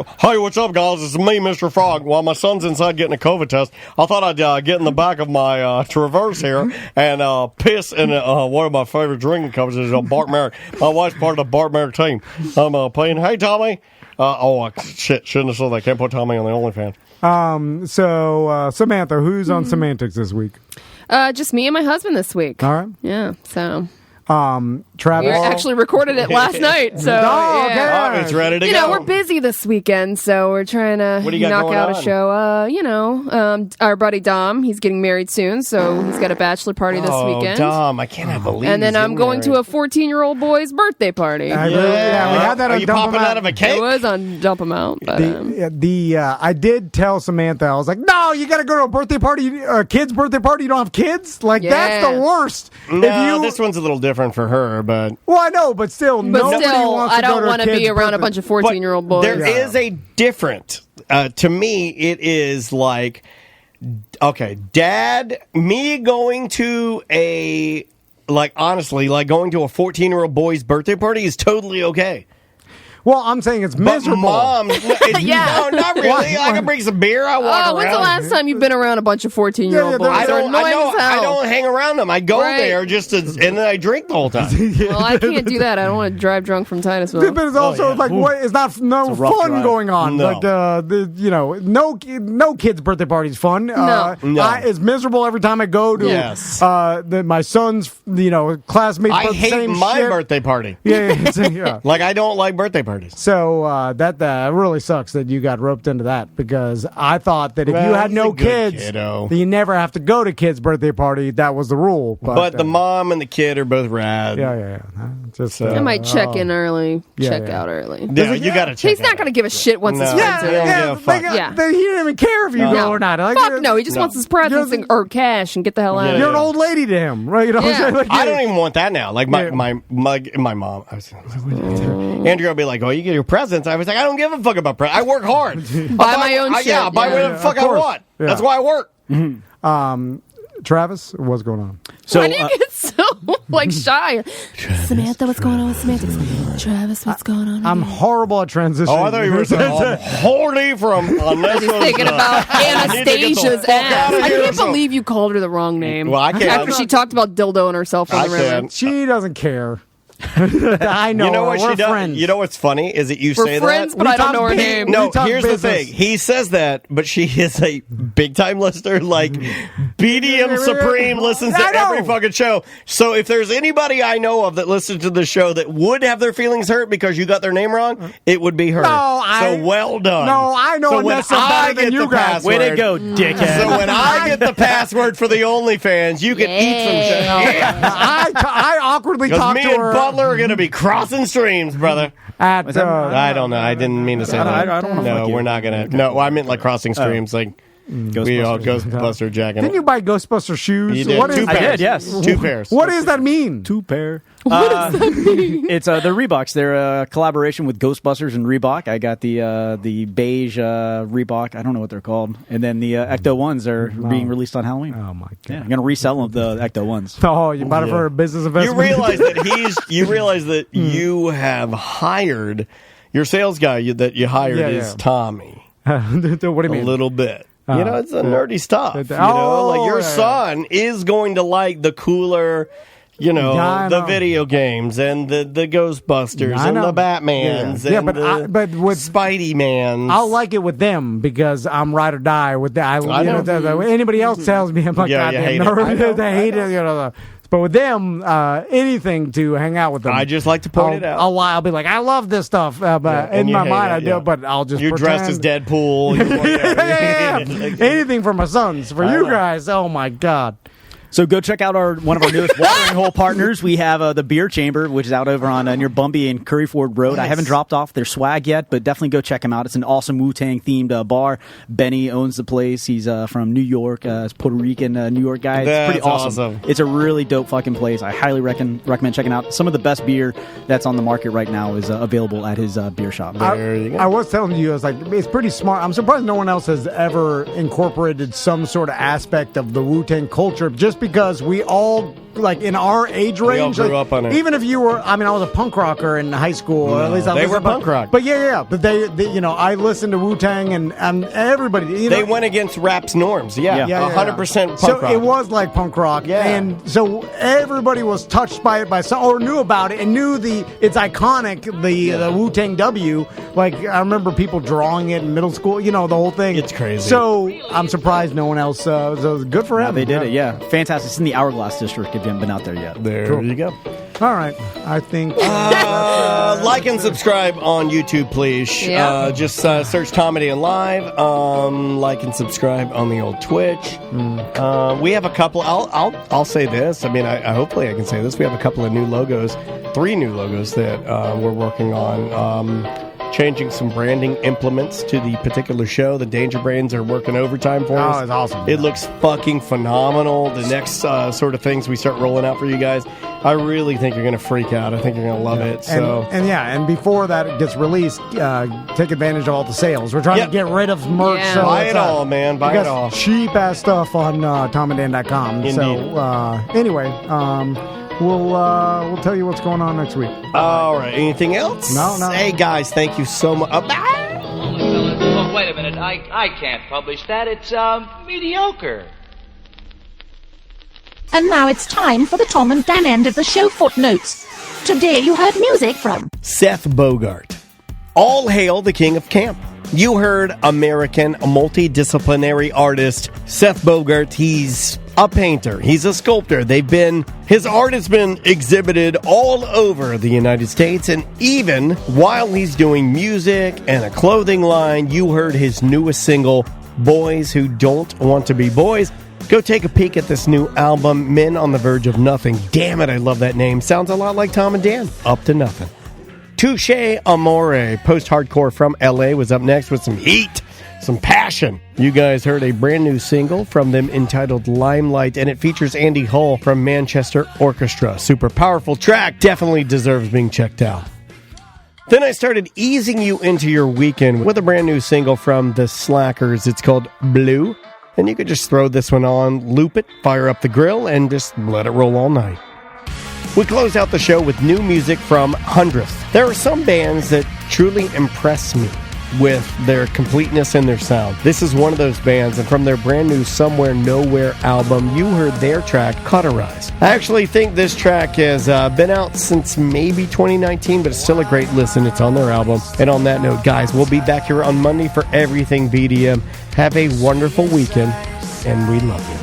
up, guys? It's me, Mr. Frog. While my son's inside getting a COVID test, I thought I'd get in the back of my Traverse here and piss in one of my favorite drinking cups. Is Bart Merrick. My wife's part of the Bart Merrick team. I'm playing. Hey, Tommy. Shouldn't have said that. Can't put Tommy on the OnlyFans. So Samantha, who's on Semantics this week? Just me and my husband this week. All right. Yeah. So. Travis. We actually recorded it last night, so yeah. It's ready to go. We're busy this weekend, so we're trying to knock out a show. Our buddy Dom, he's getting married soon, so he's got a bachelor party this weekend. Dom, I cannot believe. And then I'm going to a 14-year-old boy's birthday party. We had that. Are you popping out of a cake? It was on Dump 'Em Out. But, I did tell Samantha, I was like, no, you got to go to a birthday party, a kid's birthday party. You don't have kids. Like that's the worst. No, this one's a little different for her, but I know, but still, nobody wants to I don't want to be around a bunch of 14-year-old boys. There is a different. To me, it is like, okay, Dad, me going to honestly, going to a 14-year-old boy's birthday party is totally okay. Well, I'm saying it's miserable. Mom, no, not really. I can bring some beer. I walk around. When's the last time you've been around a bunch of 14-year-old boys? I don't hang around them. I go there and then I drink the whole time. Well, I can't do that. I don't want to drive drunk from Titusville. But it's also it's not fun going on. No. Like no kid's birthday party is fun. No. It's miserable every time I go to my son's classmates. I hate my birthday party. Yeah. Like I don't like birthday parties. So that really sucks that you got roped into that, because I thought that if you had no kids, then you never have to go to kids' birthday party. That was the rule. But the mom and the kid are both rad. Yeah. Just I might check in early, check out early. Yeah, you got to check. He's not going to give a shit once his friends are there. He don't even care if you go or not. Like, fuck no, he just wants his presents or cash and get the hell out of here. You're an old lady to him, right? I don't even want that now. Like my mom, Andrew will be like, "Oh, you get your presents." I was like, "I don't give a fuck about presents. I work hard. Buy my own shit. Yeah, buy whatever the fuck I want. Yeah. That's why I work." Mm-hmm. Travis, what's going on? So, why do you get so shy? Samantha, what's going on with semantics? Travis, what's going on? I'm horrible at transitioning. Oh, I thought you were saying horny from Anessa's. He's thinking about Anastasia's ass. I can't believe you called her the wrong name. Well, I can't. After she talked about dildoing herself on the river. She doesn't care. I know. You know what we're she does? friends. You know what's funny is that we're say friends, that, but I don't know her name. No, here's the thing. He says that, but she is a big time listener. Like BDM Supreme listens to every fucking show. So if there's anybody I know of that listens to the show that would have their feelings hurt because you got their name wrong, it would be her. So well done. No, I know Anessa better than you guys. Way to go, dickhead. So when I get the password for the OnlyFans, you can eat some shit. I awkwardly talked to her. Me and Butler are going to be crossing streams, brother. I don't know. I didn't mean to say that. I don't want to. No, we're not going to. No, I meant like crossing streams. Like We all Ghostbuster jacket. Didn't you buy Ghostbuster shoes? You did. What is Two that? pairs. I did, yes. 2 pairs. What does that mean? 2 pair. What does that mean? It's the Reeboks. They're a collaboration with Ghostbusters and Reebok. I got the beige Reebok. I don't know what they're called. And then the Ecto ones are being released on Halloween. Oh my god! Yeah, I'm gonna resell them, the Ecto ones. Oh, you bought it for a business investment. You realize that you have hired your sales guy that you hired is Tommy. What do you mean? A little bit. It's a nerdy stuff. Like your son is going to like the cooler, the video games and the Ghostbusters and the Batmans and but with Spidey Mans. I'll like it with them because I'm ride or die with that. Anybody else tells me I'm like, goddamn nerd. They hate it. But with them, anything to hang out with them. I just like to point it out. I'll be like, I love this stuff. But in my mind, I do. But I'll just You're pretend. dressed as Deadpool. Anything for my sons. For you guys, oh my god. So go check out one of our newest watering hole partners. We have the Beer Chamber, which is out over on near Bumby and Curryford Road. Nice. I haven't dropped off their swag yet, but definitely go check them out. It's an awesome Wu-Tang themed bar. Benny owns the place. He's from New York, Puerto Rican New York guy. It's pretty awesome. It's a really dope fucking place. I highly recommend checking out. Some of the best beer that's on the market right now is available at his beer shop. There you go. I was telling you, I was like, it's pretty smart. I'm surprised no one else has ever incorporated some sort of aspect of the Wu-Tang culture, just because we all, like, in our age range, we all grew up on it. Even if you were, I was a punk rocker in high school. Or at least they were punk rock. But but they I listened to Wu-Tang and everybody. They went against rap's norms. 100% punk rock. So it was like punk rock, and so everybody was touched by it or knew about it and knew it's iconic. The Wu-Tang W. Like, I remember people drawing it in middle school. The whole thing. It's crazy. So I'm surprised no one else. So good for him. They did it. Yeah, fantastic. It's in the Hourglass District. If you haven't been out there yet. There you go. All right. I think... like and subscribe on YouTube, please. Yeah. Just search Tom and Dan Live. Like and subscribe on the old Twitch. We have a couple... I'll say this. Hopefully I can say this. We have a couple of new logos. 3 new logos that we're working on. Changing some branding implements to the particular show. The Danger Brains are working overtime for us. Oh, it's awesome. It looks fucking phenomenal. The next sort of things we start rolling out for you guys, I really think you're going to freak out. I think you're going to love it. So and before that gets released, take advantage of all the sales. We're trying to get rid of merch. Yeah. So buy it all, man. Buy it all. Cheap ass stuff on TomandDan.com. Indeed. So anyway, we'll tell you what's going on next week. All right. Anything else? No. Hey guys, thank you so much. Well, wait a minute. I can't publish that. It's mediocre. And now it's time for the Tom and Dan end of the show footnotes. Today you heard music from Seth Bogart. All hail the king of camp. You heard American multidisciplinary artist Seth Bogart. He's a painter. He's a sculptor. His art has been exhibited all over the United States, and even while he's doing music and a clothing line, you heard his newest single, Boys Who Don't Want to Be Boys. Go take a peek at this new album, Men on the Verge of Nothing. Damn it, I love that name. Sounds a lot like Tom and Dan. Up to Nothing. Touche Amore, post-hardcore from LA, was up next with some heat, some passion. You guys heard a brand new single from them entitled Limelight, and it features Andy Hull from Manchester Orchestra. Super powerful track, definitely deserves being checked out. Then I started easing you into your weekend with a brand new single from the Slackers. It's called Blue, and you could just throw this one on, loop it, fire up the grill, and just let it roll all night. We close out the show with new music from Hundredth. There are some bands that truly impress me with their completeness and their sound. This is one of those bands, and from their brand new Somewhere Nowhere album, you heard their track, Cauterize. I actually think this track has been out since maybe 2019, but it's still a great listen. It's on their album. And on that note, guys, we'll be back here on Monday for Everything BDM. Have a wonderful weekend, and we love you.